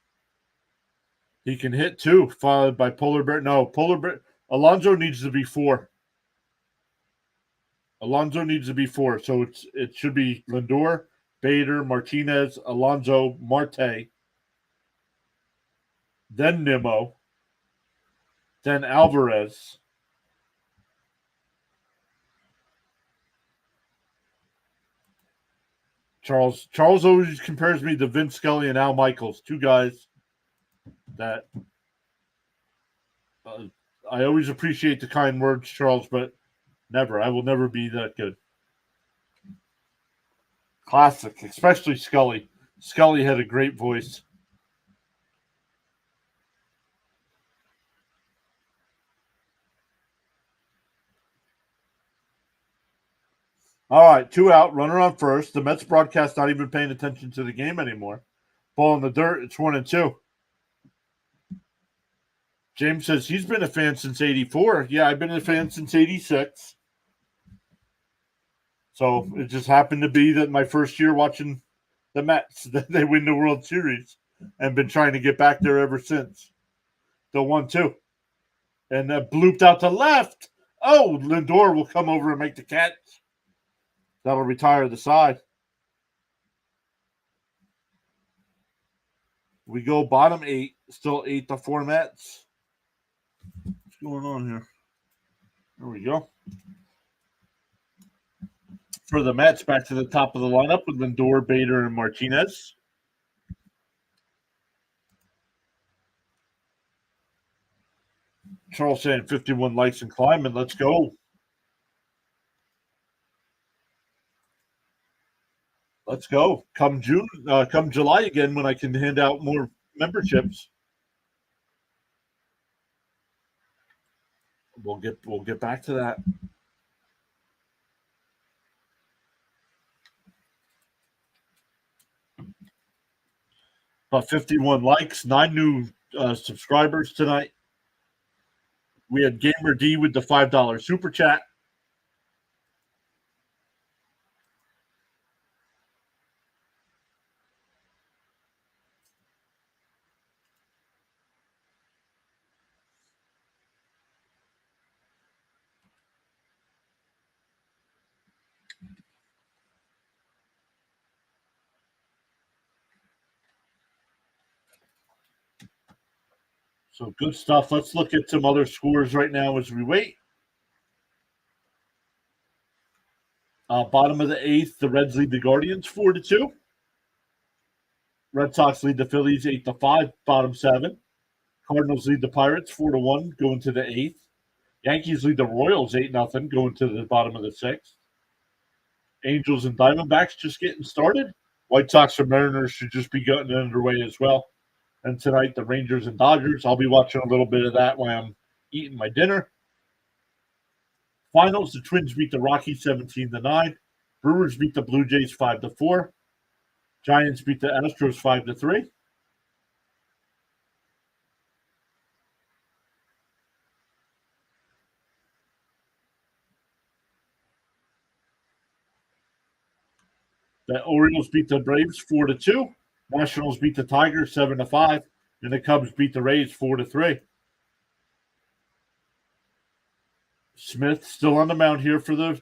He can hit 2, followed by Polar Bear. No, Polar Bear. Alonso needs to be 4. Alonso needs to be 4. So it should be Lindor, Bader, Martinez, Alonso, Marte, then Nimmo, then Alvarez. Charles always compares me to Vince Scully and Al Michaels, 2 guys that I always appreciate the kind words, Charles, but I will never be that good. Classic, especially Scully. Scully had a great voice. All right, 2 out, runner on first. The Mets broadcast not even paying attention to the game anymore. Ball in the dirt, it's 1-2. James says he's been a fan since 84. Yeah, I've been a fan since 86. So it just happened to be that my first year watching the Mets, that they win the World Series, and been trying to get back there ever since. The 1-2. And blooped out to left. Oh, Lindor will come over and make the catch. That'll retire the side. We go bottom 8, still 8-4 Mets. What's going on here? There we go. For the Mets, back to the top of the lineup with Lindor, Bader, and Martinez. Charles saying 51 likes and climbing. Let's go. Let's go. Come July again when I can hand out more memberships. We'll get back to that. About 51 likes, 9 new subscribers tonight. We had Gamer D with the $5 super chat. So good stuff. Let's look at some other scores right now as we wait. Bottom of the 8th, the Reds lead the Guardians 4-2. Red Sox lead the Phillies 8-5, bottom 7. Cardinals lead the Pirates 4-1, going to the 8th. Yankees lead the Royals 8-0, going to the bottom of the 6th. Angels and Diamondbacks just getting started. White Sox and Mariners should just be getting underway as well. And tonight, the Rangers and Dodgers. I'll be watching a little bit of that while I'm eating my dinner. Finals, the Twins beat the Rockies 17-9. Brewers beat the Blue Jays 5-4. Giants beat the Astros 5-3. The Orioles beat the Braves 4-2. Nationals beat the Tigers 7-5. And the Cubs beat the Rays 4-3. Smith still on the mound here for the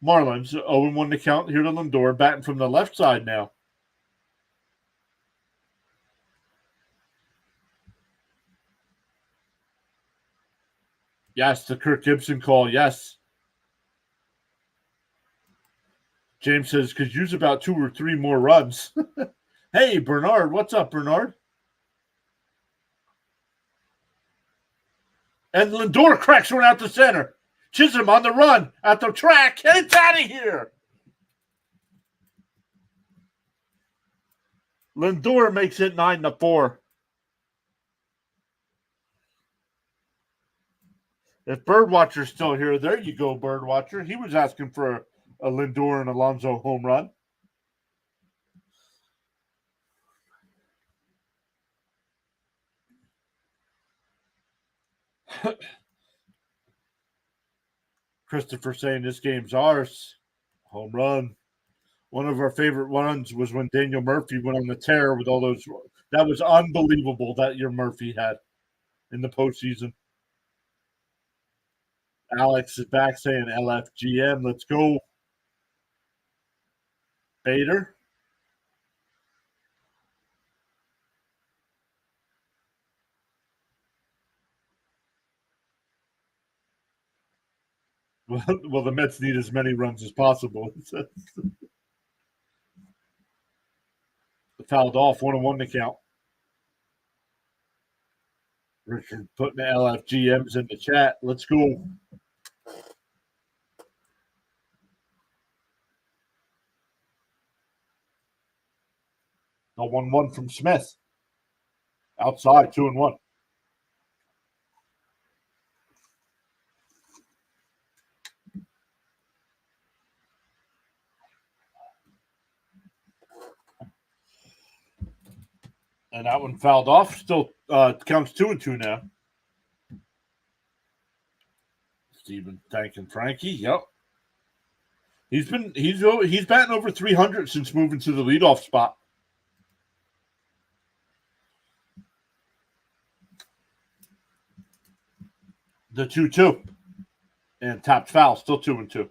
Marlins. 0-1 to count here to Lindor, batting from the left side now. Yes, the Kirk Gibson call, yes. James says, could use about 2 or 3 more runs. Hey, Bernard. What's up, Bernard? And Lindor cracks one out to center. Chisholm on the run at the track. It's out of here. Lindor makes it 9-4. If Birdwatcher's still here, there you go, Birdwatcher. He was asking for a Lindor and Alonso home run. Christopher saying this game's ours. Home run. One of our favorite ones was when Daniel Murphy went on the tear with all those. That was unbelievable that year Murphy had in the postseason. Alex is back saying LFGM. Let's go. Bader. Well, the Mets need as many runs as possible. Fouled off, 1-1 to count. Richard putting the LFGMs in the chat. Let's go. A 1-1 from Smith. Outside, 2-1. And that one fouled off. Still counts 2-2 now. Steven thanking Frankie. Yep. He's batting over 300 since moving to the leadoff spot. The 2-2. And tapped foul, still 2-2.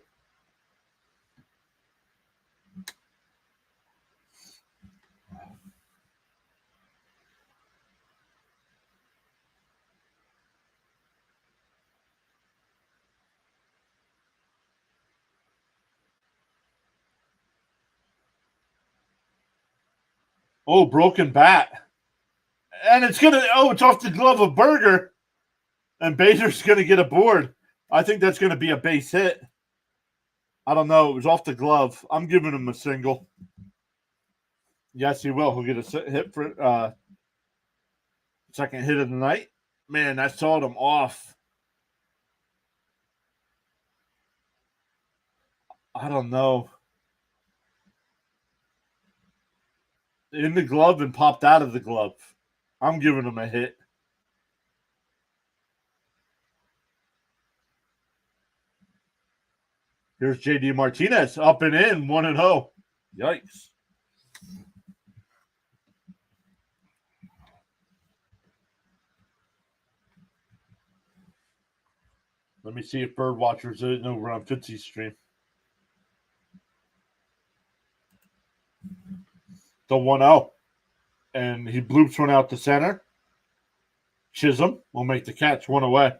Oh, broken bat. And it's off the glove of Berger. And Bader's going to get a board. I think that's going to be a base hit. I don't know. It was off the glove. I'm giving him a single. Yes, he will. He'll get a hit for second hit of the night. Man, that sawed him off. I don't know. In the glove and popped out of the glove. I'm giving him a hit. Here's J.D. Martinez up and in, 1-0. Yikes. Let me see if Birdwatcher's in over on Fitzy's stream. The 1-0. And he bloops one out to center. Chisholm will make the catch, one away.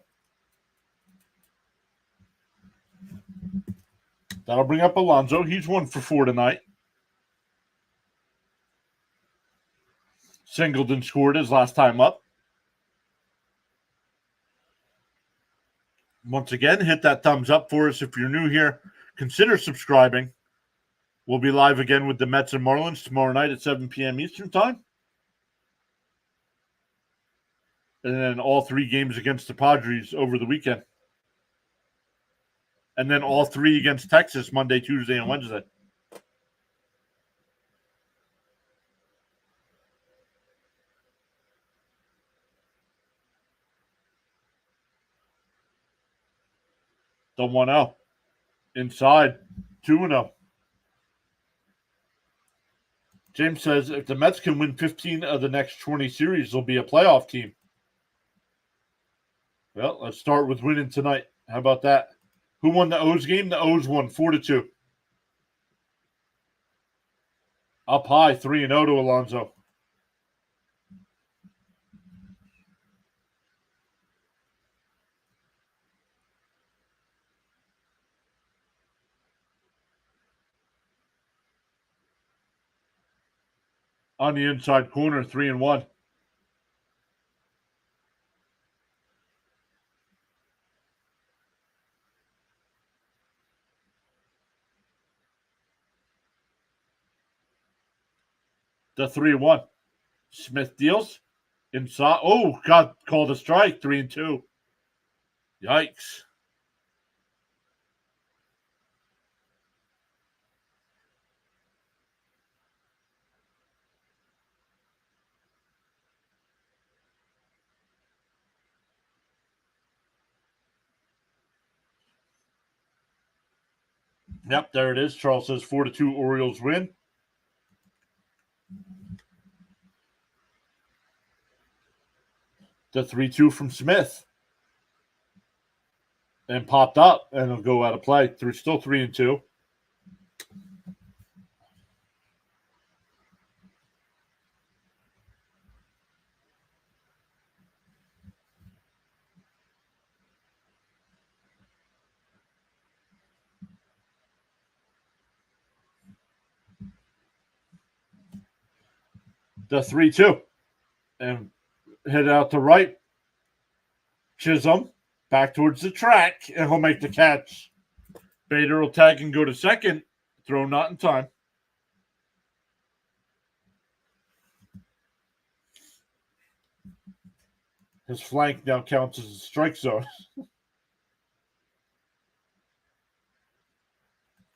That'll bring up Alonso. He's 1 for 4 tonight. Singleton scored his last time up. Once again, hit that thumbs up for us if you're new here. Consider subscribing. We'll be live again with the Mets and Marlins tomorrow night at 7 p.m. Eastern Time. And then all 3 games against the Padres over the weekend. And then all 3 against Texas Monday, Tuesday, and Wednesday. The 1-0. Inside. 2-0. James says if the Mets can win 15 of the next 20 series, they'll be a playoff team. Well, let's start with winning tonight. How about that? Who won the O's game? The O's won 4-2. Up high, 3-0 to Alonso. On the inside corner, 3-1. The 3-1. Smith deals. Inside. Oh, got called a strike. 3-2. Yikes. Yep, there it is. Charles says 4-2 Orioles win. The 3-2 from Smith. And popped up, and it'll go out of play. Still 3-2. The 3-2. And head out to right. Chisholm back towards the track, and he'll make the catch. Bader will tag and go to second. Throw not in time. His flank now counts as a strike zone.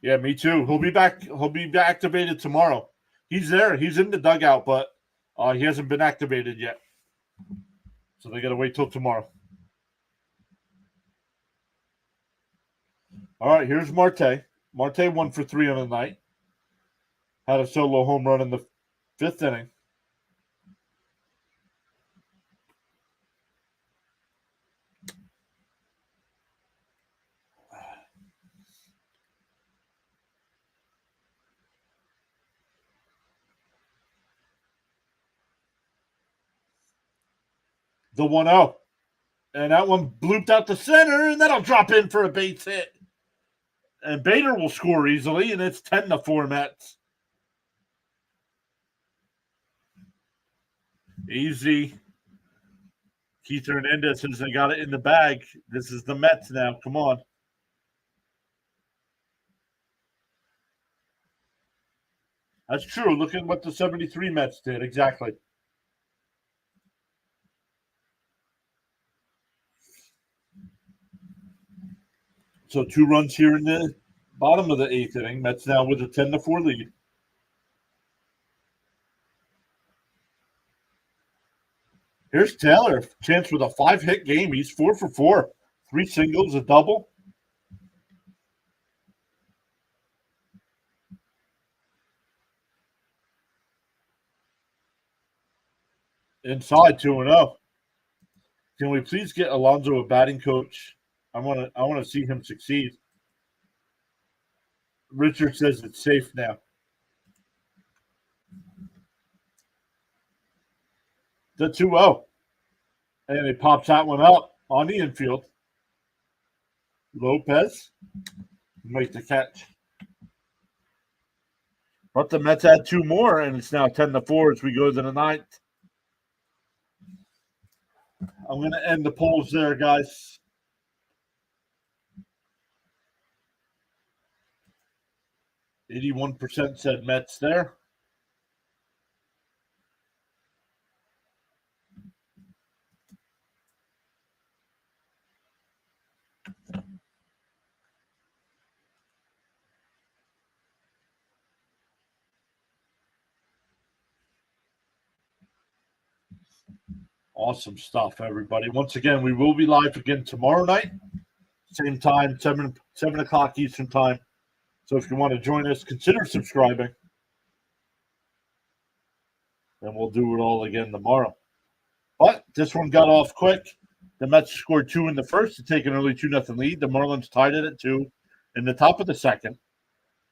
Yeah, me too. He'll be back. He'll be activated tomorrow. He's there. He's in the dugout, but he hasn't been activated yet. So they got to wait till tomorrow. All right, here's Marte. Marte 1 for 3 on the night. Had a solo home run in the 5th inning. The 1-0. And that one blooped out the center, and that'll drop in for a base hit. And Bader will score easily, and it's 10-4 Mets. Easy. Keith Hernandez hasn't got it in the bag. This is the Mets now. Come on. That's true. Look at what the 73 Mets did. Exactly. So 2 runs here in the bottom of the 8th inning. Mets now with a 10-4 lead. Here's Taylor. Chance with a 5-hit game. He's 4 for 4. 3 singles, a double. Inside 2-0. Can we please get Alonso a batting coach? I want to see him succeed. Richard says it's safe now. The 2-0. And it pops that one up on the infield. Lopez make the catch. But the Mets had 2 more, and it's now 10-4 as we go to the 9th. I'm going to end the polls there, guys. %81 said Mets there. Awesome stuff, everybody. Once again, we will be live again tomorrow night. Same time, 7 o'clock Eastern time. So if you want to join us, consider subscribing. And we'll do it all again tomorrow. But this one got off quick. The Mets scored 2 in the first to take an early 2-0 lead. The Marlins tied it at 2 in the top of the second.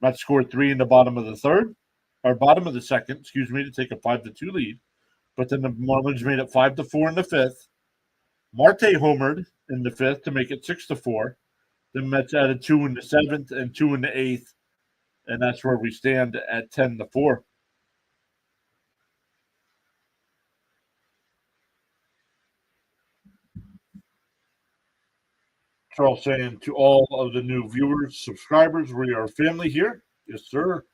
Mets scored 3 in the bottom of the second, to take a 5-2 lead. But then the Marlins made it 5-4 in the 5th. Marte homered in the 5th to make it 6-4. The Mets added 2 in the 7th and 2 in the 8th. And that's where we stand at 10-4. Charles saying to all of the new viewers, subscribers, we are family here. Yes, sir.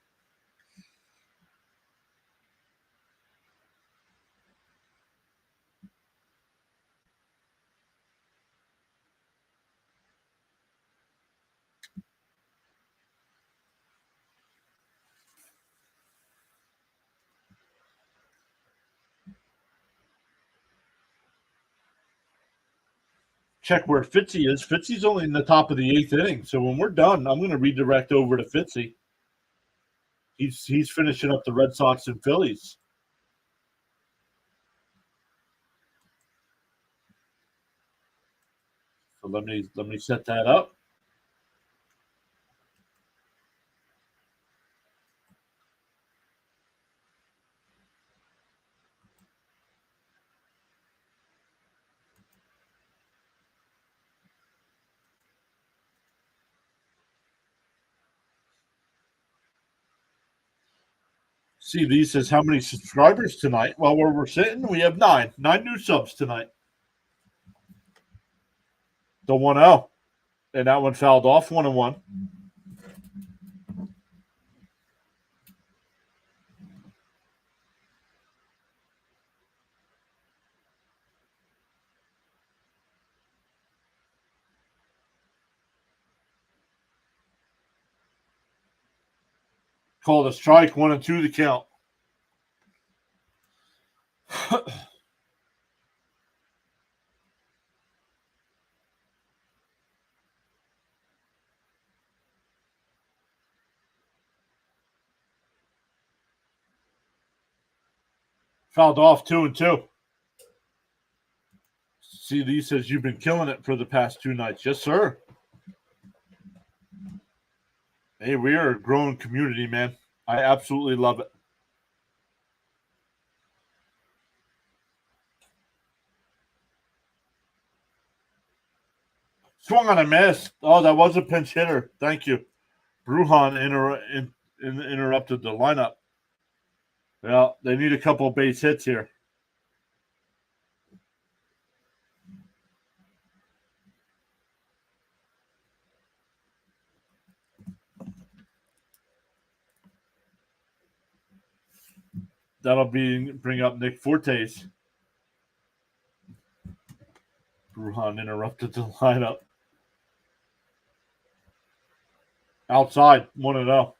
Check where Fitzy is. Fitzy's only in the top of the 8th inning. So when we're done, I'm going to redirect over to Fitzy. He's finishing up the Red Sox and Phillies. So let me set that up. See, these says how many subscribers tonight. Well, where we're sitting, we have 9 new subs tonight. The 1-0. And that one fouled off 1-1. Called a strike, 1-2 to count. Fouled off 2-2. CD says you've been killing it for the past 2 nights. Yes, sir. Hey, we are a growing community, man. I absolutely love it. Swung on a miss. Oh, that was a pinch hitter. Thank you. Bruhan interrupted the lineup. Well, they need a couple base hits here. That'll bring up Nick Fortes. Bruhan interrupted the lineup. Outside, 1-0.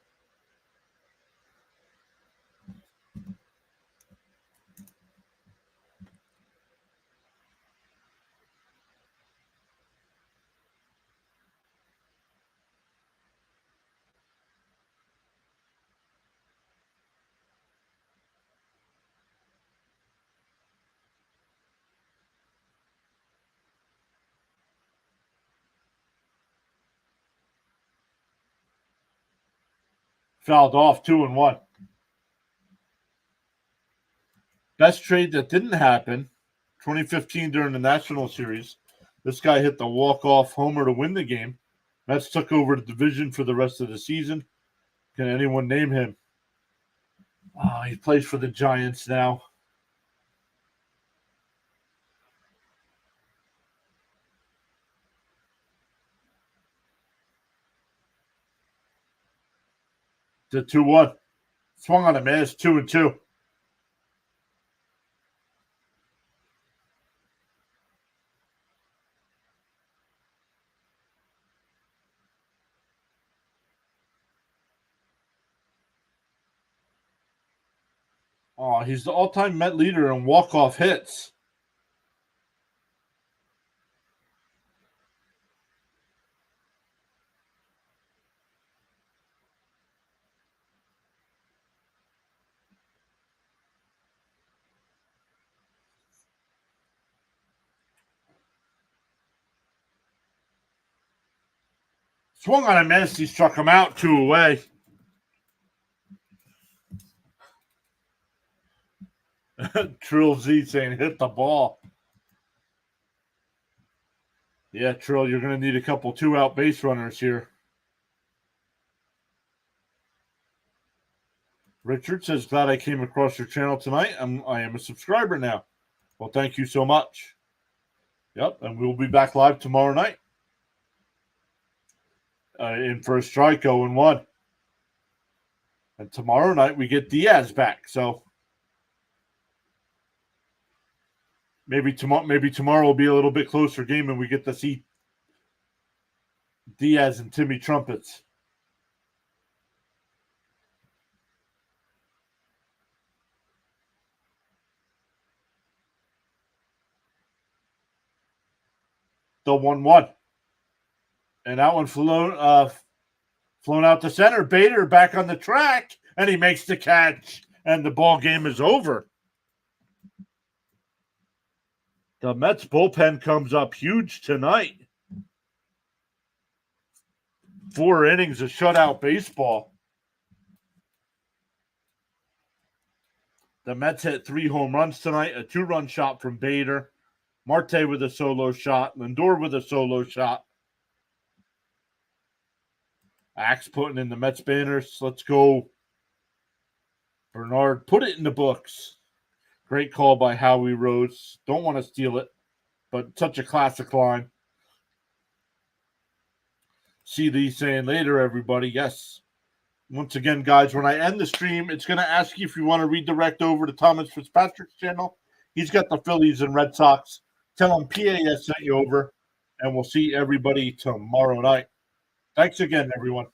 Fouled off 2-1. Best trade that didn't happen, 2015 during the National Series. This guy hit the walk-off homer to win the game. Mets took over the division for the rest of the season. Can anyone name him? Oh, he plays for the Giants now. The 2-1. Swung on a miss, 2-2. Oh, he's the all-time Met leader in walk-off hits. Swung on a miss. He struck him out 2 away. Trill Z saying hit the ball. Yeah, Trill, you're going to need a couple 2-out base runners here. Richard says, glad I came across your channel tonight. I am a subscriber now. Well, thank you so much. Yep, and we'll be back live tomorrow night. In first strike, 0-1. And tomorrow night we get Diaz back. So maybe tomorrow will be a little bit closer game and we get to see Diaz and Timmy Trumpets. The 1-1. And that one flown out to center. Bader back on the track, and he makes the catch, and the ball game is over. The Mets bullpen comes up huge tonight. 4 innings of shutout baseball. The Mets hit 3 home runs tonight, a 2-run shot from Bader, Marte with a solo shot, Lindor with a solo shot. Axe putting in the Mets banners. Let's go. Bernard, put it in the books. Great call by Howie Rose. Don't want to steal it, but such a classic line. CD saying later, everybody. Yes. Once again, guys, when I end the stream, it's going to ask you if you want to redirect over to Thomas Fitzpatrick's channel. He's got the Phillies and Red Sox. Tell him PAS sent you over, and we'll see everybody tomorrow night. Thanks again, everyone.